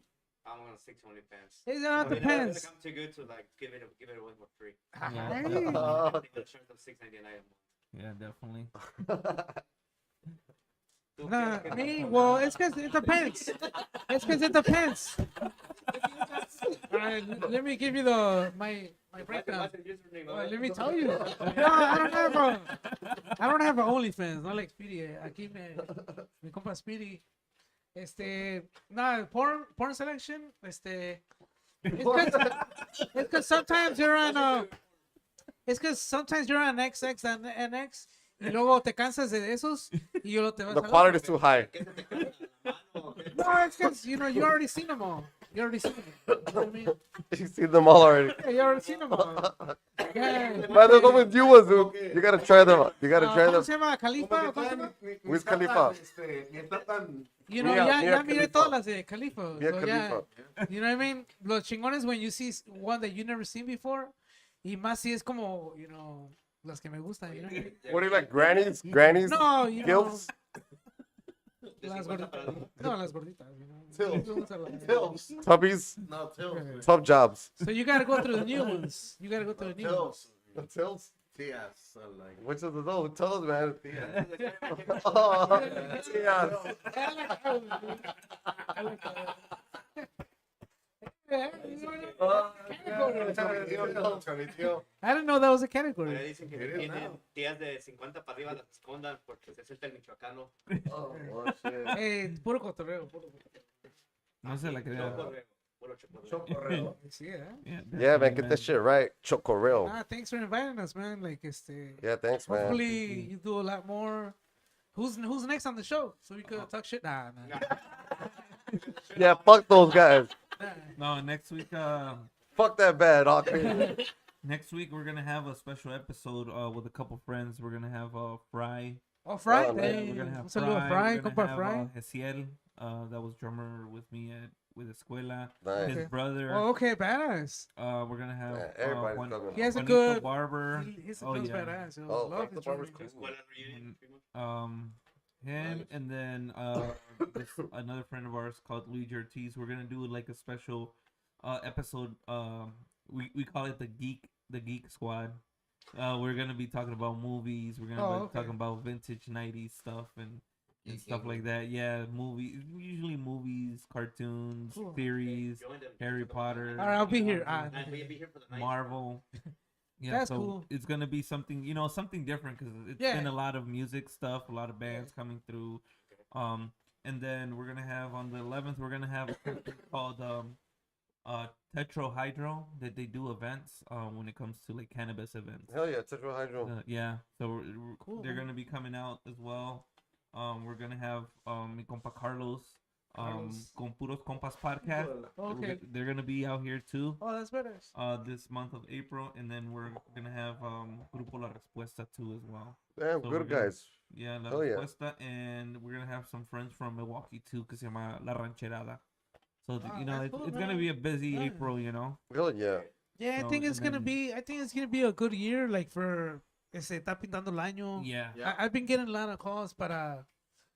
I'm gonna stick to OnlyFans. It I mean, depends. I'm too good to like give it away for free. Yeah. Hey. I think the shirt of $6.99 a month. yeah, definitely. Nah, me, well, it's because it depends. It's because it depends. All right, let me give you my breakdown. What's the username? Well, let me tell you. No, I don't have a OnlyFans, not like Speedy. Aquí mi compa Speedy. Porn selection. It's because sometimes you're on it's because sometimes you're on XX and NX y luego te cansas de esos y luego te vas The al quality otro. is too high. No, it's because you already seen them all. You already seen them. You know what I mean? You see them all already. Yeah, you already seen them all. Yeah. Man, there's always new ones, dude. You gotta try them. You gotta try ¿Cómo them. se llama? ¿Khalifa? ¿Cómo se llama? Wiz Khalifa. Ni está tan. You know, Mia ya miré Khalifa. todas las de Khalifa. Mia So, yeah, Khalifa. you know what I mean? Los chingones when you see one that you never seen before. Y más si es como, las que me gustan. You know what I mean? What do you like? Grannies? Grannies? No, Gilfs? Las gorditas. No, las gorditas. Tills. Tills. Tubbies? No, Tills. Tub jobs. So you gotta go through the new ones. You gotta go through the new ones. Tills. Tills? Tias. So like. Which of those? Tell us, man. Tias. Oh, yeah. I like that. I didn't know that was a Pero category. dicen que It is tienen now. tías de 50 para arriba las escondan porque se siente el michoacano. Oh, shit. Hey, puro cotorreo. Puro cotorreo. No se la crea. Chokorreo, puro chokorreo. Chokorreo. Sí, ¿eh? Yeah, Yeah, man, definitely, get that shit right. Chokorreo. Thanks for inviting us, man. Like, Yeah, thanks, man. hopefully you do a lot more. Who's next on the show? So we could talk shit. Nah. Yeah, fuck those guys. No, next week. Fuck that bad, Hawkeye. Next week we're gonna have a special episode with a couple friends. We're gonna have Fry. Oh, Fry. Oh, man. Hey, We're gonna have un saludo a Fry, We're gonna compa have, Fry. Hesiel, that was drummer with me with Escuela. Nice. His Okay. brother. Oh, okay, badass. We're gonna have Yeah, everybody's coming. He has a Juanito good. Barber. He's a Oh, good yeah. badass. Yo. Oh, Love Juanito his Barber's drumming. cool. Escuela reunion, pretty much. Him Nice. and then another friend of ours called Luigi Ortiz. We're gonna do like a special episode. We call it the Geek Squad. We're gonna be talking about movies. We're gonna be okay. talking about vintage '90s stuff and stuff like that. Yeah, movies. Usually movies, cartoons, Cool. series, Join them. Harry Potter. All right, I'll be here. And we'll be here for the night. Marvel. Yeah, That's so cool. it's gonna be something, something different because it's Yeah. been a lot of music stuff, a lot of bands coming through. And then we're gonna have on the 11th, we're gonna have a company called Tetrahydro that they do events when it comes to like cannabis events. Hell yeah, Tetrahydro. Yeah, so Cool, they're man. gonna be coming out as well. We're gonna have mi compa Carlos. Carlos. Con Puros Compas podcast. Okay. They're gonna be out here too. Oh, that's badass. This month of April, and then we're gonna have Grupo La Respuesta too as well. Damn, So we're good gonna- guys. Yeah, La Hell yeah. Respuesta, and we're gonna have some friends from Milwaukee too, que se llama La Rancherada. So Ah, you know, that's cool, it's gonna man. be a busy Yeah. April, you know. Hell yeah. Yeah, I So, think it's and gonna then- be. I think it's gonna be a good year. Like for está pintando el año. Yeah, Yeah. I've been getting a lot of calls para.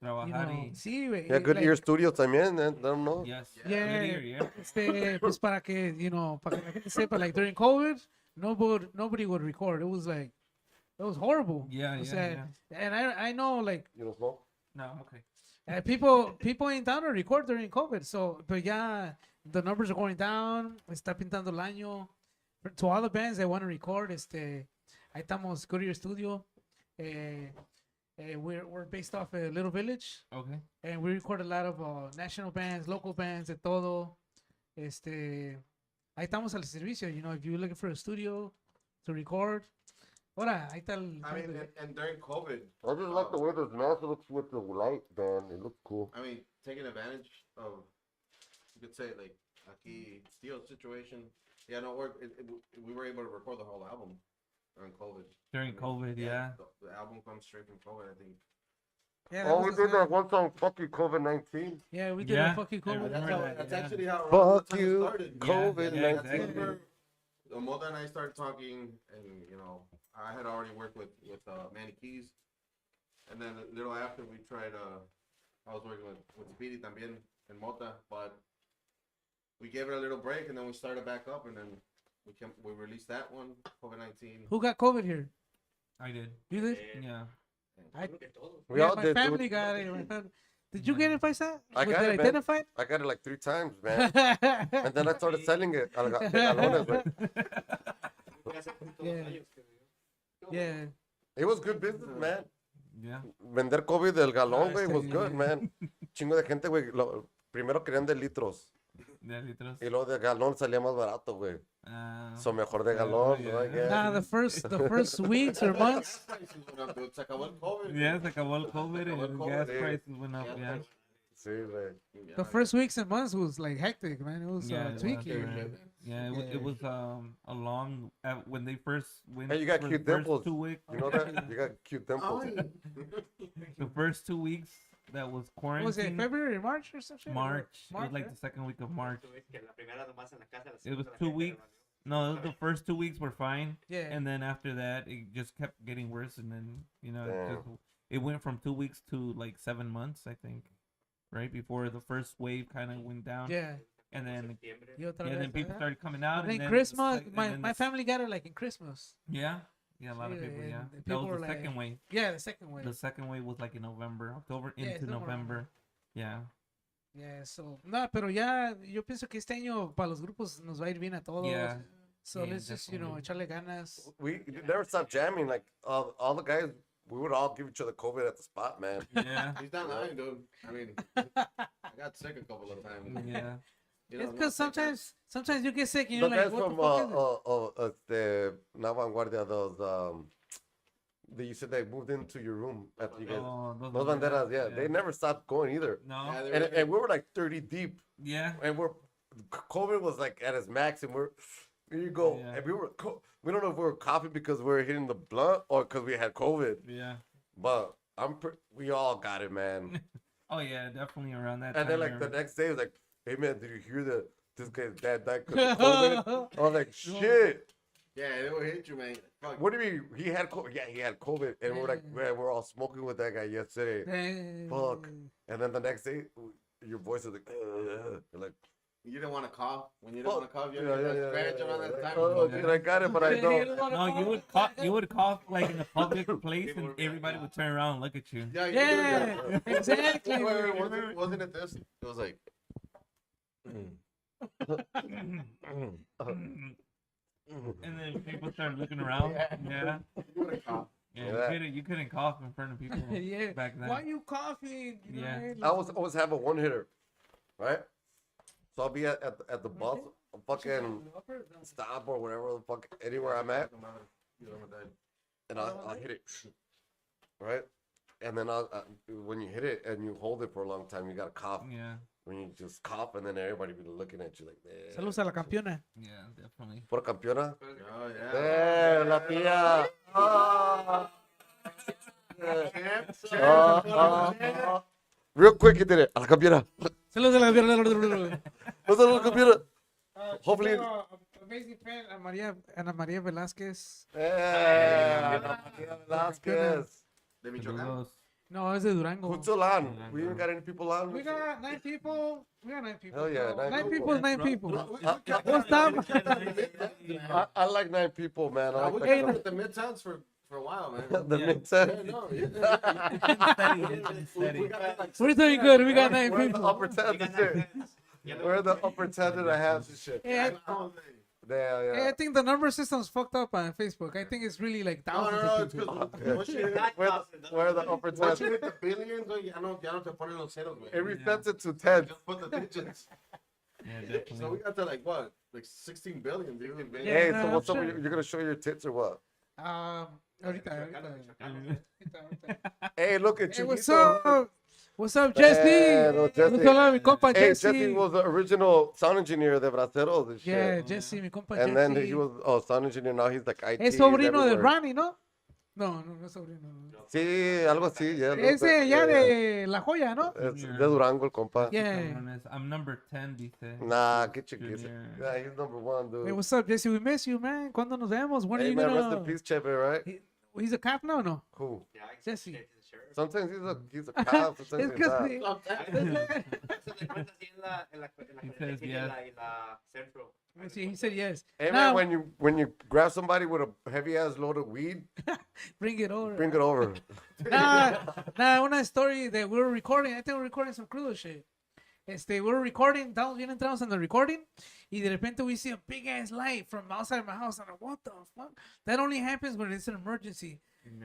trabajar y Sí, güey. Yeah, good like, ear studio también, let them know. yes, Yeah. good year, Pues para que, para que la gente sepa, like during COVID, nobody would record. It was like, it was horrible. Yeah, O yeah, sea, and I know like You know, smoke? No, I'm okay. people ain't down to record during COVID. So, but yeah, the numbers are going down. Está pintando el año. To all the bands that want to record, ahí estamos, Chokorreo Studio. We're based off a little village. Okay. And we record a lot of national bands, local bands, de todo. Ahí estamos al servicio. If you're looking for a studio to record, ahora, ahí está el. I mean, and during COVID, I just like the way this mask looks with the light, man. It looks cool. I mean, taking advantage of, you could say, like, aquí, Steel's situation. Yeah, no, we were able to record the whole album. during COVID. During COVID, yeah. The album comes straight from COVID, I think. Yeah, Oh, we was did the that same. one song, "Fuck You COVID-19." Yeah, we did Yeah, a fucking I COVID. remember that, That's yeah. actually how Fuck it you, started. COVID-19. Yeah, That's exactly. where Mota and I started talking, and you know, I had already worked with Manny Keys, and then a little after we tried. I was working with Speedy también and Mota, but we gave it a little break, and then we started back up, and then we released that one, COVID-19. Who got COVID here? I did. You did? Yeah. I, Creo que todos. We yeah, all my did. family Dude. got it. My family. Did you get it, Paisa? I Was got it it, man. identified? I got it like 3 times, man. And then I started selling it. De galones, güey. Fue hace poquito, Yeah. 2 años que me dio. Yeah. It was good business, man. Yeah. Vender COVID del galón, Ah, güey, está was bien. good, man. Chingo de gente, güey. Primero querían de litros. De litros. Y luego de galón salía más barato, güey. Ah, So mejor de Oh, galón, yeah. ¿no? I guess. Nah, the first weeks or months. Se acabó el COVID. yeah, se acabó el COVID acabó el and COVID, gas yeah. prices went up, yeah. Sí, güey. The first weeks and months was like hectic, man. It was Yeah, it was, tweaky. man. Yeah, it was a long when they first went. Hey, you got for cute the first dimples. 2 weeks. You know that? You got cute dimples. The first 2 weeks that was What was it quarantine. February, March or some shit? March. It was like yeah? the second week of March. Que la primera nomás en la casa, la It was segunda la 2 gente weeks. No, it was the first 2 weeks were fine, Yeah. and then after that, it just kept getting worse, and then Damn. it went from 2 weeks to like 7 months, I think, right before the first wave kind of went down, Yeah. and then septiembre. Y otra then vez, people ajá. started coming out, And then then Christmas, and my, then my the- family got it like in Christmas. yeah, a lot of Yeah, people, and yeah. the That people was were the like- second wave. Yeah, the second wave. The second wave was like in November, October Yeah, it's into November. November. Yeah. Yeah, so, no, pero ya, yo pienso que este año para los grupos nos va a ir bien a todos. Yeah. So Yeah, let's just, definitely. echarle ganas. We never stopped jamming. Like, all the guys, we would all give each other COVID at the spot, man. Yeah. He's not lying, dude. I mean, I got sick a couple of times. Yeah. You know, It's because sometimes you get sick and The you're like, guys what from the fuck is it? Na Vanguardia, those you said they moved into your room after you guys. Oh, Those banderas, yeah, they never stopped going either. No. Yeah, they And, were- and we were like 30 deep, Yeah. and COVID was like at its max, and here you go, Yeah. and we don't know if we were coughing because we were hitting the blunt or because we had COVID, Yeah. but we all got it, man. Oh yeah, definitely around that And time. then like the there. next day, it was like, hey man, did you hear that this guy's dad died because of COVID? I was like, shit. Yeah, it will hit you, man. Fuck. What do you mean? He had COVID. Yeah, he had COVID, and we're like, man, we're all smoking with that guy yesterday. Fuck. And then the next day, your voice is like, you're like, You didn't want to cough when you didn't fuck. want to cough. You Yeah, had yeah, to scratch yeah, around yeah. that time. Oh, dude, I got it, but I don't. No, you would cough. You would cough like in a public place, and everybody would turn around and look at you. Yeah, you Yeah, do, exactly. Wasn't it this? It was like, And then people started looking around. Yeah. you want to cough. Yeah. You couldn't cough in front of people Yeah. back then. Why you coughing? You know, Yeah. right? I always have a one hitter, right? So I'll be at the bus, fucking stop or whatever the fuck, anywhere I'm at, and I'll hit it, right? And then when you hit it and you hold it for a long time, you gotta cough. Yeah. When you just cough, and then everybody be looking at you like, man. Saludos a la campeona. Yeah, definitely. Pura campeona. Oh, yeah. La tía. Real quick, he did it. A la campeona. Saludos a la campeona. What's up, la campeona? Hopefully- Amazing fan, Ana María Velázquez. Ana María Velázquez. De Michoacán. Saludos. No, es de Durango. Who's still on? We even got any people on? We got 9 people. Hell yeah, bro. 9 9 people. people, 9 people. What's up? I like 9 people, man. I We like got that with the mid-towns for a while, man. stuff. The Yeah. mid-set. Yeah, no, Steady, it's been steady. we got like We're doing good. We got 9 We're in the people. upper 10 and shit. We're in the upper 10 and a half and shit. Yeah, Yeah. I think the number system's fucked up on Facebook. I think it's really like No, thousands no, of it's people. because once you We're the upper once 10. you hit the billions, güey, ya no te ponen los ceros, güey. It resets it to 10. Just put the digits. Yeah, So we definitely. got to like what? Like 16 billion, dude. Hey, Yeah, so what's up? sure. You're going to show your tits or what? Ahorita. Hey, look at Hey, you. what's up? What's up, Jesse? Man, Jesse. What's up, mi compa Hey, Jesse? Jesse was the original sound engineer de Braceros and shit. Yeah, Jesse, mi compa And Jesse. then he was sound engineer. Now he's like IT. Es sobrino de everywhere. Ronnie, ¿no? No, no es sobrino. Sí, algo así, ya. Ese ya de La Joya, ¿no? Es de Durango el compa. Yeah. Cabrones, I'm number 10, dice. Nah, qué chiquito. Junior. Yeah, he's number one, dude. Hey, what's up, Jesse? We miss you, man. ¿Cuándo nos vemos? When are Hey, you man, gonna... rest in peace, Chepe, right? He's a cop now, no? Who? Yeah, Jesse. Sometimes he's a cop, Es sometimes que he's not. sí. He says yes. Centro. Sí, he said yes. Hey, Now, man, when you grab somebody with a heavy ass load of weed, bring it over. bring it over. Nah, una story that we were recording. I think we're recording some crudo shit. We were recording, estamos bien entrados en the recording, y de repente we see a big ass light from outside my house. I'm like, what the fuck? That only happens when it's an emergency.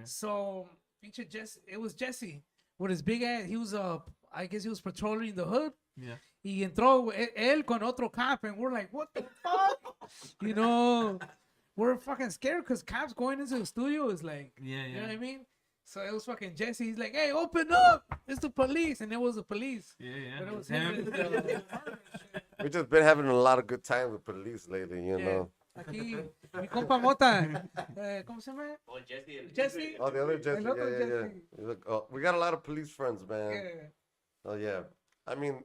So, pinche Jesse, it was Jesse with his big ass. He was I guess he was patrolling the hood. Yeah. Y entró él con otro cop, and we're like, what the fuck? You know, we're fucking scared because cops going into the studio is like, Yeah, you know yeah. what I mean? So it was fucking Jesse. He's like, hey, open up. It's the police. And it was the police. Yeah, But it yeah. was him. Damn. We just been having a lot of good times with police lately, you Yeah. know. Aquí, mi compa Mota. ¿Cómo se llama? Oh, Jesse. Jesse. Oh, the other Jesse, El otro yeah. Jesse. He's like, oh, we got a lot of police friends, man. Yeah. Oh yeah. I mean,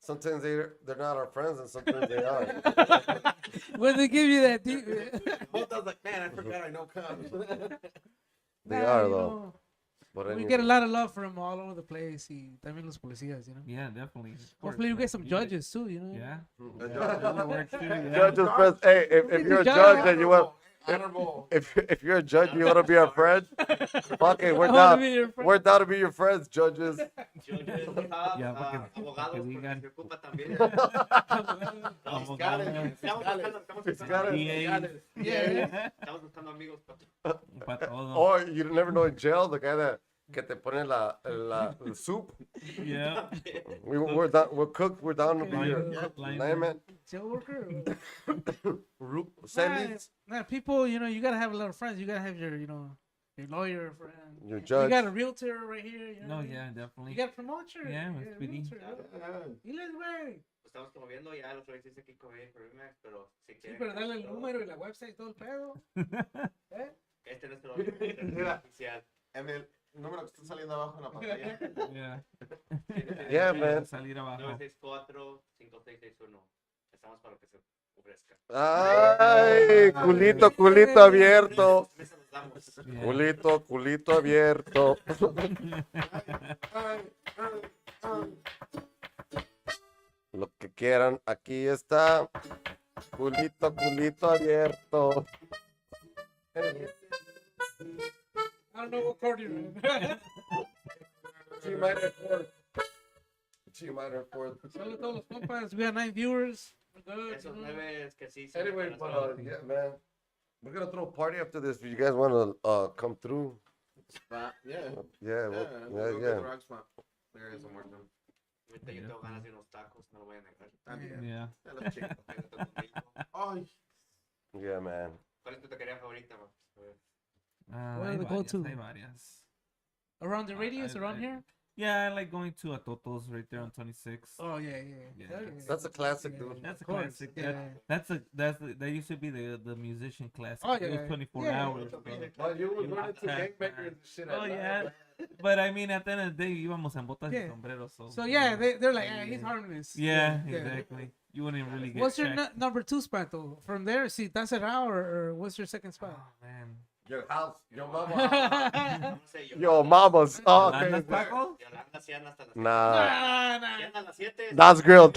sometimes they're not our friends, and sometimes they are. When they give you that deep. Both I was like, man, I forgot I know cops. They Nah, are you though. know, But we anyway. get a lot of love from all over the place. Y también los policías, you know. Yeah, definitely. Of course. Hopefully we get some You judges too, you know. Yeah. The That works too, yeah. Judges friends. Hey, if you're a judge and you want, Honorable. if you're a judge, you want to be our friend. Fuck it, we're I wanna down. be your friend. We're down to be your friends, judges. Ya, porque- Abogados, que porque digan. se ocupa también. Abogados. Yeah. Estamos buscando amigos. Pa' todo. Or you never know in jail, the guy that que te pone the soup. Yeah. We're cooked. We're down to be your Lineman. lineman. Jail worker. Sentence. Nah, people, you know, you gotta have a lot of friends. You gotta have your, you know, your lawyer friend. Your You judge. got a realtor right here. You know No, what I mean? yeah, You definitely. got a promoter. Yeah, you it's got a pretty- realtor. Diles, güey. Estamos como viendo ya el otro día dice que COVID por Remax, pero si Sí, quieren. pero dale el número y la website y todo el pedo. ¿Eh? Este no es nuestro oficial. En el número que está saliendo abajo en la pantalla. Yeah. Yeah, man. Salir abajo. 964-5661. Estamos para lo que se ofrezca. Ay, culito abierto. Eso nos damos. Yeah. Culito abierto. Lo que quieran, aquí está. Culito abierto. I don't know what chord you're in. G minor fourth. G minor fourth. Saludos a todos los compas. We got 9 viewers. We're good. Esos you know. 9 es que sí. sí, Anyway, nos but damos. yeah, man. We're gonna throw a party after this. If you guys want to come through, Yeah. yeah, Yeah, well, we'll get yeah. the rock spot. There is somewhere. Ahorita yo tengo ganas de unos tacos, no lo voy a negar. También. Yeah. Ya los chicos. Ay. Yeah, man. ¿Cuál es tu taquería favorita, man? A ver. Where Hay are the varias, go-to? hay varias. Around the radius, around here? Yeah, I like going to Atoto's right there on 26. Oh, yeah. Yeah. Hell That's a classic, dude. That's a Of course, classic. yeah. That used to be the musician classic. Oh, It was yeah. 24 Yeah. hours. bro. Well, you were going to gangbangers and shit. Oh yeah, but I mean, at the end of the day, íbamos en botas y Yeah. sombreros. So, So, yeah, they're like, he's harmless. yeah, exactly. You wouldn't really get. What's your checked. number 2 spot, though? From there, see, that's it out, or what's your second spot? Oh man. Your house, your mama. No sé, Yo, mamas. Oh, Yolanda's okay. tacos? Yolanda sí anda hasta las Nah. Nah. Sí anda a las 7. Das Grill.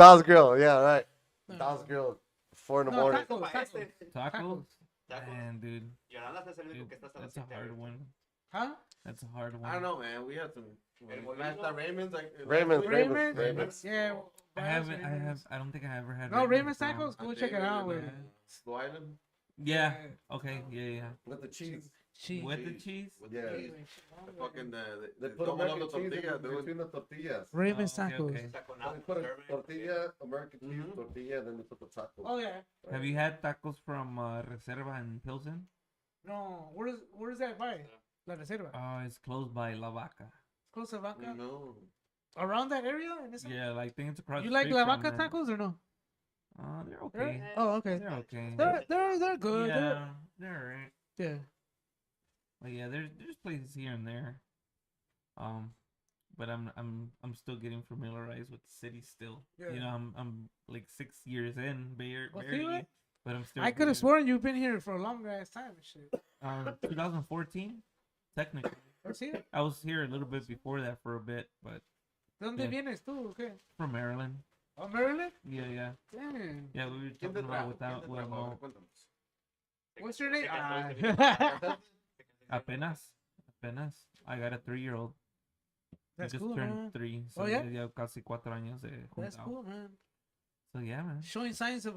Yeah, right. Das Grill. 4 in the No, morning. tacos, tacos. Tacos? Tacos. Man, dude, Yolanda es el único dude, que está hasta las that's a 7. hard one. Huh? That's a hard one. I don't know, man. We had some. El Last time Raymond's like. Raymond's, Raymond? Raymond's. Yeah. I haven't. I don't think I ever had. No, Raymond's, Raymond's bro. tacos? Go check it out, güey. Blue Island. Yeah. Okay. Yeah. With the cheese. Cheese. With the cheese. With Yeah. the cheese. The fucking They the put double American the cheese tortilla, in dude. between the tortillas. Raymond's Oh, okay, tacos. okay. Está con They apple put a sherbet. tortilla, American cheese, tortilla, then they put the taco. Oh, yeah. Have you had tacos from Reserva in Pilsen? No, where's that by? La Reserva. Oh, it's close by La Vaca. Close to Vaca. No. Around that area? In this Yeah, like things across. You the like street La from Vaca them. tacos or no? They're They're- okay. Oh, okay. They're okay. They're good. Yeah, they're alright. Yeah. But yeah, there's places here and there. But I'm still getting familiarized with the city still. Yeah. You know, I'm like 6 years in, Well, see barely, what? but I'm still. I could have sworn you've been here for a longer ass time and shit. 2014, technically. Oh, see? I was here a little bit before that for a bit, but ¿Dónde Yeah. vienes tú? Okay. from Maryland. Oh, Maryland? Yeah. Damn. Yeah, we were ¿Quién te talking about trajo? ¿Quién without te well, trajo? A ver, no, cuéntanos. What's your name? apenas. I got a 3-year-old. He That's just cool, turned man. 3. So Oh, yeah? ya casi 4 años de That's juntado. cool, man. So yeah, man. Showing signs of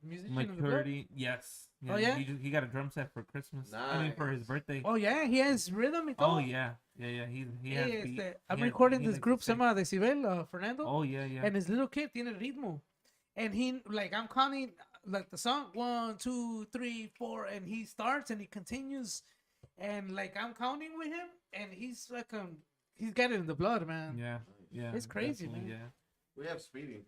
musician of the blood. Maturity, yes. Oh, yeah? He got a drum set for Christmas. I mean, for his Nice. birthday. Oh, yeah, he has rhythm and Oh todo. yeah. He has beat. I'm He has- recording he this likes group, to se sing. llama Decibel, Fernando. Oh yeah. And his little kid tiene ritmo. And he, like, I'm counting, like, the song, 1, 2, 3, 4, and he starts and he continues. And, like, I'm counting with him, and he's, like, he's got it in the blood, man. Yeah. It's crazy, definitely, man. We have Speedy.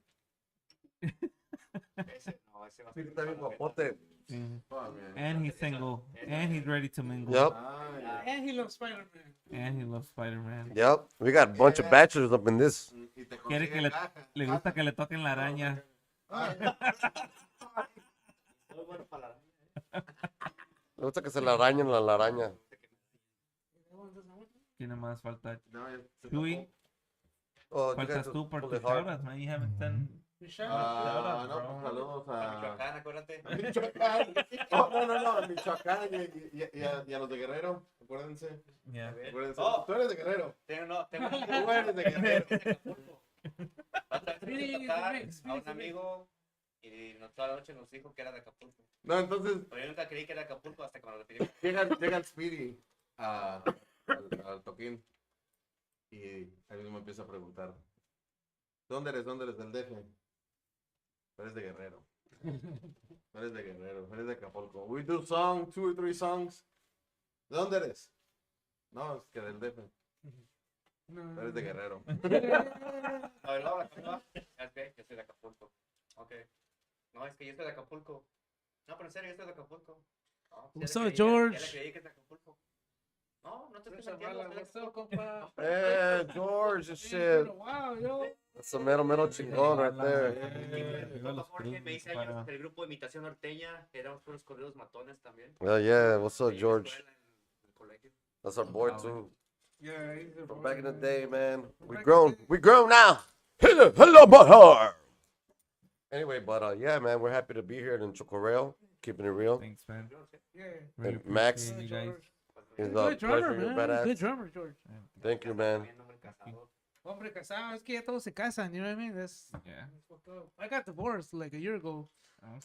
Ese, no, ese va a Sí, ser está bien un guapote. Yeah. Fuck, man. And he's single. And he's ready to mingle. Yep. Ah, And he loves Spider-Man. And he loves Spider-Man. Yep. We got a bunch of bachelors up in this. y te Quiere que consigue le, caja. le gusta que le toquen la araña. Muy bueno para la Me gusta que se le arañen la araña. Tiene más falta. No, ya se Chuy, tapó. Oh, you faltas guys tú por pull tus it hard. shoutouts, man. You haven't done. Ah, Shout-outs, no, bro. pues saludos a Michoacán, acuérdate. Michoacán. Oh, no, Michoacán y a los de Guerrero, acuérdense. Yeah. Acuérdense. Oh. Tú eres de Guerrero. Tengo Tú eres de Guerrero. a un amigo y toda la noche nos dijo que era de Acapulco. No, entonces Pero yo nunca creí que era de Acapulco hasta que me lo pidió. llega el Speedy al toquín y ahí mismo empieza a preguntar: ¿Dónde eres? Del DF. Eres de Guerrero. Eres de Acapulco. We do 2 or 3 songs. ¿De dónde eres? No, es que del DF. Eres de Guerrero. A ver, Laura, ¿cómo va? Es que yo soy de Acapulco. Ok. No, es que yo soy de Acapulco. No, pero en serio, yo soy de Acapulco. No, What's ya le up, creí, George? Ya le creí que es de Acapulco. No, no te estoy mintiendo. soy de What's up, Acapulco. compa? Hey, George, and It's shit. been a while, yo. That's a mero chingón right there. Mi compa Jorge me dice años del grupo de imitación norteña. Éramos puros corridos matones también. Oh, yeah. What's up, Ahí en la George? escuela, en el colegio. That's our boy, too. Yeah, he's a From boy, back in the man. day, man. We back in grown. the day. We grown now. Hello, butthard. Anyway, but yeah, man, we're happy to be here in Chokorreo. Keeping it real. Thanks, man. Yeah. Really Max- appreciate you guys. It's a Good drummer, pleasure. You're man. badass. Good drummer, George. Thank you, man. También hombre casado. Hombre casado, es que ya todos se casan, you know what I mean? That's Yeah. fucked up. I got divorced like a year ago.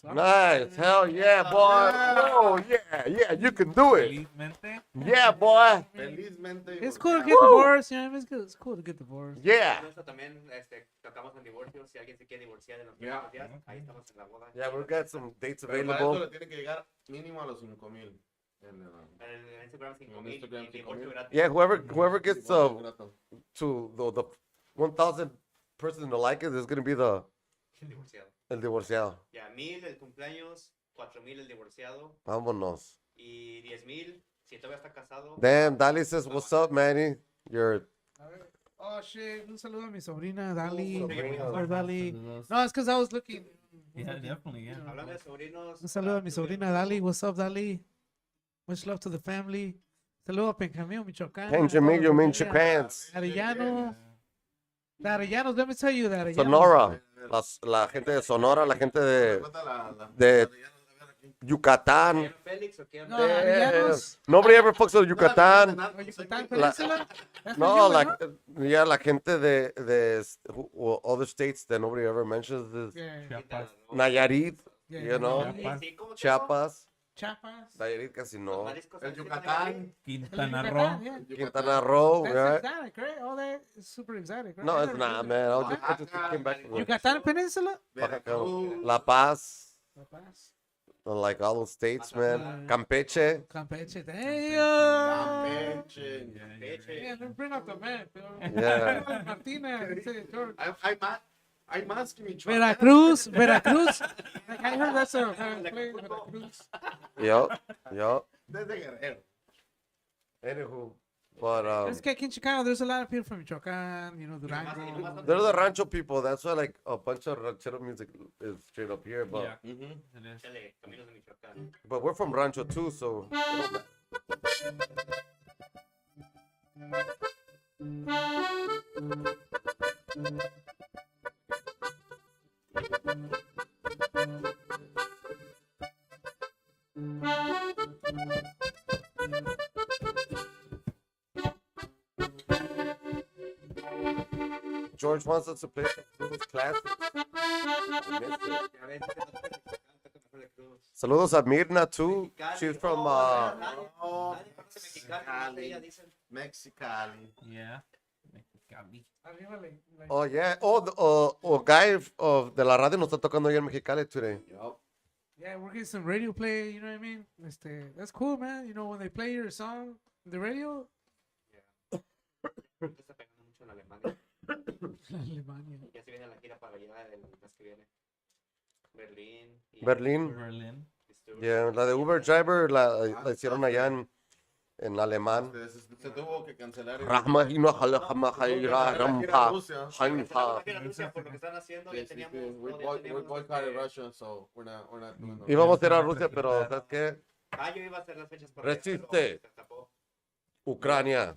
Okay. Nice. Hell yeah, boy. Oh, yeah, you can do it. Felizmente. Yeah, boy. Felizmente. It's cool to divorciado. get divorced, you know what I mean? It's cool to get divorced. Yeah. Nosotros también tocamos en divorcio. Si alguien se quiere divorciar en los Yeah. próximos días, ahí estamos en la boda. Yeah, we've got some dates Pero para eso available. le tiene que llegar mínimo a los 5,000. En Instagram 5,000 Instagram, y divorcio 5,000. gratis. Yeah, whoever gets to the 1,000 person to like it is gonna be the Divorciado. el divorciado. Ya, 1,000 el cumpleaños, 4,000 el divorciado Vámonos. y 10,000 si todavía está casado. Damn, Dali says, "What's up, Manny? You're Oh shit, un saludo a mi sobrina Dali. sobrina. Or Dali. Saludos. No, it's because I was looking. Yeah, definitely, yeah. Hablando de sobrinos. Un saludo a mi sobrina Dali. What's up, Dali? Much love to the family. Saludo a Pencamillo, Michoacán. Penjamillo, Minchapants, Arellanos. The Arellanos, let me tell you that. Sonora, la gente de Sonora, la gente de Yucatán. Félix o quién? No, Arellanos. Nobody ever fucks with Yucatán. Or Yucatán La- Peninsula. That's No, for you, yeah, la gente de other states that nobody ever mentions this. Yeah, Chiapas. Nayarit, yeah, you know, Chiapas. Sí, ¿cómo se llama? Chiapas, Chiapas. Nayarit casi Los no. mariscos El así Yucatán. Quintana Yucatán, Roo. yeah. Quintana Roo, That's right? exotic, right? All that is super exotic, right? No, I it's never not, been man. there. I just came back from Yucatán Peninsula? Veracruz. La Paz, La Paz. like all those states, man. Campeche. Campeche. Damn. Campeche. Yeah, let's bring up the man. Yeah. Martinez. I'm asking me. Veracruz. Like, I heard that's a play, Veracruz. Yup. Desde Guerrero. Anywho, but Let's get Chicano. There's a lot of people from Michoacan, Durango. they're the rancho people. That's why like a bunch of ranchero music is straight up here. But Yeah. Mm-hmm. It is. Chale, Caminos de Michoacán. but we're from rancho too, so it don't matter. George wants us to play some Crudos classics. I missed it. Ya ves, este no toca Michoacán, toca mejor de Crudos. Saludos a Mirna too. She's from Nadie conoce Mexicali, ella dicen. Mexicali. Yeah. Mexicali. Arriba, like, Oh yeah. Guy of de la radio nos está tocando ahí en Mexicali today. Yup. yeah, we're getting some radio play. You know what I mean? That's cool, man. You know when they play your song on the radio. Ahorita está pegando mucho en Alemania. Alemania. Ya se viene la gira para allá el mes que viene. Berlín. y Berlín. Berlin. Stuttgart. Yeah, la de Uber Driver la hicieron allá en alemán. Se tuvo que cancelar. Rahma hino halajama hayra rampa Cancelamos hainha. la gira a Rusia por lo que están haciendo. Ya teníamos. We no, ya teníamos, boycotted Russia, so we're not doing it. Íbamos a ir a Rusia, pero ¿sabes qué? Yo iba a hacer las fechas por Resiste. allá, pero se tapó. Ucrania.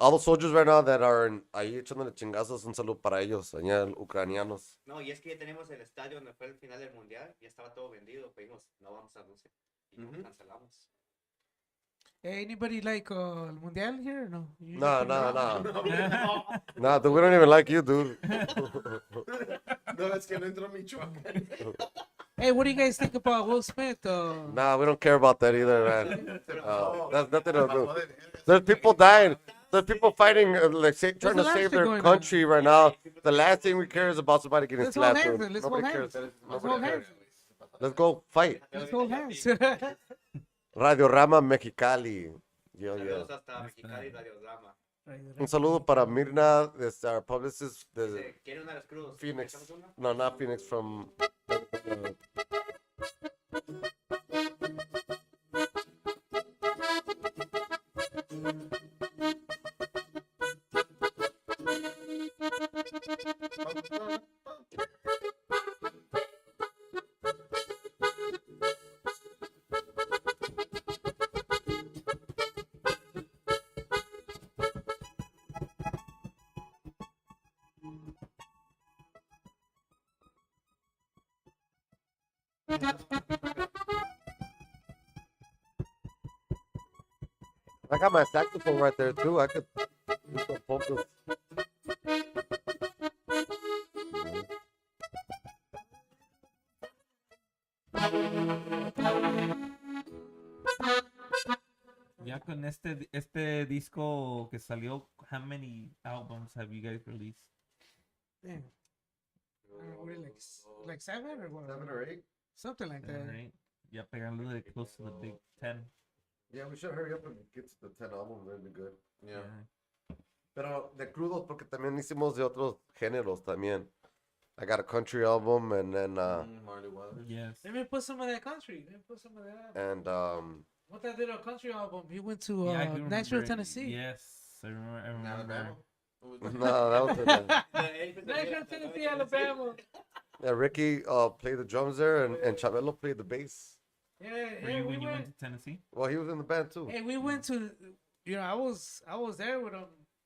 All the soldiers right now that are ahí echándole chingazos, un saludo para ellos, allá ucranianos. No, y es que ya tenemos el estadio donde fue el final del mundial. Ya estaba todo vendido. Pedimos, no vamos a Rusia. Y no, cancelamos. Hey, anybody like el mundial here? Or no. You No, just- Nah, dude, we don't even like you, dude. No, es que no entró Michoacán. Hey, what do you guys think about Will Smith? Nah, we don't care about that either, man. That's nothing to do. There's people dying. There's people fighting, trying to a lot save shit their going on. country right now. The last thing we care is about somebody getting Let's hold slapped. hands. dude. Let's Nobody hold cares. hands. Let's hold hands. Let's go fight. Let's hold hands. Radio Rama Mexicali. Yo. Saludos hasta Mexicali y Radio Drama. Un saludo para Mirna, our publicist, the Dice, ¿quiere una de las Crudos? Phoenix. ¿Echamos una? No, not Phoenix, from I got my saxophone right there too. I could do some vocals. Ya con este disco que salió, how many albums have you guys released? Damn. What are you, like 7 or what? 7 or 8? Something like that. Right? Ya pegándole close to the big 10. Yeah, we should hurry up and get to the 10 albums. That'd be good. Yeah. Pero de crudos, porque también hicimos de otros géneros también. I got a country album and then Marley Weathers. Yes. Let me put some of that country. Let me put some of that. and What that little country album? He went to Yeah, I do Nashville, remember it. Tennessee. Yes, I remember. Alabama. Who was that? no, that was Nashville, Tennessee, Alabama. yeah. Ricky played the drums there, and Chabelo played the bass. Yeah, Were yeah, you we when you went. went to Tennessee? Well, he was in the band too. Hey, we went to. I was there with him.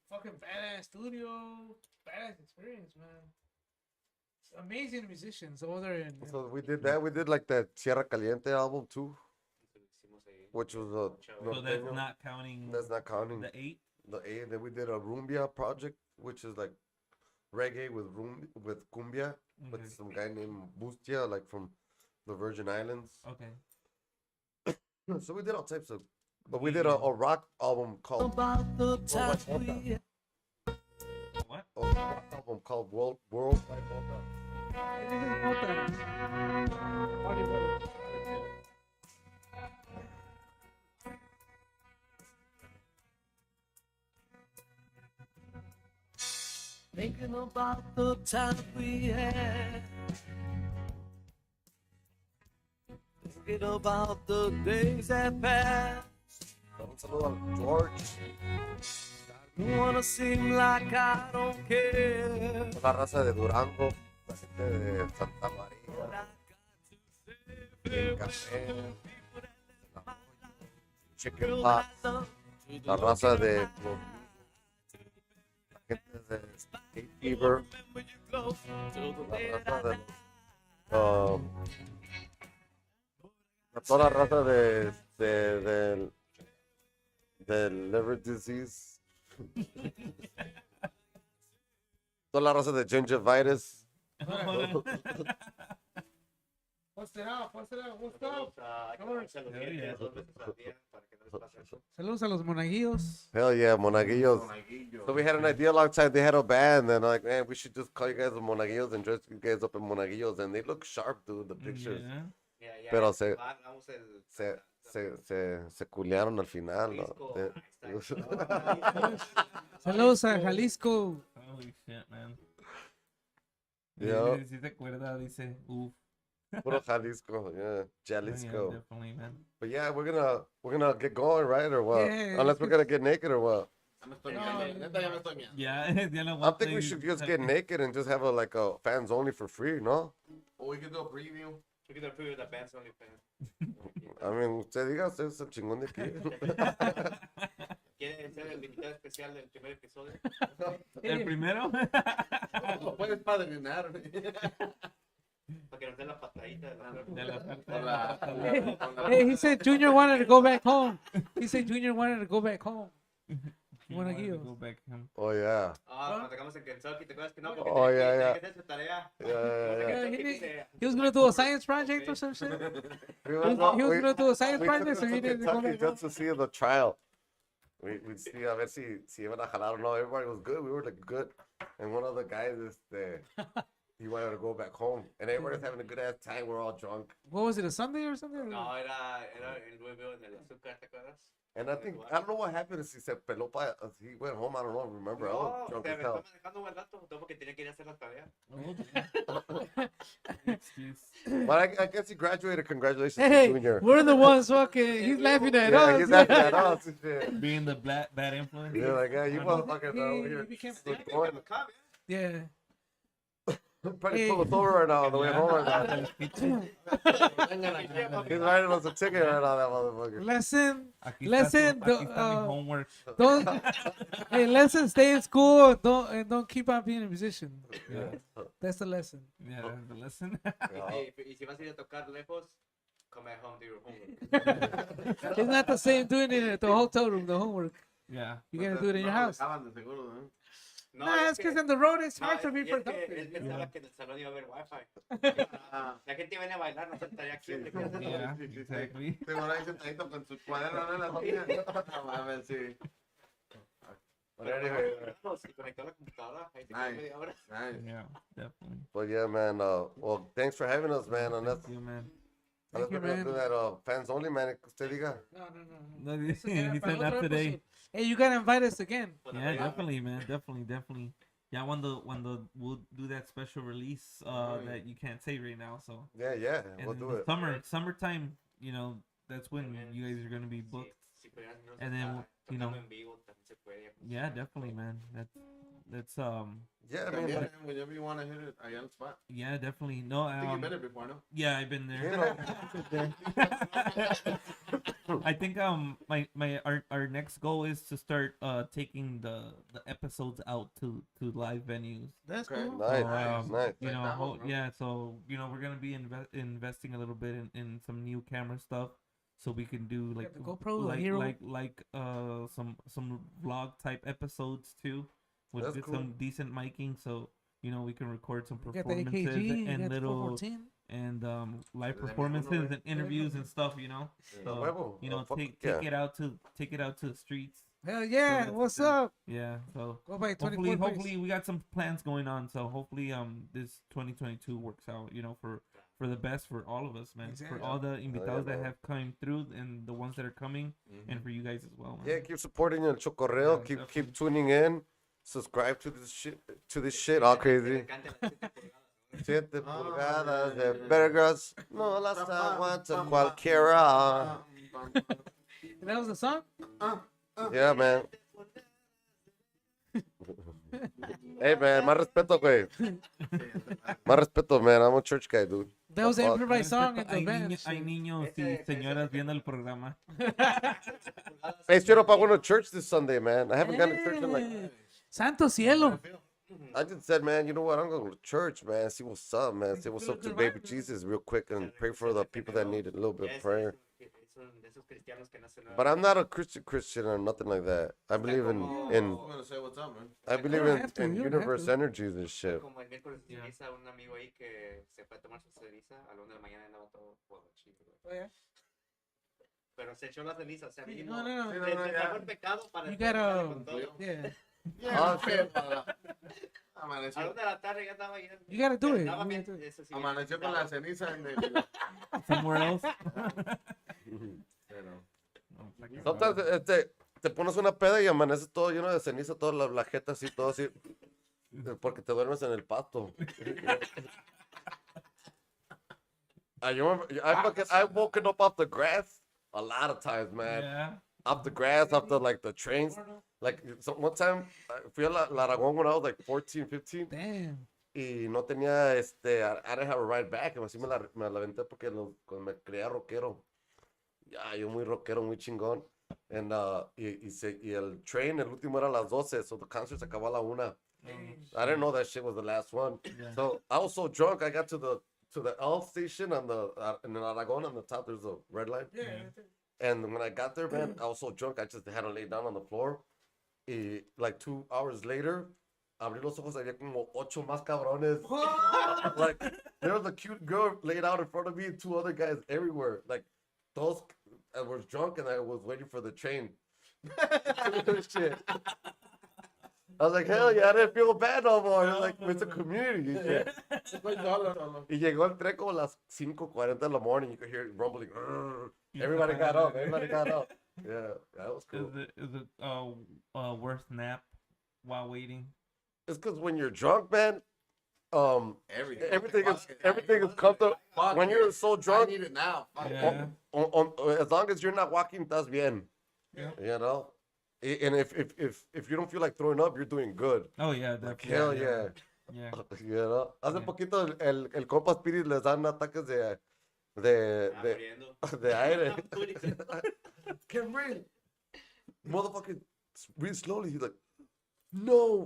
Fucking badass studio, badass experience, man. Amazing musicians over there. And So we did that. We did like that Sierra Caliente album too, Hicimos ahí. which was So that's not counting that's not counting the 8? the A. Then we did a Rumbia project, which is like reggae with cumbia, Okay. with some guy named Bustia, like from the Virgin Islands. Okay. So we did all types of, but we did a rock album called About the time we What? a rock album called World Wide Volta. This is mota. Party brother. Thinking about the time we had. Thinking about the days that passed. Un saludo al George. Don't wanna seem like I don't care. La raza de Durango. La gente de Santa María. El café. Chicken Pot. La raza de la gente de Skate Fever. La raza de toda la raza del liver disease. Toda la raza de gingivitis. What's it up? What's it up? What's Saludos up? a que lavarse los dientes 2 veces al día para que no les pase eso. Saludos a los monaguillos. Hell yeah, Monaguillos. Monaguillo. So we had an idea a long time. They had a band, and like, man, we should just call you guys the Monaguillos and dress you guys up in Monaguillos. And they look sharp, dude, the pictures. Yeah. Ya, Pero se- Vamos el... Se culearon al final, ¿no? Jalisco, De- ahí está. Saludos a Jalisco. Holy shit, man. Yeah. Si te acuerda, dice, uff. Puro Jalisco, yeah, Yeah, Jalisco. definitely, man. But yeah, we're gonna get going, right, or what? Yeah, Unless we're gonna get naked or what? Ya me estoy miando, neta, ya me estoy miando. Yeah, ya no I think we should just get naked and just have a fans only for free, no? Or we could do a preview. We can do the bands only fan. I mean, usted diga, usted es el chingón de aquí. ¿Quiere ser el invitado especial del primer episodio? ¿El primero? Lo puedes padrinar. Para que nos den la patadita de la De la parte Con de la- la- con la- Hey, he said Junior wanted to go back home. He said Junior wanted to go back home. You wanted to Monaguillos. go back home. Oh, yeah. Cuando llegamos en Kentucky, ¿te acuerdas que no? Porque Oh, tenía yeah, yeah. que hacer su tarea. Yeah, yeah. Yeah, Kentucky he, dice, he was gonna do a science project or some shit. We He went- was we- gonna do a science we project, took so him he to didn't go Kentucky back home. just to see the trial. We see a ver si iban a jalar or no. Everybody was good. We were like good. And one of the guys he wanted to go back home. And everybody's having a good ass time. We're all drunk. What was it, a Sunday or something? no, era el nuevo en el azúcar, ¿te acuerdas? And I don't know what happened is he said peló he went home. I don't know. Remember, I was No, drunk te as me hell. estaba manejando un buen rato, no, porque tenía que ir a hacer la tarea. Excuse. But I guess he graduated. Congratulations Hey, to Junior. we're the ones fucking. He's laughing at Yeah, us. he's laughing at us and shit. Being the bad influence. Yeah, like, yeah, you motherfuckers He- are over he here. became- Look, boy, Yeah. Probably pull us over right now on the way home right now. He's writing us a ticket right now, that motherfucker. Lesson. Aquí Lesson. está mi Don't, homework. don't. Hey, lesson. Stay in school. And don't keep on being a musician. Yeah, That's the lesson. yeah, that's the lesson. Y si vas a ir a tocar lejos, come at home, do your homework. It's not the same doing it at the hotel room. The homework. Yeah. You gotta do it in your house. Estaban de seguro, ¿no? No, Nah, it's because on the road it's hard to be y es que él productive. pensaba que en el salón iba a haber wifi. La gente viene a bailar, no se estaría aquí. ¿te quedas? Yeah, exactly. Seguro ahí sentadito con su cuaderno en la tía. No mames, sí. But anyway, Y conectó la computadora, ahí se quedó Nice. media hora. Nice. Yeah, definitely. but yeah, man. Well, thanks for having us, man. Unless, Thank you, man. unless you, we're gonna man. do that fans only, man. Usted diga. No. No, he Eso queda said para not otro today. episode. Hey, you gotta invite us again. Yeah, definitely, man. Definitely. Yeah, when we'll do that special release that you can't say right now. So Yeah, yeah. and We'll in do the it. summertime, that's when you guys are gonna be booked. Sí, pero ya no se And then, está you know- tocando en vivo, también se puede. Yeah, definitely, man. That's Yeah, I mean, También, like, whenever you want to hit it, allá on the spot. yeah, definitely. No, I think you've been it before, no? yeah, I've been you there. know, I think our next goal is to start taking the episodes out to live venues. That's Okay. cool. nice, Um, nice. You know, Like that one, bro. yeah. So we're gonna be investing a little bit in some new camera stuff, so we can do like the GoPro, the like Hero. like some vlog type episodes too, with That's cool. some decent miking. So we can record some You got the performances AKG. You and got the little 414. and live Let me performances know, and interviews and stuff. You know, Yeah, so, huevo. you know, Oh, fuck take yeah. it out to the streets. Hell yeah, that's what's good. up? Yeah, so Go by 24 hopefully we got some plans going on. So hopefully this 2022 works out, for the best for all of us, man. Exactly. For all the invitados that man. have come through and the ones that are coming, and for you guys as well, man. Yeah, keep supporting El Chokorreo. Yeah, keep definitely. tuning in. Subscribe to this shit. All crazy. 7 pulgadas de vergas. No las aguanta cualquiera. That was the song? Yeah, man. Hey, man, más respeto, güey. Más respeto, man. I'm a church guy, dude. That was the Fuck. improvised song in the Hay, band. hay niños y señoras viendo el programa. Hey, straight up, I went to church this Sunday, man. I haven't gone to church in like. Santo cielo. I just said, man, you know what? I'm going to church, man. See what's up, man. See what's up to baby Jesus real quick and pray for the people that need a little bit of prayer. But I'm not a Christian or nothing like that. I believe in I'm gonna say what's up, man. I believe You don't have to, in you don't have universe to. energies and shit. Como el miércoles de ceniza, un amigo ahí que se fue a tomar su ceniza a la 1 de la mañana andaba todo borrachito, güey. Oh, yeah. Pero se echó la ceniza, o sea, Sí, mínimo. no, no, no. Se no, no, sacó ya. el pecado para You después gotta, darle con todo. yeah. Oh, shit. A la Amaneció, 1 de la tarde ya estaba ahí. You gotta do it. Andaba You bien, gotta do it. eso sí, amaneció con la ceniza en el. Somewhere else. Pero, Sometimes te pones una peda y amaneces todo lleno de ceniza, toda la jeta así, todo así. Porque te duermes en el pasto. I've woken up off the grass a lot of times, man. Yeah. Off the grass, off the trains. Like, so one time, fui a la Aragón when I was like 14, 15. Damn. Y no tenía, I didn't have a ride back. Así me la aventé porque cuando me creía rockero. Ya, yo muy rockero, muy chingón. And, y el train, el último era a las 12, so the concert se acabó a la 1. I didn't know that shit was the last one. Yeah. So I was so drunk, I got to the L station on in Aragon on the top. There's a red line. Yeah. And when I got there, man, I was so drunk, I just had to lay down on the floor. Y like 2 hours later, abrí los ojos, había como 8 más cabrones. Like, there was a cute girl laid out in front of me and 2 other guys everywhere. Like, those, I was drunk and I was waiting for the train. Shit. I was like, hell yeah, I didn't feel bad no more. It was like, it's a community. and shit. Y llegó el tren como a las 5:40 in the morning. You could hear it rumbling. Everybody got up. Everybody got up. Yeah, that was cool. Is it worst nap while waiting? It's because when you're drunk, man, everything is comfortable. Fuck When it. you're so I drunk, need it now. Fuck it. Yeah. as long as you're not walking, estás bien. Yeah. You know? And if you don't feel like throwing up, you're doing good. Oh yeah, definitely. Hell yeah. Yeah. You know? Hace Yeah. poquito el compa Spirit les dan ataques de Muriendo. aire. Can't breathe. Motherfucker, breathe slowly. He's like, no.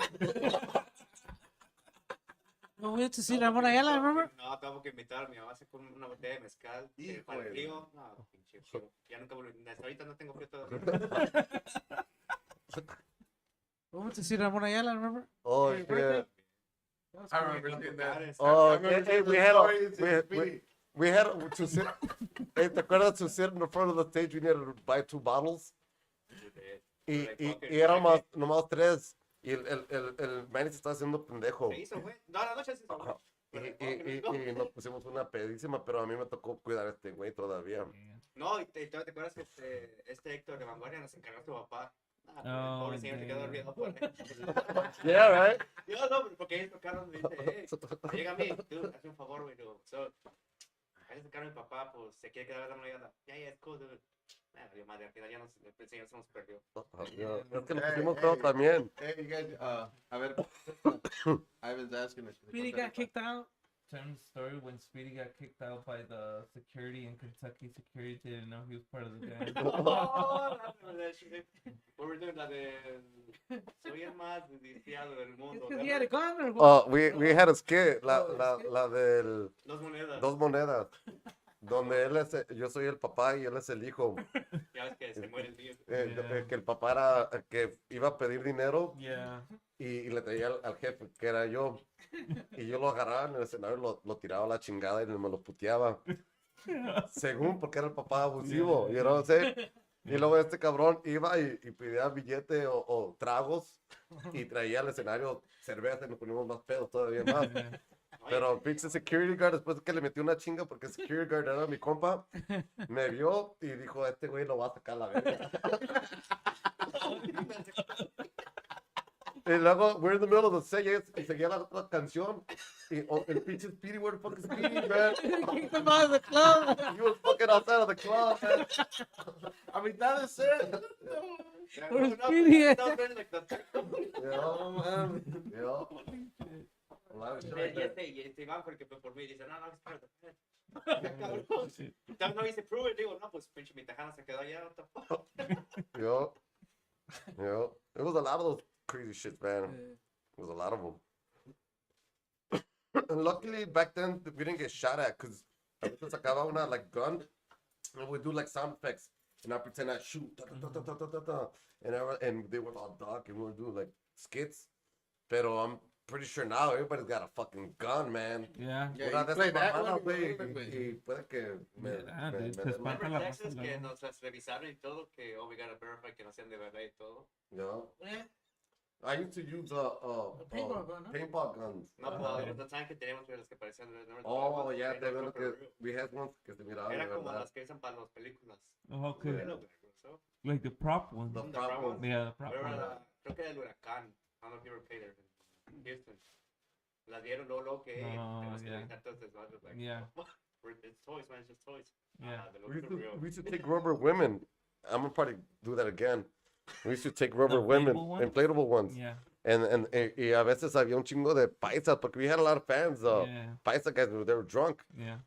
No, we went to see Ramon Ayala, remember? No, tengo que invitar a mi mamá a hacer una botella de mezcal. Hijo Para el de- frío. No, pinche frío. Ya nunca volví. Hasta ahorita no tengo frío todavía. We went to see Ramon Ayala, remember? Oh, Hey, shit. birthday. That was I cool. remember seeing that. Oh, I remember hey, seeing we the had stories in a, Speedy. we had to sit. Hey, ¿te acuerdas to sit in the front of the stage? We needed to buy 2 bottles. Y éramos nomás 3. Y el Manny se estaba haciendo pendejo. ¿Qué hizo, güey? No, la noche se hizo, güey. Ajá. Y nos pusimos una pedísima, pero a mí me tocó cuidar a este güey todavía. No, y te acuerdas que este Héctor de Vanguardia nos encargó a tu papá. Ah, Oh, pobre señor, se quedó damn. dormido por él. Yeah, right? Yo no, porque ellos tocaron, me dice, hey, llega a mí, tú, hazme un favor, güey, digo, so, ahí tocaron a mi papá, pues, se quiere quedar a la moneda, ya, es cool, dude. Valió madre, al final ya el señor se nos perdió. Yeah. Es que nos Hey, pusimos hey. todo también. Hey, you guys, a ver, Ivan's asking us. Speedy got kicked out. Tell him the story when Speedy got kicked out by the security in Kentucky. Security didn't know he was part of the gang. Oh, we were doing la de, soy el más desviado del mundo. Because he had a gun or what? We had a skit, la del Dos monedas. 2 monedas. Donde yo soy el papá y él es el hijo. Ya ves que se muere el niño. Que el papá era que iba a pedir dinero Yeah. y le traía al jefe, que era yo. Y yo lo agarraba en el escenario, lo tiraba a la chingada y me lo puteaba. Según porque era el papá abusivo, you know what I'm saying? Y luego este cabrón iba y pedía billete o tragos y traía al escenario cerveza y nos poníamos más pedos todavía más. Pero pinche security guard, después que le metió una chinga porque security guard era mi compa, me vio y dijo, este güey lo va a sacar a la verga. Y luego, we're in the middle of the set y seguía la otra canción. Y el pinche Speedy, where the fuck is Speedy, man? Kicked him out of the club. He was fucking outside of the club, man. A mitad de set. Where's Speedy at? Yo, man. Yo. A lot of shit like that. Y este Iván fue el que fue por mí y dice, no, espérate. Cabrón. Entonces no hice prove it, digo, no, pues pinche mi tejana se quedó allá, what the fuck. Yo. Yo. It was a lot of those crazy shit, man. It was a lot of them. And luckily, back then, we didn't get shot at because a veces sacaba una, like, gun and we do, like, sound effects. And I pretend I shoot. Da, da, da, da, da, da, da. And they were all dark and we were doing, like, skits. Pero I'm pretty sure now everybody's got a fucking gun, man. Yeah. Yeah, Una you de play esas that mamadas, one, güey, güey. y puede que me Yeah, dude, den te mal. espanta Remember la Texas raza, que ¿no? nos las revisaron y todo, que we gotta verify que no sean de verdad y todo. Yo. Yeah. I used to use paintball gun, ¿no? paintball guns. No, Ajá. pues los time que teníamos las que parecían de verdad. Oh, yeah, de verdad que we had ones que se miraban de Era como verdad. las que usan para las películas. Oh, okay. Bueno, so, Like the prop one. The The prop prop ones. ones. Yeah, the prop Pero one. creo que era el huracán. I don't know if you ever played there in Houston. Las dieron luego que No, tenemos que yeah. dejar todos desmadres, like, Yeah. it's toys, man, it's just toys. Yeah. De We los used, to, Chokorreo. we used to take rubber women. I'm gonna probably do that again. We used to take rubber women, inflatable ones? inflatable ones. Yeah. Y a veces había un chingo de paisas, porque we had a lot of fans, Yeah. paisa guys, they were drunk. Yeah.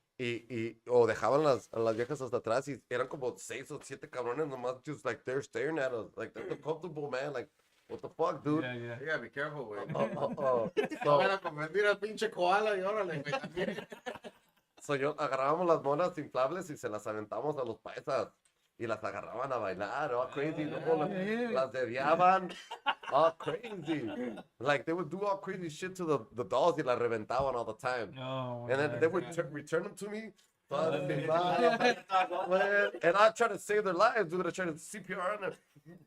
O dejaban a las viejas hasta atrás y eran como 6 o 7 cabrones nomás, just like they're staring at us, like they're uncomfortable, man, like, what the fuck, dude? Yeah, yeah. You gotta be careful, güey. No No van a convertir al pinche koala y órale, güey, también. So yo agarrábamos las monas inflables y se las aventamos a los paisas y las agarraban a bailar, all crazy, luego las dediaban, all crazy. Like they would do all crazy shit to the dolls y las reventaban all the time. Oh, And then my they God. would return them to me. And I try to save their lives, dude. I try to CPR them,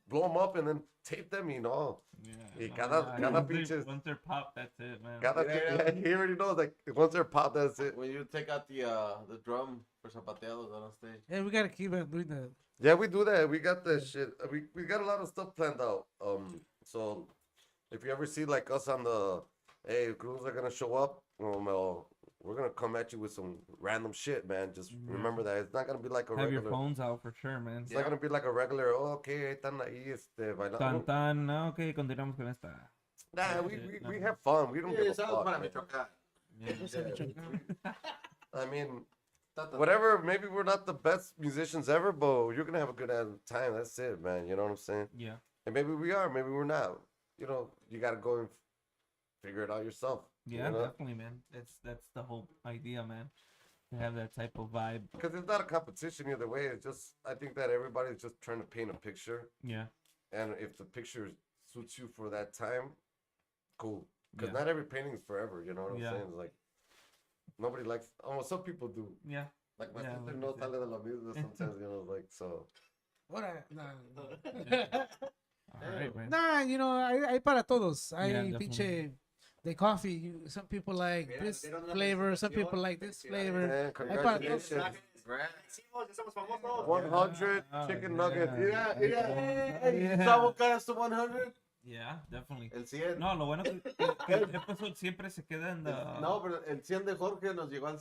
blow them up, and then tape them, you know. Yeah. Y No, cada yeah, pinches- once they're popped, that's it, man. Yeah. He already knows, like, once they're popped, that's it. When you take out the drum for zapateados on stage. Yeah, we gotta keep on doing that. Yeah, we do that. We got that shit. We got a lot of stuff planned out. So if you ever see like us on the, hey, crews are gonna show up, we're gonna come at you with some random shit, man. Just remember that it's not gonna be like a Have your regular. phones out for sure, man. It's not gonna be like a regular. Oh, okay, ahí están ahí, bailando. Tan tan, no, ok, continuamos con esta. Nah, we have fun. We don't Yeah, give a it's fuck. para man. Michoacán. Yeah. I mean, whatever. Maybe we're not the best musicians ever, but you're gonna have a good time. That's it, man. You know what I'm saying? Yeah. And maybe we are, maybe we're not. You know, you gotta go and figure it out yourself. Yeah, you know? definitely, man. That's the whole idea, man. To have that type of vibe. Because it's not a competition either way. It's just, I think that everybody's just trying to paint a picture. Yeah. And if the picture suits you for that time, cool. Because Yeah. not every painting is forever, you know what I'm Yeah. saying? It's like, nobody likes, almost some people do. Yeah. Like my Yeah, sister like knows you sale de la misma sometimes, you know, like, so. What I, All right, man. nah, you know, hay para todos. Hay definitely. pinche the coffee. Some people like Mira, this dieron una flavor. Some people felicitación. like this Felicidades. flavor. Man, para congratulations. Hicimos, ya somos famosos. 100 Ah, chicken yeah. nuggets. Yeah. Sabocadas to 100. Yeah, definitely. El 100. No, lo bueno que el episode siempre se queda en the... No, pero el 100 de Jorge nos llegó a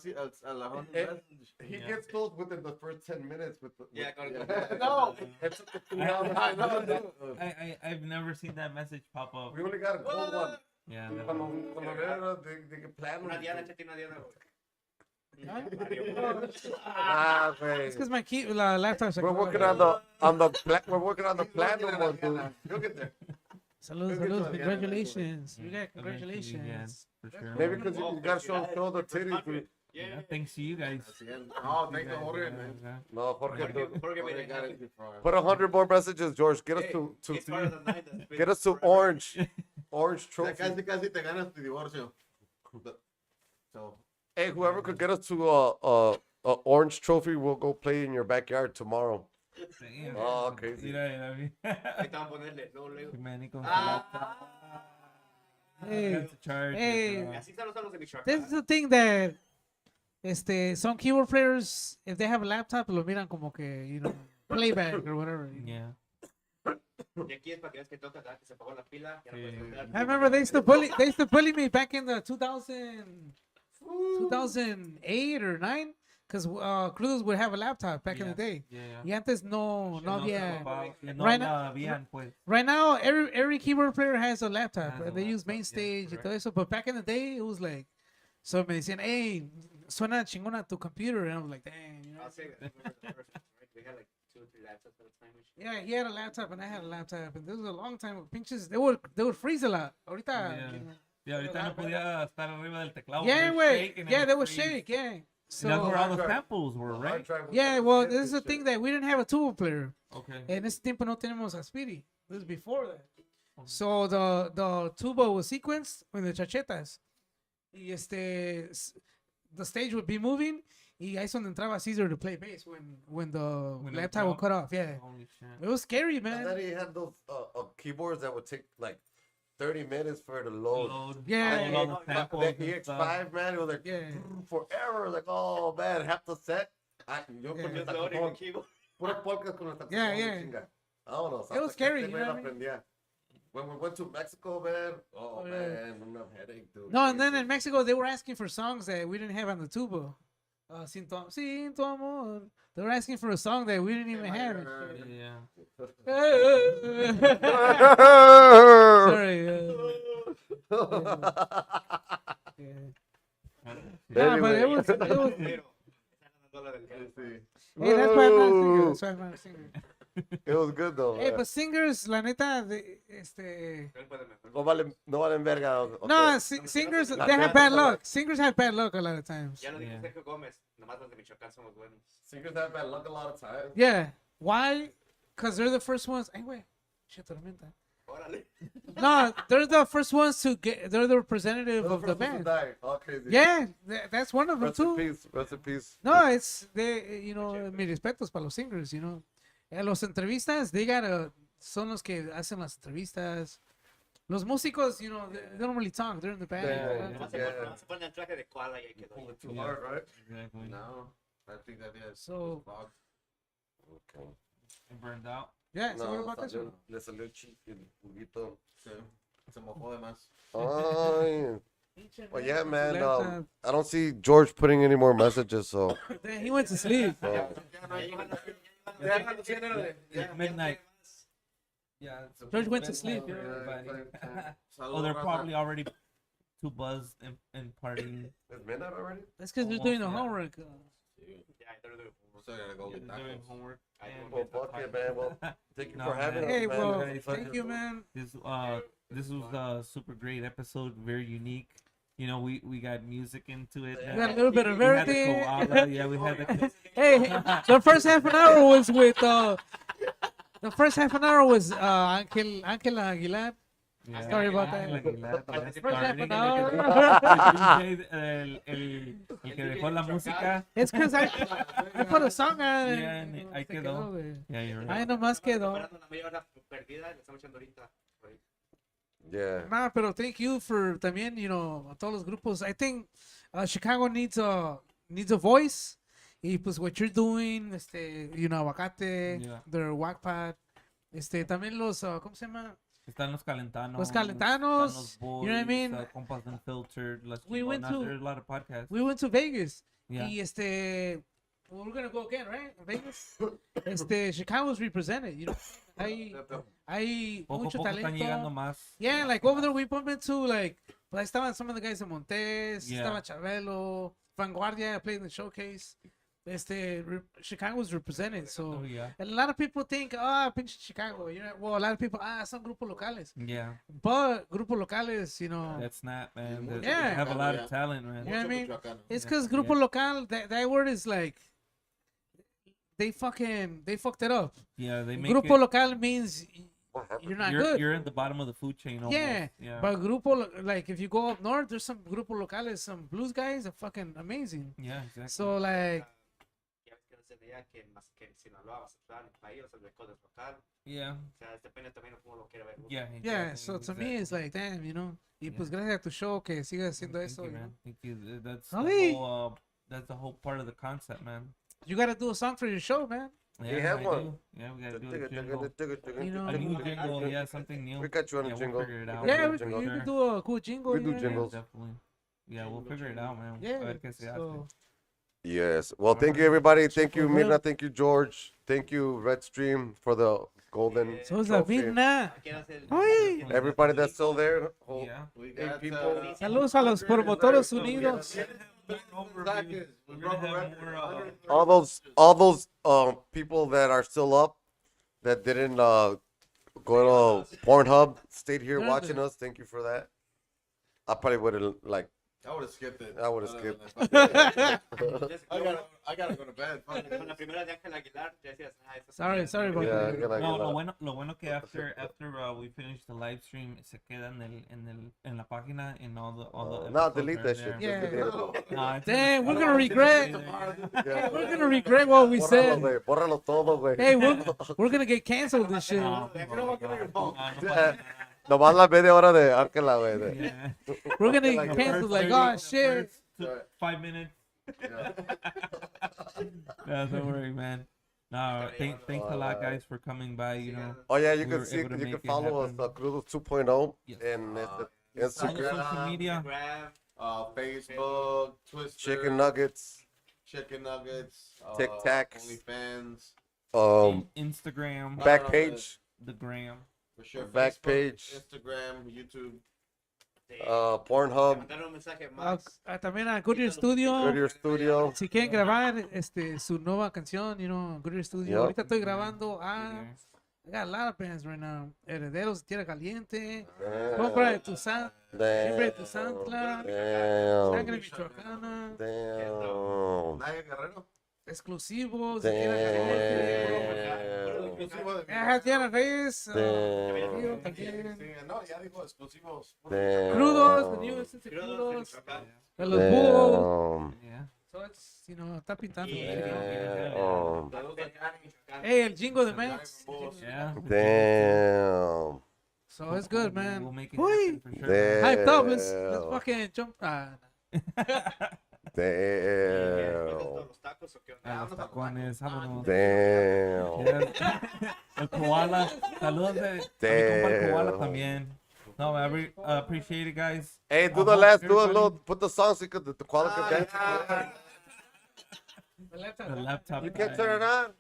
la 100. He Yeah. gets those within the first 10 minutes. Yeah, con- No. It took us 3 I- hours. I know. I've never seen that message pop up. We only got a gold one. Yeah, Cuando era de plan. Una Diana, échate una Diana, güey. Ah, güey. It's because my key, la laptop. We're working we're working on the platinum one, dude. You'll get there. Salud, salud. Congratulations. You got congratulations. For sure. Maybe man. because you gotta show the titties, dude. Yeah, thanks to you guys. Oh, thank the Jorge, man. Yeah. No, Jorge, dude. Jorge me Jorge got dejaste. it before. Put 100 more messages, George. Get us to It's part of the night that's get us to forever. orange Ya trophy. casi te ganas tu divorcio. So, Hey, whoever could get us to a orange trophy, we'll go play in your backyard tomorrow. Damn. Oh, crazy. Mira, mira. Ahorita vamos a ponerle, luego. Manny con su Ah. laptop. Hey, Got to charge it, hey. bro. Así están los de Michoacán. This is the thing that some keyboard players, if they have a laptop, lo miran como que, playback or whatever. Yeah. Y aquí es para que veas que toca, ¿verdad? Que se apagó la pila. Ya no Sí. puedes tocar. I remember they used to bully me back in the 2008 or 9, because Crudos would have a laptop back in the day. Yeah. Y antes no había. No Right habían, pues. Right now, every keyboard player has a laptop. Has a They use laptop, yeah, Mainstage y correct. todo eso. But back in the day, it was like, so me decían, hey, suena chingona tu computer. And I was like, dang. I'll say that. We had like 2 or 3 laptops at a time. and shit. Yeah, he had a laptop and I had a laptop. And this was a long time. Pinches, they would freeze a lot. Ahorita. Yeah. Y ahorita no podía estar arriba del teclado. Yeah, They wait. shake and Yeah, it they would would freeze. shake. Yeah. And that's where So, all the samples were, right? yeah, well, this is the thing that we didn't have a tuba player. Okay. En ese tiempo no tenemos a Speedy. This is before that. Oh. So the tuba was sequenced with the chachetas. Y the stage would be moving. Y ahí es donde entraba Caesar to play bass when the When it laptop would dropped? cut off. Yeah. Holy shit. It was scary, And then man. he had those keyboards that would take like 30 minutes for it to load. Yeah, And all the the samples and stuff. EX5, man, it was like Yeah. forever. Like, oh man, half the set. Yo Yeah. con el Just loading the saxofón, keyboard. puro podcast con el saxofón. Yeah, y yeah. chinga. Vámonos. It was hasta que scary, este you güey know la what I mean? aprendía. When we went to Mexico, man, Oh, yeah. man, una headache, dude. No, and then in Mexico, they were asking for songs that we didn't have on the tuba. Sin tu amor. They were asking for a song that we didn't even have. and shit. Yeah. Sorry. Yeah. Nah, but it was. Pero, están dando $1 del día. Hey, that's why I'm not a singer. That's why I'm not a singer. It was good though. Hey, man. but singers, la neta, Él puede mejor. No valen verga. Okay. no, singers, they have bad luck. Singers have bad luck a lot of times. Ya lo dijo Yeah. Sergio Gómez. Nomás los de Michoacán somos buenos. Singers have bad luck a lot of times. Yeah. Why? Because they're the first ones. Hey, wait. Shit, tormenta. Órale. No, they're the first ones to get. They're the representative of the band. All crazy. Yeah, that's one of them Rest in too. peace. Rest in peace. No, it's they. Mis respetos para los singers. Los entrevistas, son los que hacen las entrevistas. Los músicos, they don't really talk. They're in the band. Yeah, Nomás yeah. se pone el traje de koala y ahí quedó. Pull it too Yeah. hard, right? Exactly. No, I think that is. So- Okay. It burned out. Yeah. So what about this one? Le salió el juguito. Sí, se mojó de más. Ay. Well, yeah, man. Laptop. I don't see George putting any more messages, so. He went to sleep. so It's midnight. Yeah. George went to sleep. Yeah, Yeah. everybody. Saludos, Oh, they're raza. probably already too buzzed and partying. it's midnight already? That's because they're Almost, doing the yeah. homework. Ya, they're doing Still gotta go They're get doing tacos. homework. I and Well, get the fuck it, podcast. man. Well, thank you No, for having man. us, Hey, man. well, Very thank fun. you, man. This was a super great episode, very unique. We got music into it. We got a little bit of We had the everything. koala, yeah, we had the Hey, the first half an hour was with Angel Aguilar. yeah. Sorry about that. First half an hour. El que dejó la música. It's because I put a song on. Yeah, and ahí se quedó. güey. Yeah, you're Ahí right. nomás quedó. Preparando la media hora perdida, le estamos echando ahorita. Yeah. Nah, pero thank you for también, a todos los grupos. I think Chicago needs a voice. Y pues what you're doing, Aguacate, Yeah. their Wackpad, también los, ¿cómo se llama? Están los calentanos. Los Calentanos, están los you know what I boys, mean? Compas Unfiltered. Las We went Chingonas, to- There's a lot of podcasts. We went to Vegas. Yeah. Y well, we're gonna go again, right? Vegas. Chicago's represented, Hay Poco a mucho poco están llegando talento. más. Yeah, like over there we bumped into pues ahí estaban some of the guys de Montes, Yeah. estaba Chabelo, Vanguardia played in the showcase. Chicago's represented, so Oh, yeah. and a lot of people think, pinche Chicago, well, a lot of people, son grupos locales, Yeah. but grupos locales, That's not, man. They Yeah. have a lot Yeah. of talent, man. Yeah. I mean? Michoacano. it's Yeah, because yeah. grupo local, that word is like, they fucked it up. Yeah, they make Grupo it, local means What happened? you're not you're, good. you're in the bottom of the food chain almost. Yeah, Yeah. but like if you go up north, there's some grupo locales, some blues guys are fucking amazing. Yeah, exactly. So like, Ya ves que no se allá que más que en Sinaloa, Mazatlán, ahí, o sea, el Codes local. Yeah. O sea, depende también de cómo lo quiera ver. uno. Yeah. Yeah, exactly, so to me it's exactly. like, damn, you know. Y Yeah. pues gracias a tu show que sigas haciendo Thank eso, you, you man. know. Thank you. That's Ay. that's the whole part of the concept, man. You gotta do a song for your show, man. Yeah, have I one. do. Yeah, we gotta do a jingle. You know, A new jingle, yeah, something new. We got you on a Yeah, jingle. we'll figure it We out. got yeah, you on we, a jingle. you Sure. can do a cool jingle. We do yeah. jingles. Definitely. Yeah, we'll Jingle, figure it out, man. A Yeah, ver qué se hace. so Yes. Well, thank you, everybody. Thank you, Chokorreo. Mirna. Thank you, George. Thank you, Redstream, for the golden so es la trophy. Vidna. Aquí hace el- Ay. Everybody that's still there. Yeah. We Hey, got people. Saludos a los promotores unidos. We're gonna have more, All those people that are still up, that didn't go to Pornhub, stayed here Yeah, watching the- us. Thank you for that. I probably would have like. I would have skipped it. I would've skipped. Entonces, I gotta go to bed. Fuck it. con la primera de Ángel Aguilar, ya decías, eso Sorry about Yeah, that. get like No, that. lo bueno que after we finish the live stream se queda en la página in all the No, episodes delete are that there. shit. Yeah. Just delete it. No, it's Damn, we're it's- gonna regret. Yeah. We're gonna regret what we Bórralo, said. güey. Bórralo todo, güey. Hey, we're gonna get canceled this shit. No, No, no, Yeah. Nomás la media hora de Ángela, güey. de- yeah. We're gonna Like get the canceled. First Like, 30 oh the shit. first 5 minutes. Yeah. Yeah, don't worry, man. No, thanks a lot, guys, for coming by. You know, Oh, yeah, you We can were see, able to you make can it follow us, happen. Crudos 2.0, Yes. and all the Instagram, social media. Instagram, Facebook, Twister, Chicken Nuggets, Chicken Nuggets, Tic Tacs. OnlyFans. Instagram, back page, the gram. For sure. Back Facebook, page. Instagram, YouTube. me Pornhub, mandaron un mensaje más. También a Goodyear Studio. Goodyear Studio. Si quieren grabar su nueva canción, you know, Goodyear Studio. Yep. Ahorita estoy grabando Yeah. I got a lot of bands right now. Herederos de Tierra Caliente. Damn. Compra de tu Siempre de tu Damn. Santla. Damn. Sangre Michoacana. Damn. Naya Guerrero. Exclusivos de Tierra Caliente. Damn. Exclusivo de mi Ajá, Tierra Reyes. Damn. También. Sí, no, ya dijo exclusivos. Damn. Crudos, the new Crudos, Crudos. Michoacán. De los búhos. Damn. Yeah. So it's, you know, está pintando. Damn. Saludos a Yanni, Michoacán. Hey, el jingo de Max. Yeah. Damn. So it's good, We'll man. make it Uy. happen for sure. Damn. Hyped up. Let's fucking jump. Damn. ¿Los tacos o qué onda? A los tacones, vámonos. Damn. Yeah. El koala, saludos de a mi compa el koala Damn. también. No, I appreciate it, guys. Hey, do I the hope last, do a everybody- little, put the song so you could, the quality of dance. The laptop. You can't turn it on?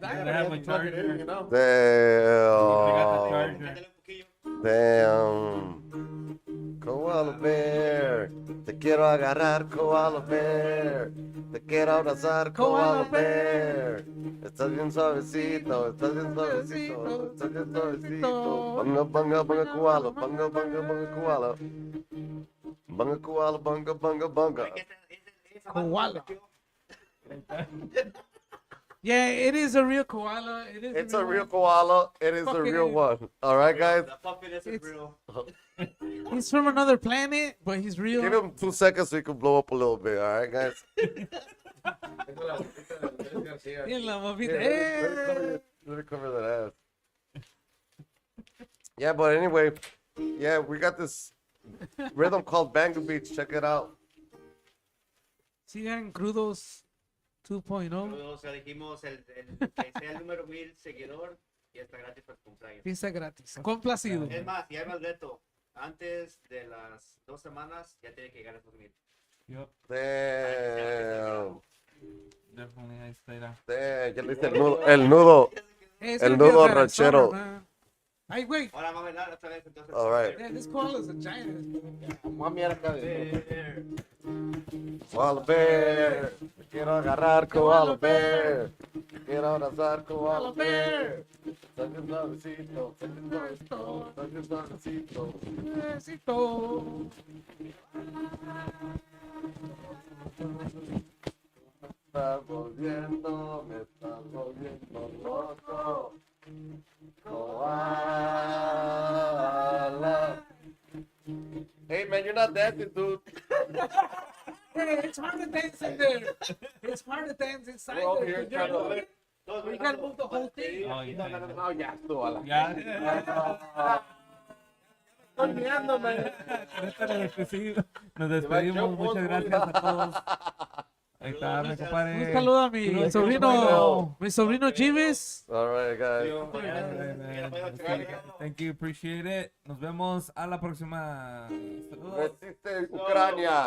They have a charger. You know? They got the Damn. charger. Cántale un poquillo. Damn. Koala bear. Te quiero agarrar, koala bear. Te quiero abrazar, koala bear. Estás bien suavecito, estás bien suavecito, estás bien suavecito. Banga, banga, banga, koala, banga, banga, banga, koala. Banga, koala, banga, banga, banga. Esa Koala. mano, Yeah, it is a real koala. It is It's a real one. koala. It is a Fucking real one. All right, guys. The puppet isn't It's- real. He's from another planet, but he's real. Give him 2 seconds so he can blow up a little bit. All right, guys. En la movida. Here, let me cover that ass. Yeah, but anyway, yeah, we got this rhythm called Banger Beats. Check it out. Sigan Crudos 2.0. Crudos, ya dijimos, el que sea el número 1000 seguidor y está gratis para el cumpleaños. Fiesta gratis. Complacido. Es más, ya hay más reto. Antes de las 2 semanas ya tiene que llegar a esos 1000. Yep, Damn. definitely. I stayed out. Damn. Ya le hice el nudo. El nudo. It's El gonna be a nudo better ranchero. summer, man. Ay, güey. Ahora vamos a bailar otra vez entonces. All right. Yeah, this koala is a giant. Koala bear. Te quiero agarrar, koala bear. Te quiero abrazar, koala bear. Estás bien suavecito, estás bien suavecito, estás bien suavecito. Besito. Me estás volviendo loco. Koala. Hey man, you're not dancing, dude. Hey, it's hard to dance in there. it's hard to dance inside. We're over there, here 'cause trying you're- to- We gotta move the whole thing. Oh, yeah. No, ya estuvo a la. Ya. Estoy viéndome. Con esto nos despedimos. Muchas gracias a todos. Ahí está, mi compadre. Un saludo a mi sobrino Chives. All right, guys. Thank you, appreciate it. Nos vemos a la próxima. Saludos. Resiste Ucrania.